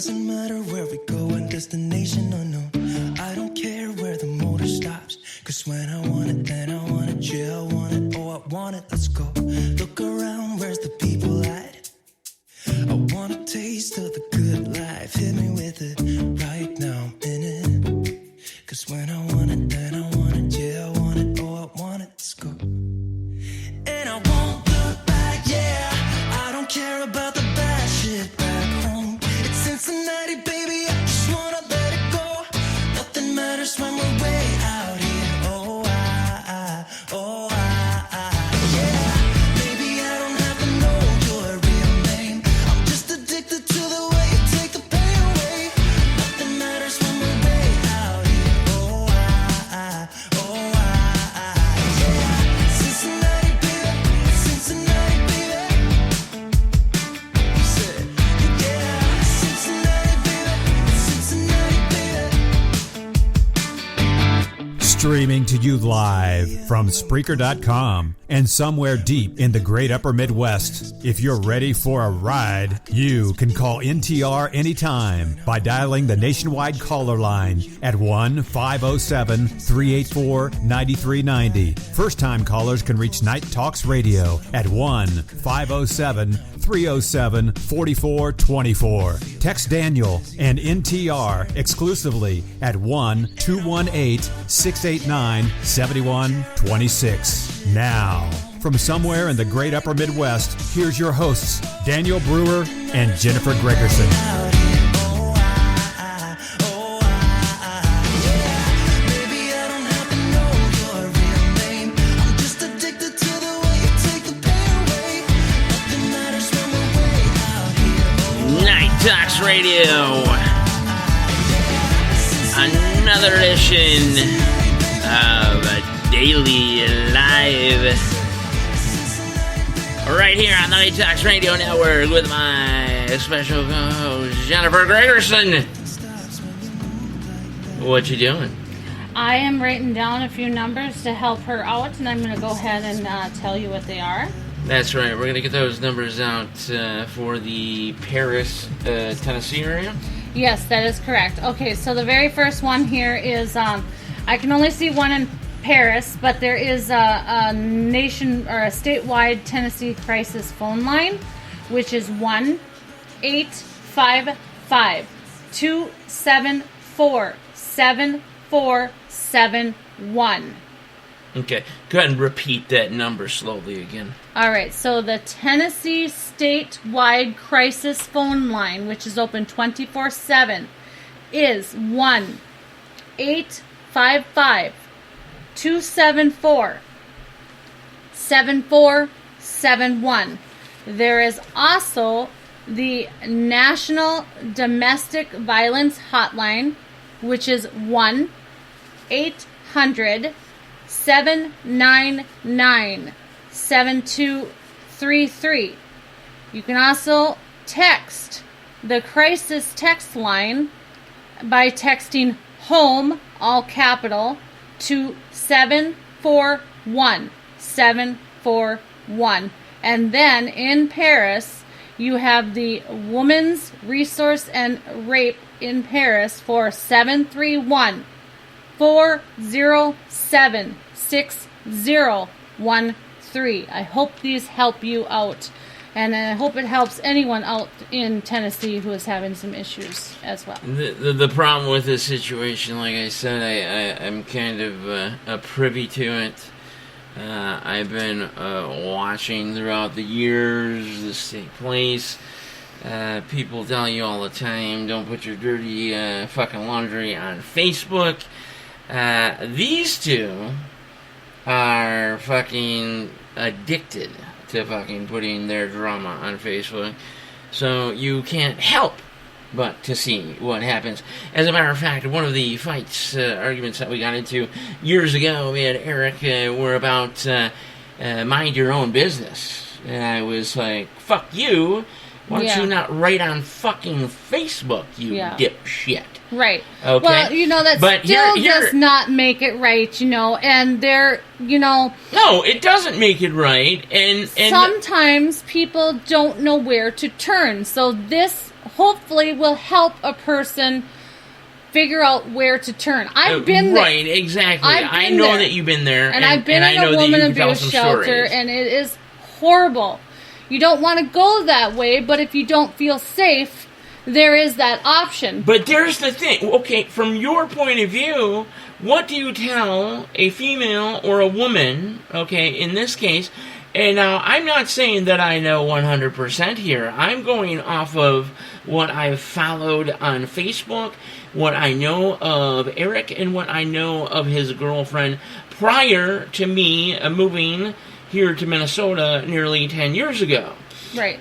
Doesn't matter where we go and destination or no. I don't care where the motor stops. Cause when I want it, then I want it. Yeah, I want it, oh, I want it, let's go. Look around, where's the people at? I want a taste of the good life. Hit me with it right now, I'm in it. Cause when I want it, then I want it. Yeah, I want it, oh, I want it, let's go. And I won't look back, yeah. I don't care about the bad shit back home. It's Cincinnati, baby, I just wanna let it go. Nothing matters when we're way out here. Yeah. Maybe I don't have to know your real name. I'm just addicted to the way you take the pain away. Nothing matters when we're way out here. Yeah. Cincinnati, baby, Cincinnati, baby. You said, yeah, Cincinnati, baby, Cincinnati, baby. Streaming to you live from Spreaker.com and somewhere deep in the great upper Midwest. If you're ready for a ride, you can call NTR anytime by dialing the nationwide caller line at 1-507-384-9390. First-time callers can reach Night Talks Radio at 1-507-307-4424. Text Daniel and NTR exclusively at 1-218-689-7126. Now, from somewhere in the great upper Midwest, here's your hosts, Daniel Brewer and Jennifer Gregerson. Night Talks Radio. Another edition of Daily Live. Right here on the Night Talks Radio Network with my special co-host, Jennifer Gregerson. What you doing? I am writing down a few numbers to help her out, and I'm going to go ahead and tell you what they are. That's right. We're going to get those numbers out for the Paris, Tennessee area. Yes, that is correct. Okay, so the very first one here is, I can only see one in Paris, but there is a nation or a statewide Tennessee crisis phone line, which is 1-855-274-7471. Okay, go ahead and repeat that number slowly again. All right, so the Tennessee statewide crisis phone line, which is open 24/7, is 1-855-274-7471. There is also the National Domestic Violence Hotline, which is 1-800-799-7233. You can also text the crisis text line by texting HOME, all capital, to 741-741. And then in Paris, you have the Women's Resource and Rape in Paris for 731-407-6013. I hope these help you out. And I hope it helps anyone out in Tennessee who is having some issues as well. The problem with this situation, like I said, I'm kind of privy to it. I've been watching throughout the years this take place. People tell you all the time, don't put your dirty fucking laundry on Facebook. These two are fucking addicted to fucking putting their drama on Facebook. So you can't help but to see what happens. As a matter of fact, one of the fights, arguments that we got into years ago, me and Eric were about mind your own business. And I was like, fuck you. Why don't you not write on fucking Facebook, you dipshit? Right. Okay. Well, you know, that still does not make it right, you know, and they're, you know... No, it doesn't make it right, and sometimes people don't know where to turn, so this hopefully will help a person figure out where to turn. I've been there. Right, exactly. I know there. that you've been there. And I've been and in I know a woman that you can tell abuse some shelter, stories. and it is horrible. You don't want to go that way, but if you don't feel safe, there is that option. But there's the thing. Okay, from your point of view, what do you tell a female or a woman, okay, in this case? And now, I'm not saying that I know 100% here. I'm going off of what I've followed on Facebook, what I know of Eric, and what I know of his girlfriend prior to me moving here to Minnesota nearly 10 years ago. Right.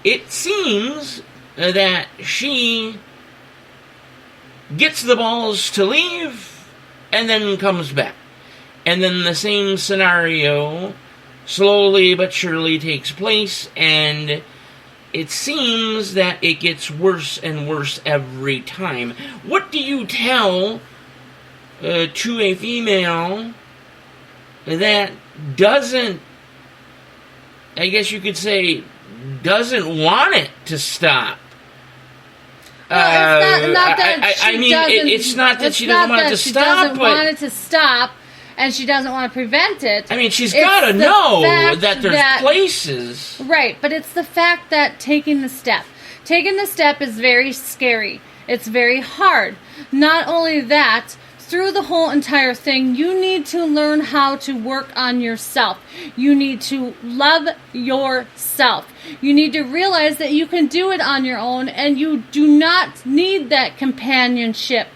It seems that she gets the balls to leave and then comes back. And then the same scenario slowly but surely takes place, and it seems that it gets worse and worse every time. What do you tell to a female that doesn't, I guess you could say, doesn't want it to stop? Well, it's not that I mean, it's not that she doesn't want it to stop, she doesn't but want it to stop, and she doesn't want to prevent it. I mean, she's got to know that there's places. Right, but it's the fact that taking the step is very scary. It's very hard. Not only that, through the whole entire thing, you need to learn how to work on yourself. You need to love yourself. You need to realize that you can do it on your own, and you do not need that companionship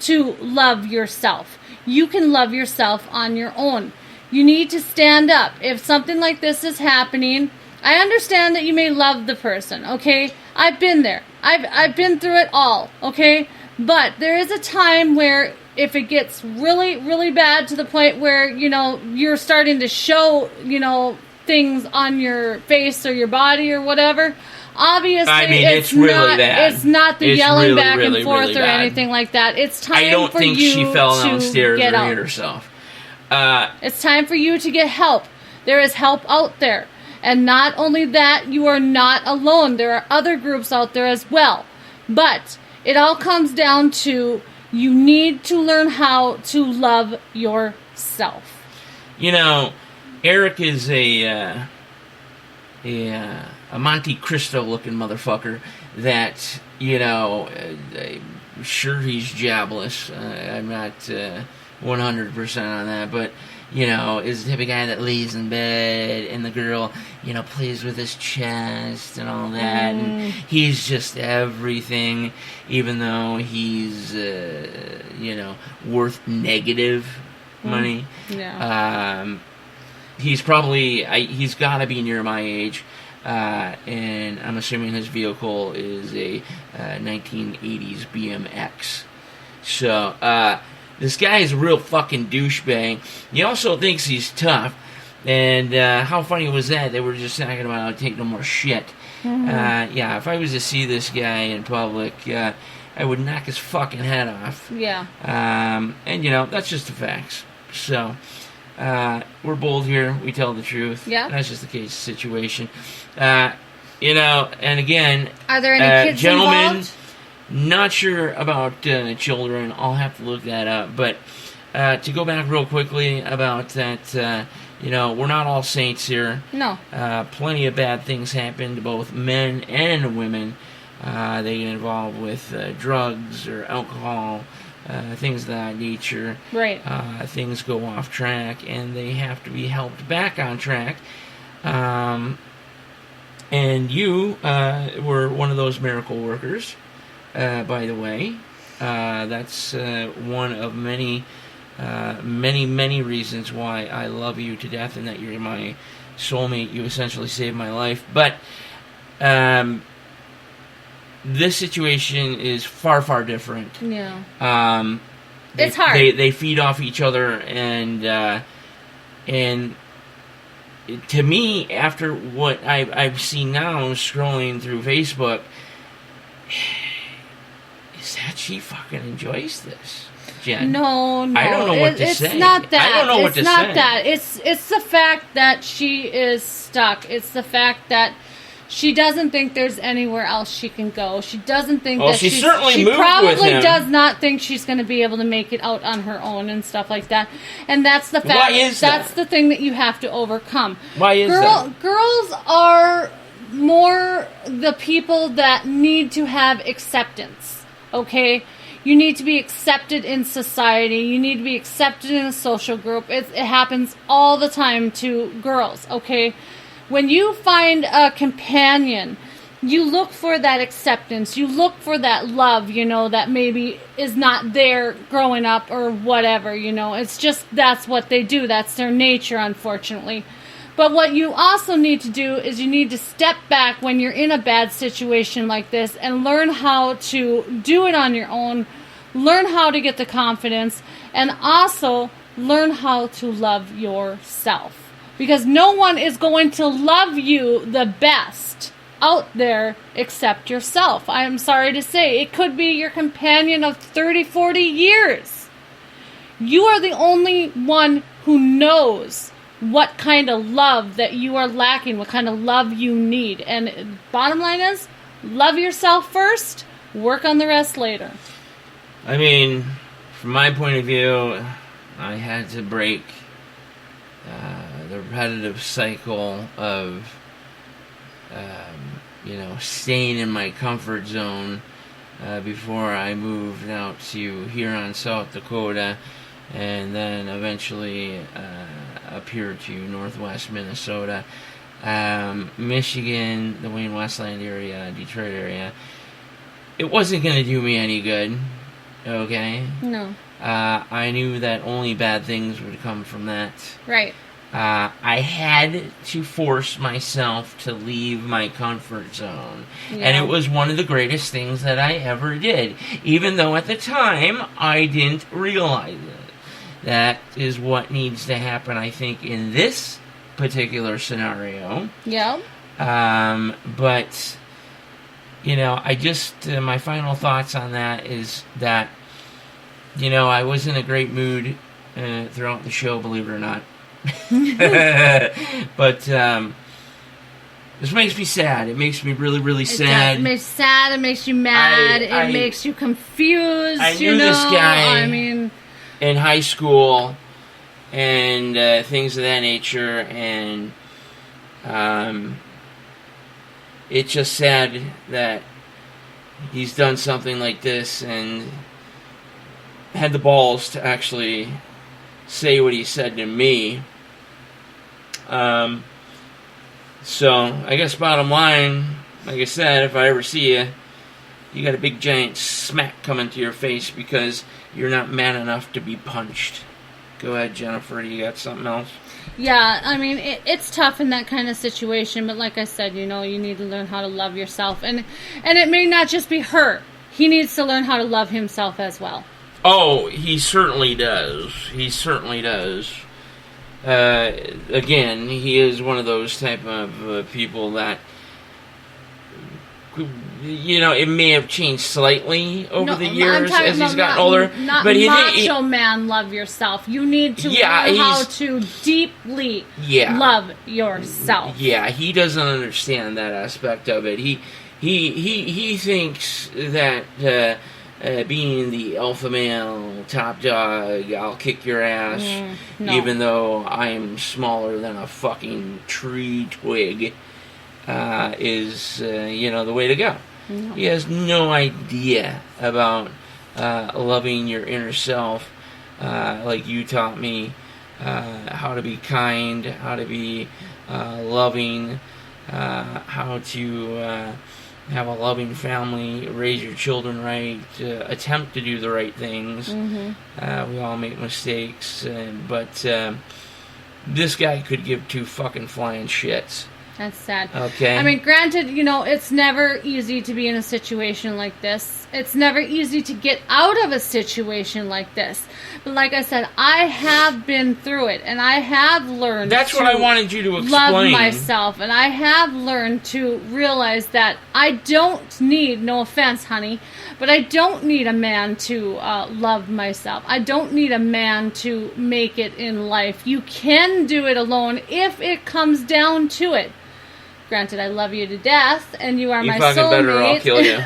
to love yourself. You can love yourself on your own. You need to stand up. If something like this is happening, I understand that you may love the person, okay? I've been there. I've been through it all, okay? But there is a time where if it gets really, really bad to the point where, you're starting to show, things on your face or your body or whatever, obviously it's really not bad. It's not the yelling back and forth or anything like that. It's time for you to I don't think she fell downstairs get or out. hit herself. It's time for you to get help. There is help out there. And not only that, you are not alone. There are other groups out there as well. But it all comes down to you need to learn how to love yourself. Eric is a Monte Cristo looking motherfucker that, sure he's jobless. I'm not 100% on that, but, is the type of guy that lays in bed and the girl, plays with his chest and all that. And he's just everything, even though he's, worth negative money. Yeah. He's probably, he's got to be near my age, and I'm assuming his vehicle is a 1980s BMX. So, this guy is a real fucking douchebag. He also thinks he's tough, and how funny was that? They were just talking about how to take no more shit. Yeah, if I was to see this guy in public, I would knock his fucking head off. Yeah. And, that's just the facts. So, we're bold here. We tell the truth. Yeah. That's just the case situation. And again, are there any kids gentlemen, involved? Not sure about children. I'll have to look that up. But to go back real quickly about that, we're not all saints here. No. Plenty of bad things happen to both men and women. They get involved with drugs or alcohol, things of that nature. Right. Things go off track, and they have to be helped back on track. And you were one of those miracle workers, by the way. That's one of many reasons why I love you to death and that you're my soulmate. You essentially saved my life. But this situation is far, far different. Yeah. It's hard. They feed off each other, and to me, after what I've seen now scrolling through Facebook, is that she fucking enjoys this, Jen? No. I don't know what to say. It's not that. I don't know what to say. It's not that. It's the fact that she is stuck. It's the fact that She doesn't think there's anywhere else she can go. She doesn't think Well, that she certainly she moved probably with him. does not think she's going to be able to make it out on her own and stuff like that. And that's the fact. Why is that? That's the thing that you have to overcome. Why is that? Girls are more the people that need to have acceptance. Okay? You need to be accepted in society. You need to be accepted in a social group. It happens all the time to girls, okay? When you find a companion, you look for that acceptance. You look for that love, that maybe is not there growing up or whatever, It's just that's what they do. That's their nature, unfortunately. But what you also need to do is you need to step back when you're in a bad situation like this and learn how to do it on your own, learn how to get the confidence, and also learn how to love yourself. Because no one is going to love you the best out there except yourself. I am sorry to say. It could be your companion of 30, 40 years. You are the only one who knows what kind of love that you are lacking, what kind of love you need. And bottom line is, love yourself first, work on the rest later. I mean, from my point of view, I had to break the repetitive cycle of, staying in my comfort zone before I moved out to Huron, South Dakota, and then eventually up here to northwest Minnesota, Michigan, the Wayne Westland area, Detroit area. It wasn't going to do me any good, okay? No. I knew that only bad things would come from that. Right. I had to force myself to leave my comfort zone. Yeah. And it was one of the greatest things that I ever did. Even though at the time, I didn't realize it. That is what needs to happen, I think, in this particular scenario. Yeah. But, I just, my final thoughts on that is that, I was in a great mood throughout the show, believe it or not. But this makes me sad. It makes me really, really sad. It makes you sad. It makes you mad. It makes you confused. I knew this guy. I mean, in high school and things of that nature, and it's just sad that he's done something like this and had the balls to actually say what he said to me. So, I guess bottom line, like I said, if I ever see you, you got a big giant smack coming to your face because you're not man enough to be punched. Go ahead, Jennifer, you got something else? yeah, I mean, it's tough in that kind of situation, but like I said, you need to learn how to love yourself. And it may not just be her. He needs to learn how to love himself as well. Oh, he certainly does. He certainly does. Again, he is one of those type of people that, it may have changed slightly over the years as he's gotten older. Not but macho man, love yourself. You need to learn how to deeply love yourself. Yeah, he doesn't understand that aspect of it. He thinks that being the alpha male, top dog, I'll kick your ass, no. even though I'm smaller than a fucking tree twig, is, the way to go. No. He has no idea about loving your inner self, like you taught me, how to be kind, how to be loving, how to have a loving family, raise your children right, attempt to do the right things. Mm-hmm. We all make mistakes, but this guy could give two fucking flying shits. That's sad. Okay. I mean, granted, it's never easy to be in a situation like this. It's never easy to get out of a situation like this. But like I said, I have been through it, and I have learned That's what I wanted you to explain. Love myself, and I have learned to realize that I don't need, no offense, honey, but I don't need a man to love myself. I don't need a man to make it in life. You can do it alone if it comes down to it. Granted, I love you to death, and you are You my fucking soulmate. better or I'll kill you.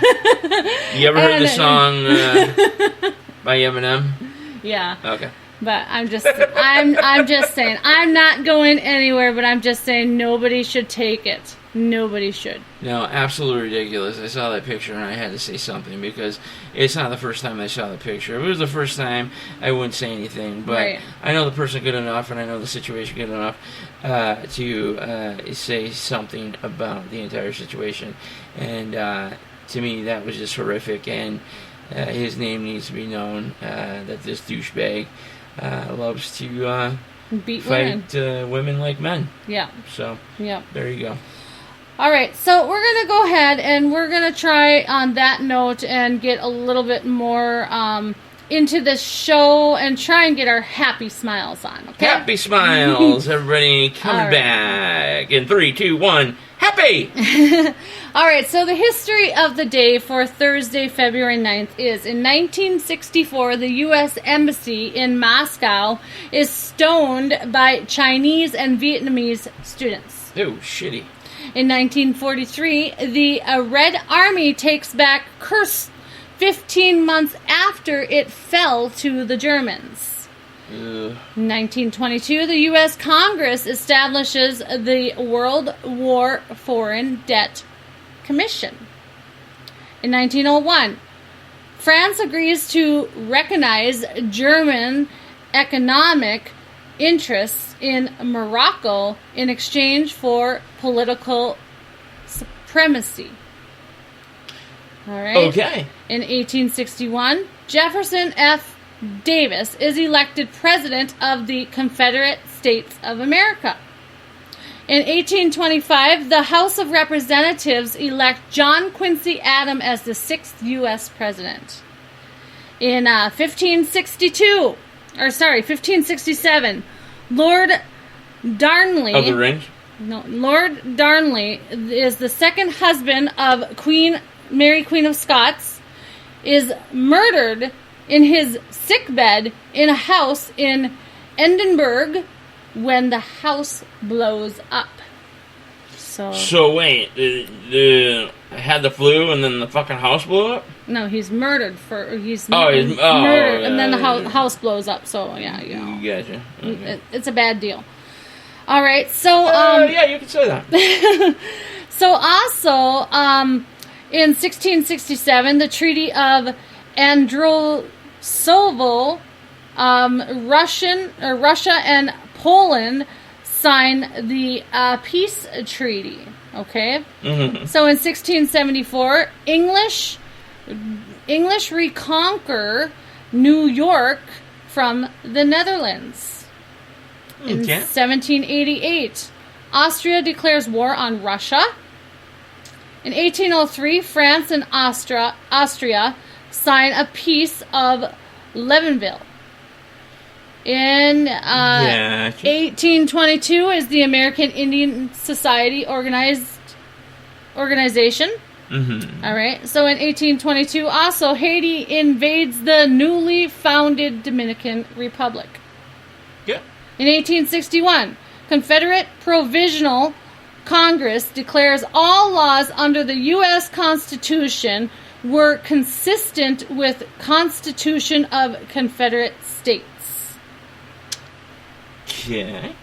You ever heard the song by Eminem? Yeah. Okay. But I'm just saying, I'm not going anywhere, but I'm just saying nobody should take it. Nobody should. No, absolutely ridiculous. I saw that picture and I had to say something because it's not the first time I saw the picture. If it was the first time, I wouldn't say anything. But Right. I know the person good enough and I know the situation good enough to say something about the entire situation. And to me, that was just horrific. And his name needs to be known that this douchebag loves to Beat fight women like men. Yeah. So, Yeah. there you go. All right, so we're going to go ahead and we're going to try on that note and get a little bit more into this show and try and get our happy smiles on, okay? Happy smiles, everybody. Come All right. back in 3, 2, 1. Happy! All right, so the history of the day for Thursday, February 9th is in 1964, the U.S. Embassy in Moscow is stoned by Chinese and Vietnamese students. Oh, shitty. In 1943, the Red Army takes back Kursk 15 months after it fell to the Germans. Ugh. In 1922, the U.S. Congress establishes the World War Foreign Debt Commission. In 1901, France agrees to recognize German economic interests in Morocco in exchange for political supremacy. All right. Okay. In 1861, Jefferson F. Davis is elected President of the Confederate States of America. In 1825, the House of Representatives elect John Quincy Adams as the 6th U.S. President. In 1567, Lord Darnley... Of the Rings? No, Lord Darnley is the second husband of Mary Queen of Scots, is murdered in his sickbed in a house in Edinburgh when the house blows up. So wait, had the flu and then the fucking house blew up? No, he's murdered he's murdered, and then the yeah. house blows up. So yeah, you know, Gotcha. Okay. it's a bad deal. All right, so yeah, you can say that. So also, in 1667, the Treaty of Androsovo, Russia and Poland signed the peace treaty. Okay, Mm-hmm. so in 1674, English reconquer New York from the Netherlands. In 1788, Austria declares war on Russia. In 1803, France and Austria sign a peace of Leavenville. In 1822 is the American Indian Society organization. Mm-hmm. All right. So in 1822, also Haiti invades the newly founded Dominican Republic. Yeah. In 1861, Confederate Provisional Congress declares all laws under the U.S. Constitution were consistent with Constitution of Confederate States. Okay.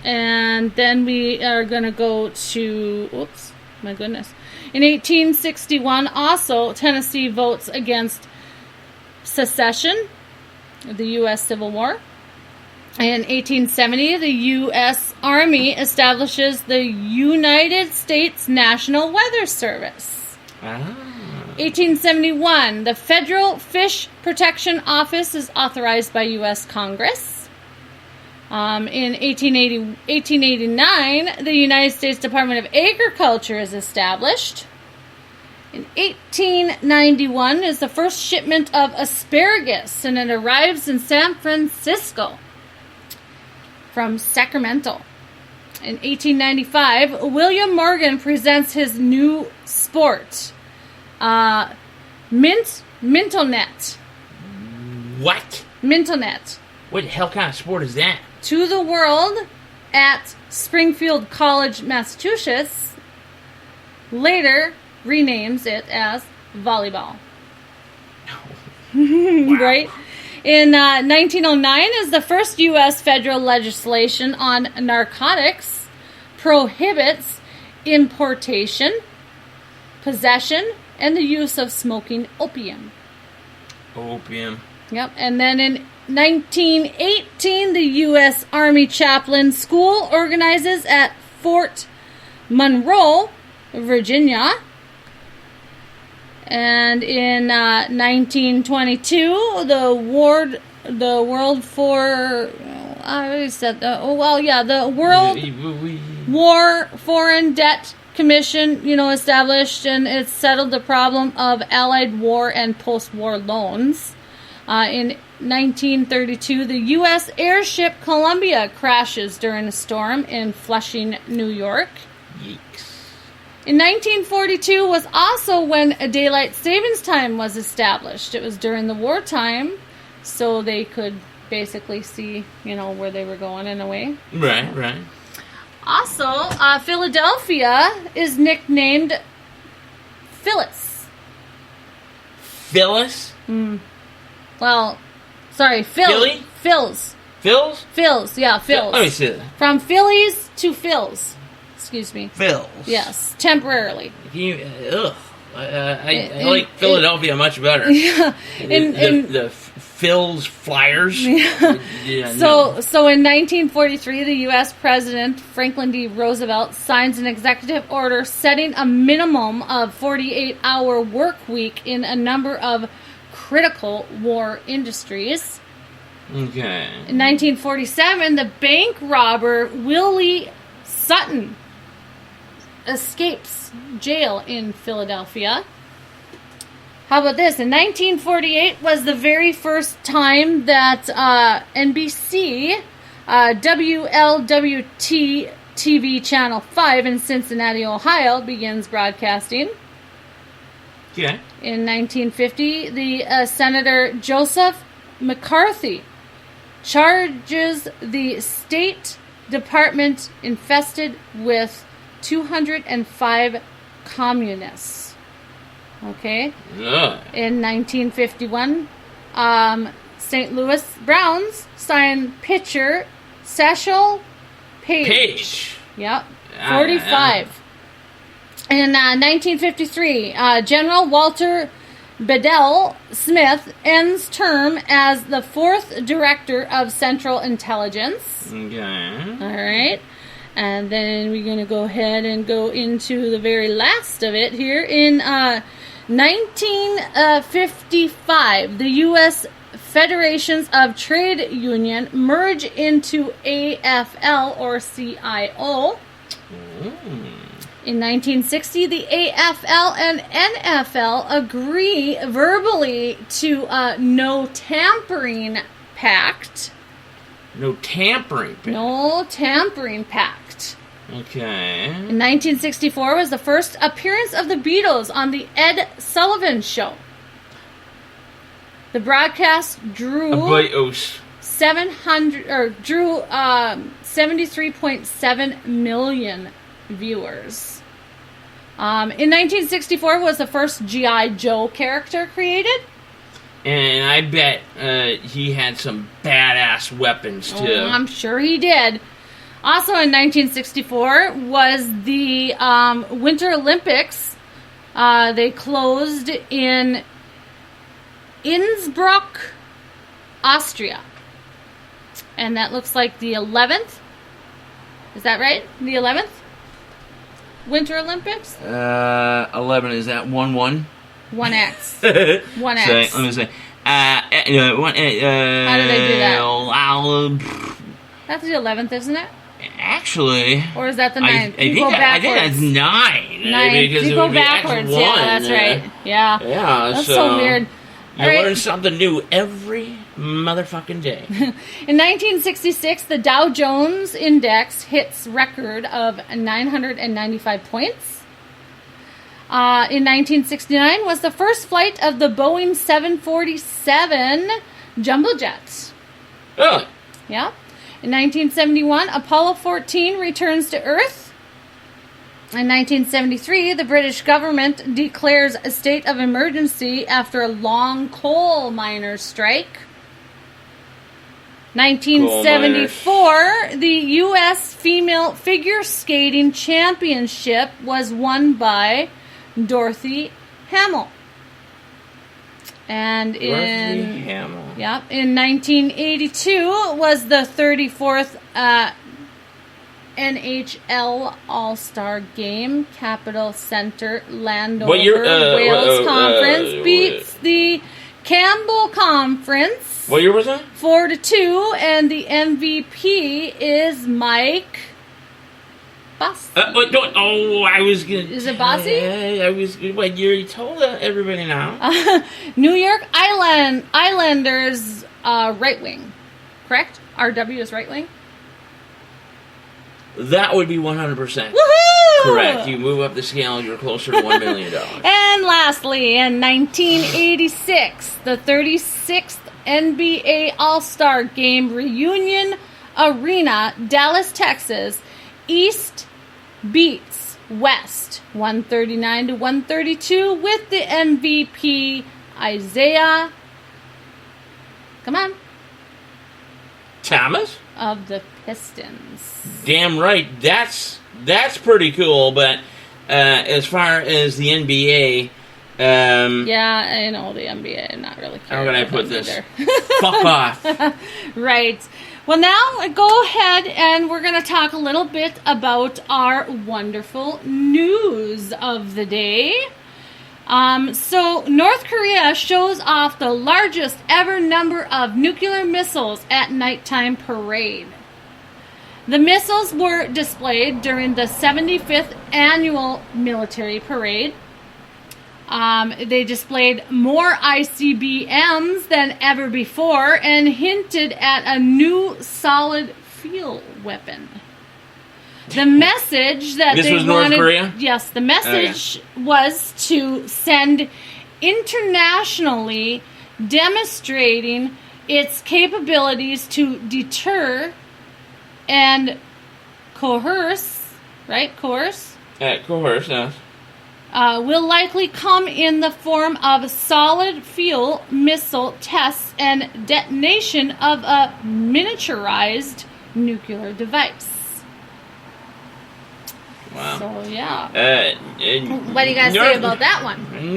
And then we are going to go to... Oops, my goodness. In 1861, also, Tennessee votes against secession, the U.S. Civil War. In 1870, the U.S. Army establishes the United States National Weather Service. 1871, the Federal Fish Protection Office is authorized by U.S. Congress. In 1889, the United States Department of Agriculture is established. In 1891 is the first shipment of asparagus, and it arrives in San Francisco from Sacramento. In 1895, William Morgan presents his new sport, Mintonet. What? Mintonet. What the hell kind of sport is that? To the world at Springfield College, Massachusetts. later renames it as volleyball. Right? In 1909 is the first U.S. federal legislation on narcotics prohibits importation, possession, and the use of smoking opium. Opium. Yep. And then in 1918, the U.S. Army Chaplain School organizes at Fort Monroe, Virginia. And in 1922, the World War Foreign Debt Commission, established, and it settled the problem of Allied war and post-war loans. In 1932, the U.S. airship Columbia crashes during a storm in Flushing, New York. Yeeks. In 1942 was also when a daylight savings time was established. It was during the wartime, so they could basically see, where they were going in a way. Right. Also, Philadelphia is nicknamed Phyllis. Phyllis? Well, sorry, Phil. Philly? Phils. Phils? Phils, yeah, Phils. Let me see that. From Phillies to Phils. Excuse me. Phils. Yes, temporarily. I like Philadelphia much better. Yeah. The Phil's Flyers. Yeah. Yeah, So in 1943, the U.S. President Franklin D. Roosevelt signs an executive order setting a minimum of 48-hour work week in a number of critical war industries. Okay. In 1947, the bank robber Willie Sutton escapes jail in Philadelphia. How about this? In 1948 was the very first time that NBC, WLWT TV Channel 5 in Cincinnati, Ohio, begins broadcasting. Okay. In 1950, the Senator Joseph McCarthy charges the State Department infested with 205 communists. Okay? Ugh. In 1951, St. Louis Browns signed pitcher Cecil Page. Yep. 45. In 1953, General Walter Bedell Smith ends term as the 4th Director of Central Intelligence. Okay. All right. And then we're going to go ahead and go into the very last of it here. In 1955, the U.S. Federations of Trade Union merge into AFL or CIO. In 1960, the AFL and NFL agree verbally to a no tampering pact. No tampering pact? No tampering pact. Okay. In 1964 was the first appearance of the Beatles on the Ed Sullivan Show. The broadcast drew 73.7 million viewers. In 1964 was the first G.I. Joe character created. And I bet he had some badass weapons, too. Oh, I'm sure he did. Also in 1964 was the Winter Olympics. They closed in Innsbruck, Austria. And that looks like the 11th. Is that right? The 11th? Winter Olympics? 11, is that 1-1? 1X. 1X. So, let me say. How did I do that? That's the 11th, isn't it? Actually. Or is that the 9th? I think that's 9. 9. Because You it go would be backwards. X1. Yeah, that's right. Yeah. Yeah, That's so weird. You All right. learn something new every motherfucking day. In 1966, the Dow Jones Index hits record of 995 points. In 1969 was the first flight of the Boeing 747 jumbo jet. Really? Yeah. In 1971, Apollo 14 returns to Earth. In 1973, the British government declares a state of emergency after a long coal miners' strike. 1974, the U.S. Female Figure Skating Championship was won by Dorothy Hamill. And in 1982 was the 34th NHL All-Star Game. Capital Center Landover Wales Conference beats the Campbell Conference. What year was that? 4-2, and the MVP is Mike Bossy. I was gonna. Is it Bossy? I was. What you already told everybody now? New York Islanders right wing, correct? RW is right wing. That would be 100%. Woohoo! Correct. You move up the scale, you're closer to $1 million. And lastly, in 1986, the 36th NBA All-Star Game Reunion Arena, Dallas, Texas, East beats West 139-132 with the MVP Isaiah. Come on. Thomas? Of the Pistons. Damn right. That's pretty cool, but as far as the NBA... yeah, I know the NBA. I'm not really how can I put this? Either. Fuck off. Right. Well, now go ahead and we're going to talk a little bit about our wonderful news of the day. So North Korea shows off the largest ever number of nuclear missiles at nighttime parade. The missiles were displayed during the 75th annual military parade. They displayed more ICBMs than ever before and hinted at a new solid fuel weapon. The message that this they was wanted, North Korea? Yes, the message was to send internationally demonstrating its capabilities to deter and coerce, right? Coerce? Coerce, yes. Will likely come in the form of solid fuel missile tests and detonation of a miniaturized nuclear device. Wow. So, yeah. What do you guys say about that one?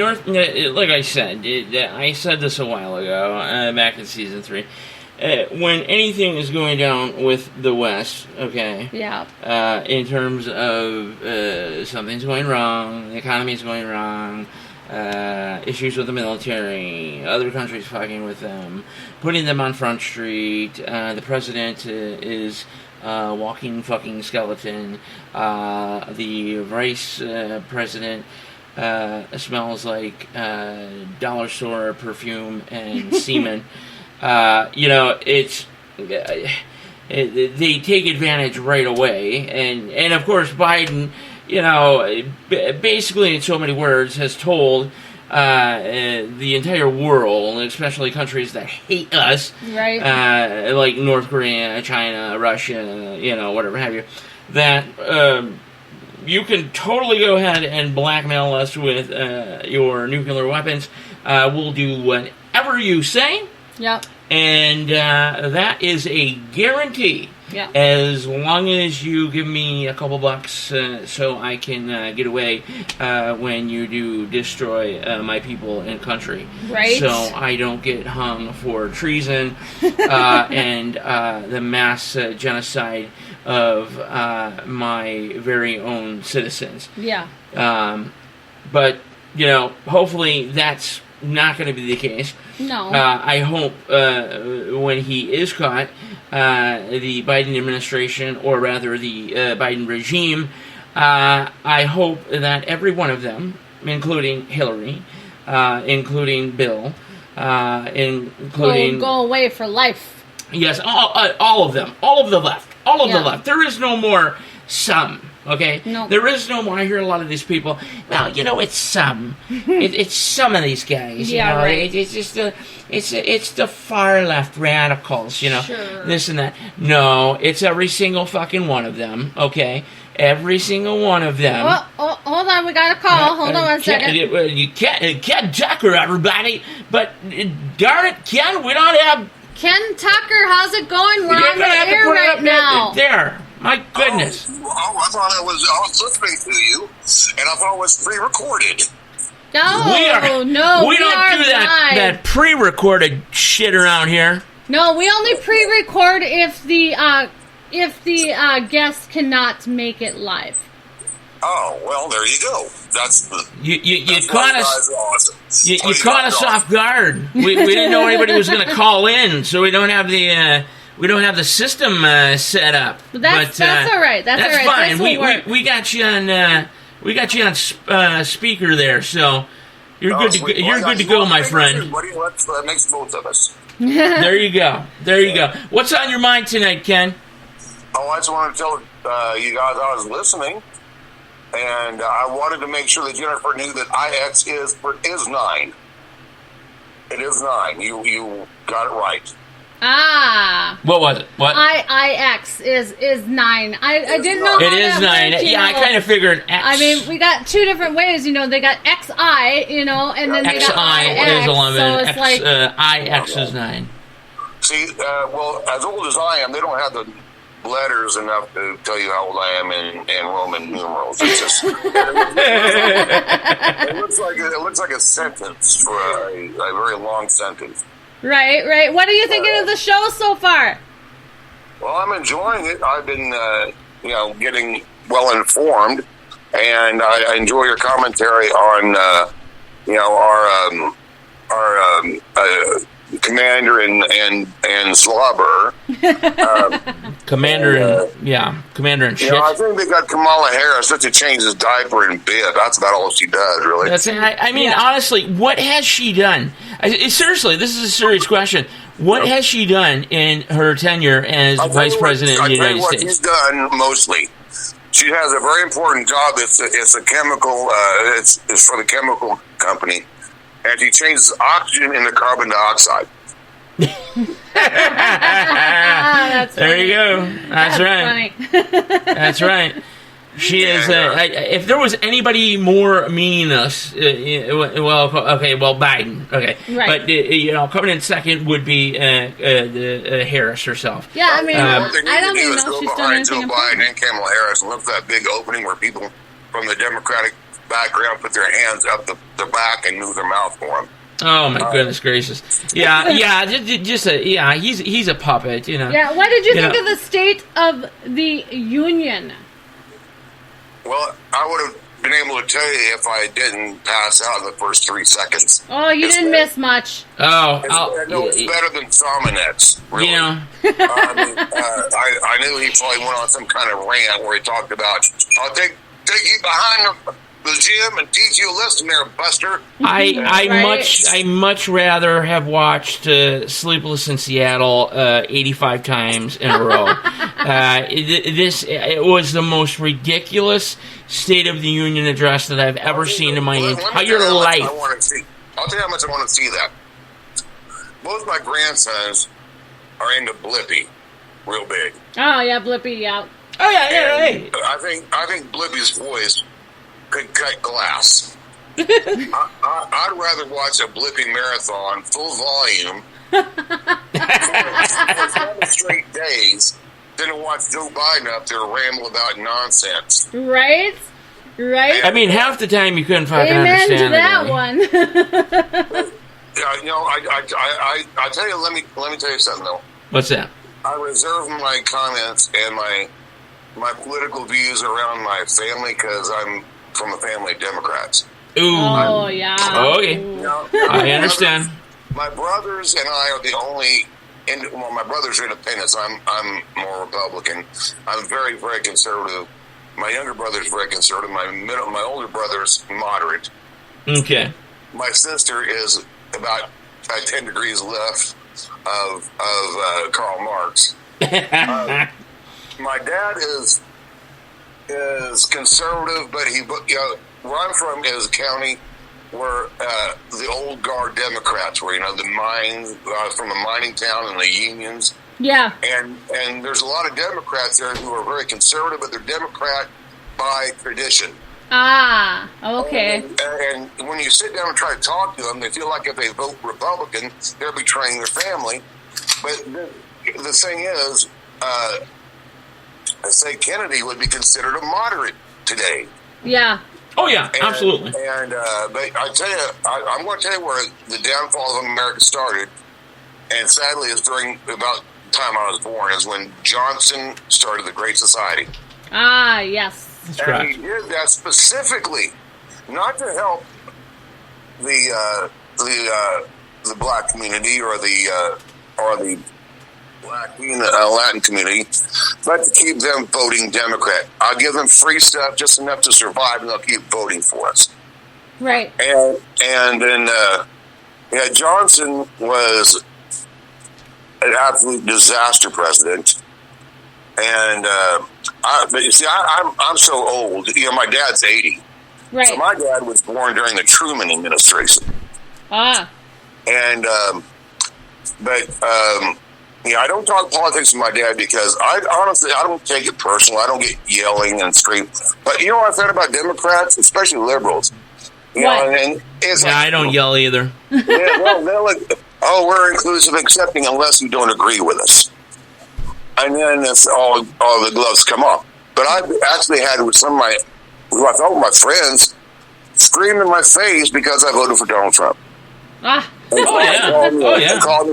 Like I said, I said this a while ago, back in season 3. When anything is going down with the West, okay? Yeah. In terms of something's going wrong, the economy's going wrong, issues with the military, other countries fucking with them, putting them on Front Street, the president is walking fucking skeleton, the vice president smells like dollar store perfume and semen. It's they take advantage right away, and of course Biden, basically in so many words has told the entire world, especially countries that hate us, right? Like North Korea, China, Russia, whatever have you, that you can totally go ahead and blackmail us with your nuclear weapons. We'll do whatever you say. Yep. And that is a guarantee. Yeah. As long as you give me a couple bucks so I can get away when you do destroy my people and country. Right. So I don't get hung for treason and the mass genocide of my very own citizens. Yeah. But, hopefully that's not going to be the case. No. I hope when he is caught, the Biden administration, or rather the Biden regime, I hope that every one of them, including Hillary, including Bill, including... Go away for life. Yes, all of them. All of the left. All of the left. There is no more some. Okay? No. There is no more. I hear a lot of these people, well, it's some. It's some of these guys. Yeah, right. It's just it's the far left radicals, Sure. this and that. No, it's every single fucking one of them, okay? Every single one of them. Oh, hold on, we got a call. Hold on one second. You can't Ken Tucker, everybody. But darn it, Ken, we don't have. Ken Tucker, how's it going? We're You're on the gonna have to air put it right up now. There. My goodness. I thought I was listening to you, and I thought it was pre-recorded. No, we don't do that pre-recorded shit around here. No, we only pre-record if the guest cannot make it live. Oh, well, there you go. That's you caught us. Awesome. You caught us off guard. We didn't know anybody was going to call in, so we don't have the system set up. That's all right. That's all right. Fine. This We got you on speaker there, so you're good to go. You're good to go, my friend. That makes both of us. There you go. What's on your mind tonight, Ken? Oh, I just wanted to tell you guys I was listening, and I wanted to make sure that Jennifer knew that IX is 9. It is 9. You got it right. Ah. What was it? What? IX is 9. I didn't know. It is 9. Yeah, I kind of figured X. I mean, we got two different ways. They got XI, and then they got IX. is 11. So it's like IX is 9. See, well, as old as I am, they don't have the letters enough to tell you how old I am in Roman numerals. It's just it looks like a sentence for a very long sentence. Right. What are you thinking of the show so far? Well, I'm enjoying it. I've been, getting well informed, and I enjoy your commentary on, our commander and slobber. Commander and shit. I think they got Kamala Harris just to change his diaper and bib. That's about all she does, really. Honestly, what has she done? Seriously, this is a serious question. What has she done in her tenure as Vice President of the United States? She's done mostly. She has a very important job. It's a chemical. It's for the chemical company, and she changes oxygen into carbon dioxide. There you go. That's right. That's right. She is. If there was anybody more meaningless, Biden. Okay, right. But coming in second would be Harris herself. Yeah, I mean, I don't even know if she's done anything Joe Biden and Kamala Harris and look for that big opening where people from the Democratic background put their hands up the back and move their mouth for them. Oh my goodness gracious! Yeah, he's a puppet, Yeah, what did you think of the State of the Union? Well, I would have been able to tell you if I didn't pass out in the first 3 seconds. Oh, you didn't miss much. It's better than Sominex, really. I knew he probably went on some kind of rant where he talked about, I'll take you behind the gym and teach you a lesson there, Buster. I much rather have watched Sleepless in Seattle 85 times in a row. It was the most ridiculous State of the Union address that I've ever seen in my entire life. I'll tell you how much I want to see that. Both my grandsons are into Blippi, real big. Oh yeah, Blippi, yeah. Oh yeah. I think Blippi's voice could cut glass. I'd rather watch a Blippi marathon full volume for 7 straight days than to watch Joe Biden up there ramble about nonsense. Right. I mean, half the time you couldn't fucking understand it. That one. I tell you. Let me tell you something though. What's that? I reserve my comments and my political views around my family because I'm from a family of Democrats. Ooh. Oh, yeah. Okay. I understand. My brothers and I are the only... my brothers are independents. I'm more Republican. I'm very, very conservative. My younger brother's very conservative. My older brother's moderate. Okay. My sister is about 10 degrees left of Karl Marx. My dad is conservative, but where I'm from is a county where the old guard Democrats were, the mines, from a mining town and the unions. Yeah. And there's a lot of Democrats there who are very conservative, but they're Democrat by tradition. Ah, okay. And when you sit down and try to talk to them, they feel like if they vote Republican, they're betraying their family. But the thing is, I say Kennedy would be considered a moderate today. Yeah. Oh yeah, absolutely. And but I tell you, I'm going to tell you where the downfall of America started, and sadly, it's during about the time I was born, is when Johnson started the Great Society. Ah, yes. That's and correct. he did that specifically, not to help the black community or the Latin community, but to keep them voting Democrat. I'll give them free stuff, just enough to survive, and they'll keep voting for us. Right. And then Johnson was an absolute disaster president. And but you see, I'm so old. You know, my dad's 80. Right. So my dad was born during the Truman administration. Ah. And I don't talk politics with my dad because I don't take it personal. I don't get yelling and scream. But you know what I found about Democrats, especially liberals? You know, and it's I don't yell either. Yeah, well, they're like, oh, we're inclusive and accepting unless you don't agree with us. And then it's all the gloves come off. But I've actually had with some of my friends scream in my face because I voted for Donald Trump. Ah. Called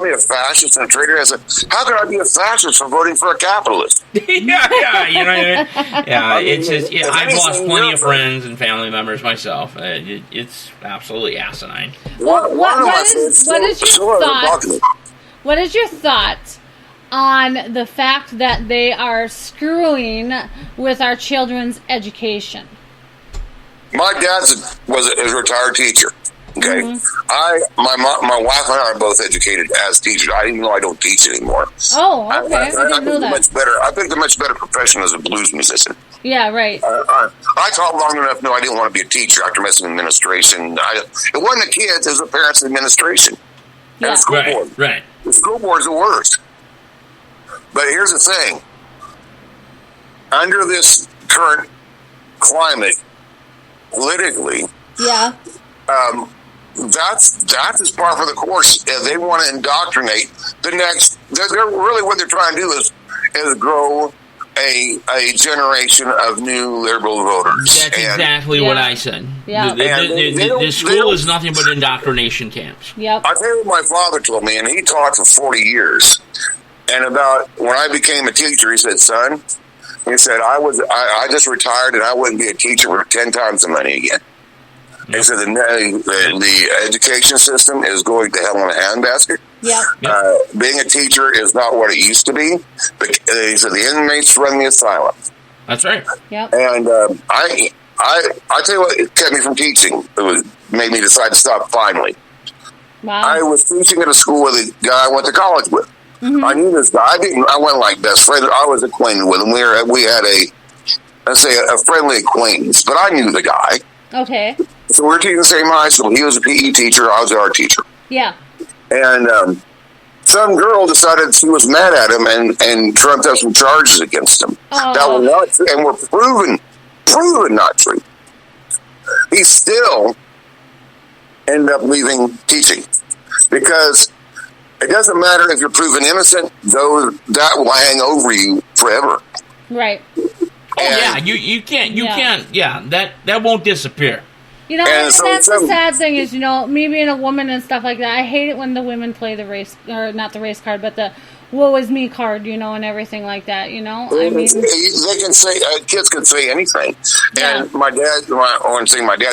me a fascist and a traitor. I said, how could I be a fascist for voting for a capitalist? yeah, you know what I mean? Yeah, it's just, I've lost plenty of friends. friends and family members myself. It's absolutely asinine. What is your thought on the fact that they are screwing with our children's education? My dad was a retired teacher. Okay, Mm-hmm. my wife and I are both educated as teachers. I didn't know I don't teach anymore. Oh, okay. I didn't know that. I picked a much better profession as a blues musician. Yeah, right. I taught long enough. No, I didn't want to be a teacher after messing with administration. It wasn't the kids; it was the parents' administration and the school board. Right. The school board's the worst. But here's the thing: under this current climate, politically, yeah. That is par for the course. They want to indoctrinate the next. They're really what they're trying to do is grow a generation of new liberal voters. That's exactly what I said. Yeah. The school is nothing but indoctrination camps. Yep. I tell you what my father told me, and he taught for 40 years. And about when I became a teacher, he said, "Son," he said, I just retired, and I wouldn't be a teacher for 10 times the money again." He said the education system is going to hell in a handbasket. Yeah. Being a teacher is not what it used to be. But he said the inmates run the asylum. That's right. Yep. And I tell you what, it kept me from teaching. It made me decide to stop finally. Wow. I was teaching at a school with a guy I went to college with. Mm-hmm. I knew this guy. I wasn't like best friend. I was acquainted with him. We had a friendly acquaintance, but I knew the guy. Okay. So we were teaching the same high school. He was a PE teacher. I was an art teacher. Yeah. And some girl decided she was mad at him and trumped up some charges against him. Oh. That were not, and were proven not true. He still ended up leaving teaching because it doesn't matter if you're proven innocent; that will hang over you forever. Right. You can't. That won't disappear. You know, and that's the sad thing is, me being a woman and stuff like that, I hate it when the women play the race, or not the race card, but the woe is me card, and everything like that, I mean... They can say, kids can say anything. Yeah. And my dad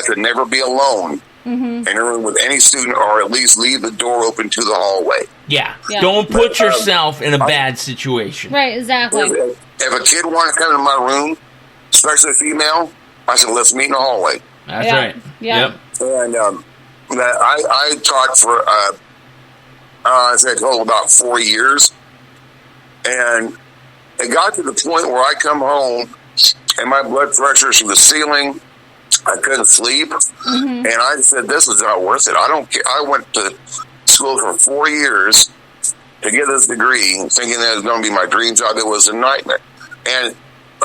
could never be alone in a room with any student, or at least leave the door open to the hallway. Yeah. Don't put yourself in a bad situation. Right, exactly. If a kid wanted to come into my room, especially a female, I said, let's meet in the hallway. That's right. Yeah. Yep. And I taught for about 4 years, and it got to the point where I come home and my blood pressure's to the ceiling. I couldn't sleep, and I said, "This is not worth it. I don't care." I went to school for 4 years to get this degree, thinking that it was going to be my dream job. It was a nightmare, and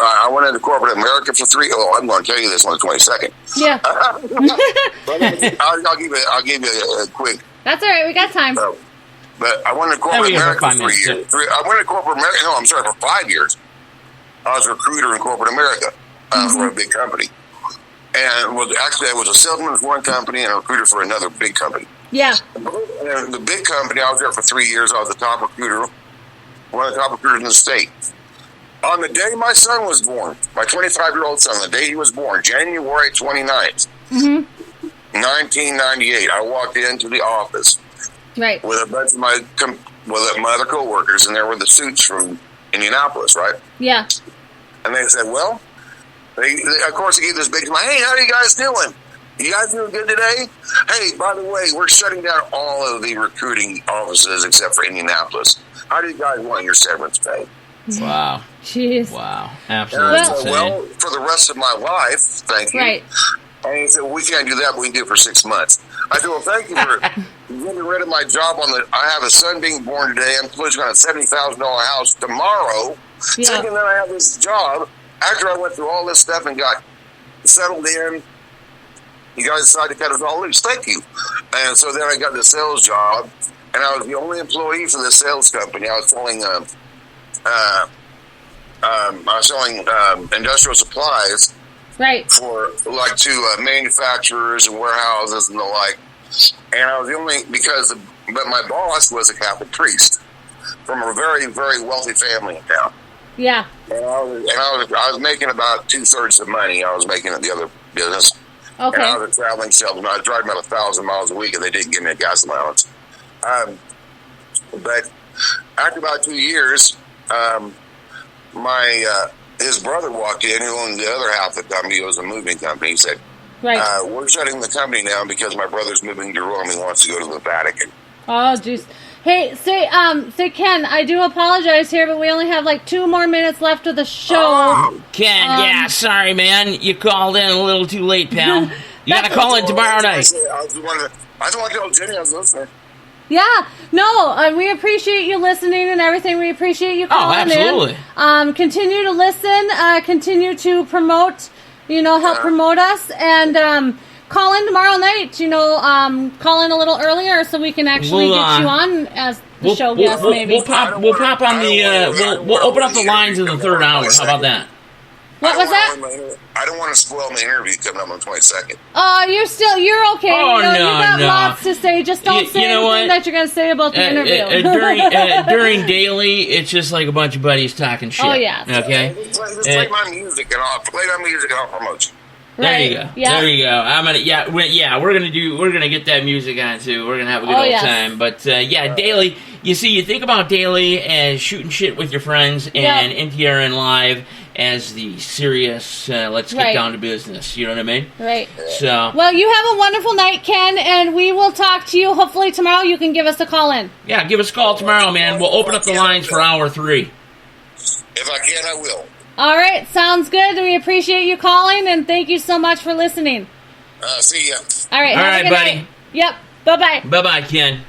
I went into corporate America for 3. Oh, I'm going to tell you this on the 22nd. Yeah. But I'll give you a quick. That's all right. We got time. But I went to corporate America for 3 years. I went to corporate America. No, I'm sorry, for 5 years. I was a recruiter in corporate America for a big company. And I was a salesman for one company and a recruiter for another big company. Yeah. And the big company, I was there for 3 years. I was the top recruiter, one of the top recruiters in the state. On the day my son was born, my 25-year-old son, the day he was born, January 29th, 1998, I walked into the office with a bunch of my other coworkers, and there were the suits from Indianapolis, right? Yeah. And they said, well, of course, they gave this big smile. Hey, how are you guys doing? You guys doing good today? Hey, by the way, we're shutting down all of the recruiting offices except for Indianapolis. How do you guys want your severance pay? Wow. Jeez. Wow. Absolutely insane. Well, for the rest of my life, thank you. Right. And he said, well, we can't do that, but we can do it for 6 months. I said, well, thank you for getting rid of my job I have a son being born today. I'm closing on a $70,000 house tomorrow. Yeah. Thinking that I have this job. After I went through all this stuff and got settled in, you guys decided to cut us all loose. Thank you. And so then I got the sales job, and I was the only employee for the sales company. I was selling industrial supplies, right, for like to manufacturers and warehouses and the like. And I was the only but my boss was a Catholic priest from a very, very wealthy family in town. Yeah. And I was making about 2/3 of the money I was making at the other business. Okay. And I was a traveling salesman. I was driving about 1,000 miles a week, and they didn't give me a gas allowance. But after about 2 years, his brother walked in, who owned the other half of the company. It was a moving company. He said, right. We're shutting the company down because my brother's moving to Rome. He wants to go to the Vatican. Oh, jeez. Hey, say Ken, I do apologize here, but we only have like 2 more minutes left of the show. Ken, yeah, sorry, man. You called in a little too late, pal. You gotta call in tomorrow night. I just want to tell Jenny I was listening. Yeah, no, we appreciate you listening and everything. We appreciate you calling absolutely. in. Continue to listen, continue to promote, help promote us, and call in tomorrow night, call in a little earlier so we can actually get you on as the show guest, maybe. We'll pop on the, we'll open up the lines in the 3rd hour. How about that? What was that? I don't want to spoil my interview coming up on the 22nd. You're okay. Oh, you got lots to say. Just don't say anything that you're going to say about the interview. During daily, it's just like a bunch of buddies talking shit. Oh, yeah. Okay? Just play my music and I'll play my music and I'll promote you. There you go. Yeah. There you go. We're gonna get that music on too. We're gonna have a good old time. But daily. You see, you think about daily as shooting shit with your friends, and NTRN Live as the serious. Let's get down to business. You know what I mean? Right. So. Well, you have a wonderful night, Ken, and we will talk to you. Hopefully tomorrow you can give us a call in. Yeah, give us a call tomorrow, man. We'll open up the lines for hour 3. If I can, I will. All right, sounds good. We appreciate you calling, and thank you so much for listening. See ya. All right, have a good buddy. night. Yep, bye-bye. Bye-bye, Ken.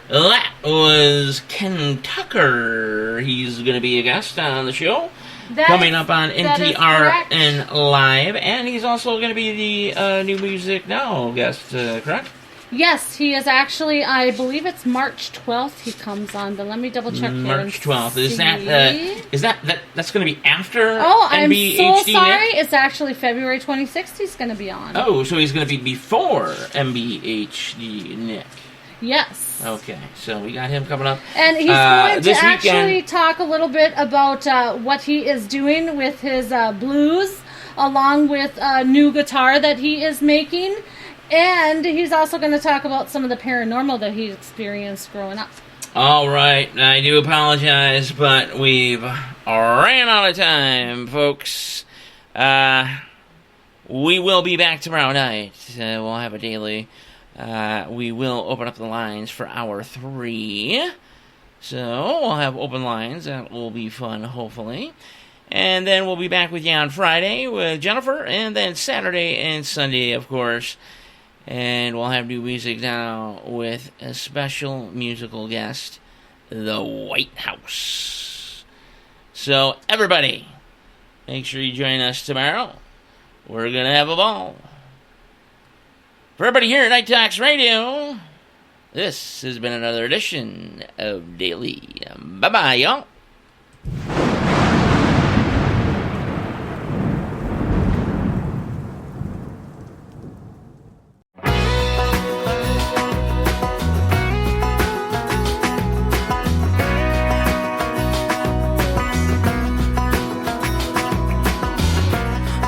That was Ken Tucker. He's going to be a guest on the show coming up on NTRN Live, and he's also going to be the New Music Now guest, correct? Yes, he is actually, I believe it's March 12th he comes on, but let me double check here. March 12th. Is that's going to be after Oh, I'm MBHD so sorry. Nick? It's actually February 26th he's going to be on. Oh, so he's going to be before MBHD Nick. Yes. Okay, so we got him coming up. And he's going to actually weekend. talk a little bit about what he is doing with his blues, along with a new guitar that he is making. And he's also going to talk about some of the paranormal that he experienced growing up. All right, I do apologize, but we've ran out of time, folks. We will be back tomorrow night. We'll have a daily. We will open up the lines for hour 3. So we'll have open lines. That will be fun, hopefully. And then we'll be back with you on Friday with Jennifer, and then Saturday and Sunday, of course. And we'll have new music now with a special musical guest, the White House. So, everybody, Make sure you join us tomorrow. We're going to have a ball. For everybody here at Night Talks Radio, this has been another edition of Daily. Bye-bye, y'all.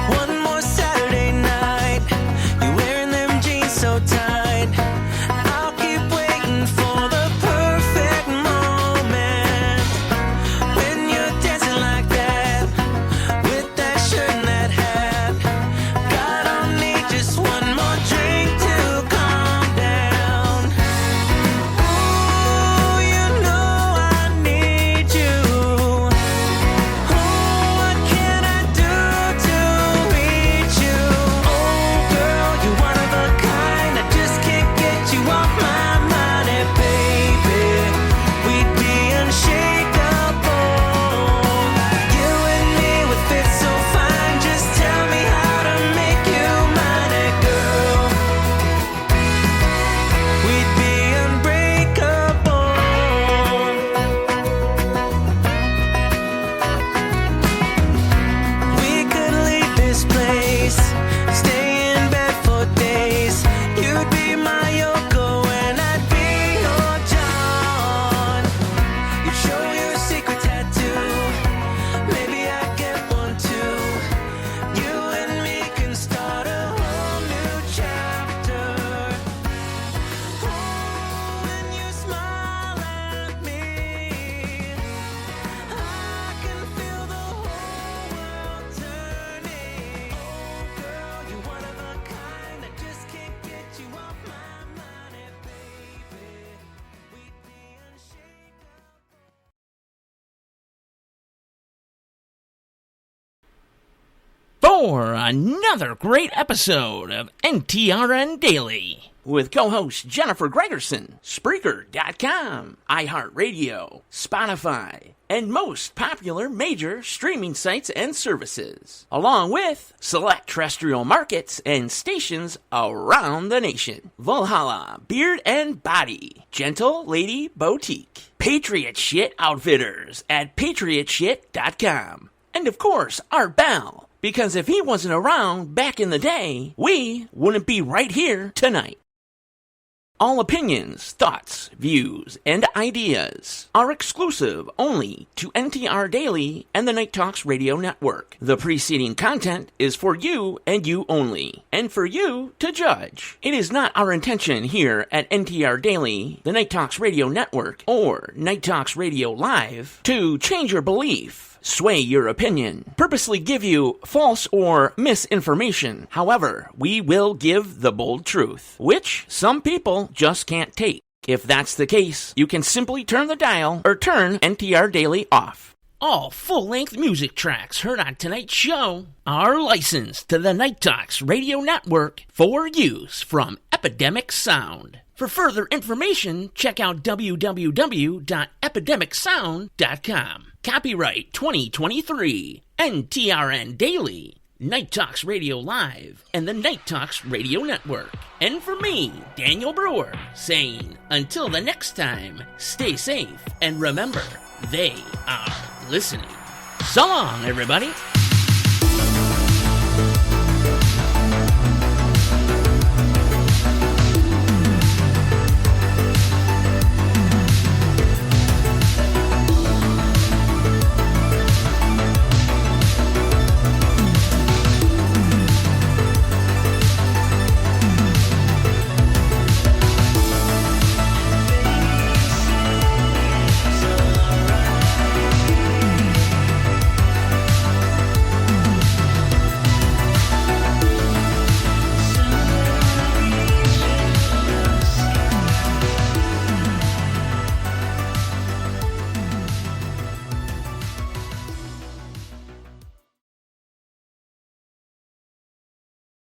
One more Saturday night, you're wearing them jeans so tight. I'll keep waiting for the perfect moment when you're dancing like that with that shirt and that hat. God, I'll need just one more drink to calm down. Ooh, you know I need you. Ooh, what can I do to reach you? Oh, girl, you're one of a kind. I just can't get you off my mind, and baby, we'd be unshakable. You and me would fit so fine. Just tell me how to make you mine, and girl, we'd be unbreakable. We could leave this place, stay in bed for days. You'd be my Yoko and I'd be your John. You'd show your secret tattoo, maybe I'd get one too. You and me can start a whole new chapter. Oh, when you smile at me, I can feel the whole world turning. Oh, girl, you're one of a kind. I just can't get you off my mind, and baby, we'd be unshakable. For another great episode of NTRN Daily with co-host Jennifer Gregerson, Spreaker.com, iHeartRadio, Spotify, and most popular major streaming sites and services, along with select terrestrial markets and stations around the nation. Valhalla Beard and Body, Gentle Lady Boutique, Patriot Shit Outfitters at patriotshit.com, and of course, Art Bell. Because if he wasn't around back in the day, we wouldn't be right here tonight. All opinions, thoughts, views, and ideas are exclusive only to NTR Daily and the Night Talks Radio Network. The preceding content is for you and you only, and for you to judge. It is not our intention here at NTR Daily, the Night Talks Radio Network, or Night Talks Radio Live to change your belief, sway your opinion, purposely give you false or misinformation. However, we will give the bold truth, which some people just can't take. If that's the case, you can simply turn the dial or turn NTR Daily off. All full-length music tracks heard on tonight's show are licensed to the Night Talks Radio Network for use from Epidemic Sound. For further information, check out www.epidemicsound.com. Copyright 2023, NTRN Daily, Night Talks Radio Live, and the Night Talks Radio Network. And for me, Daniel Brewer, saying, until the next time, stay safe, and remember, they are listening. So long, everybody.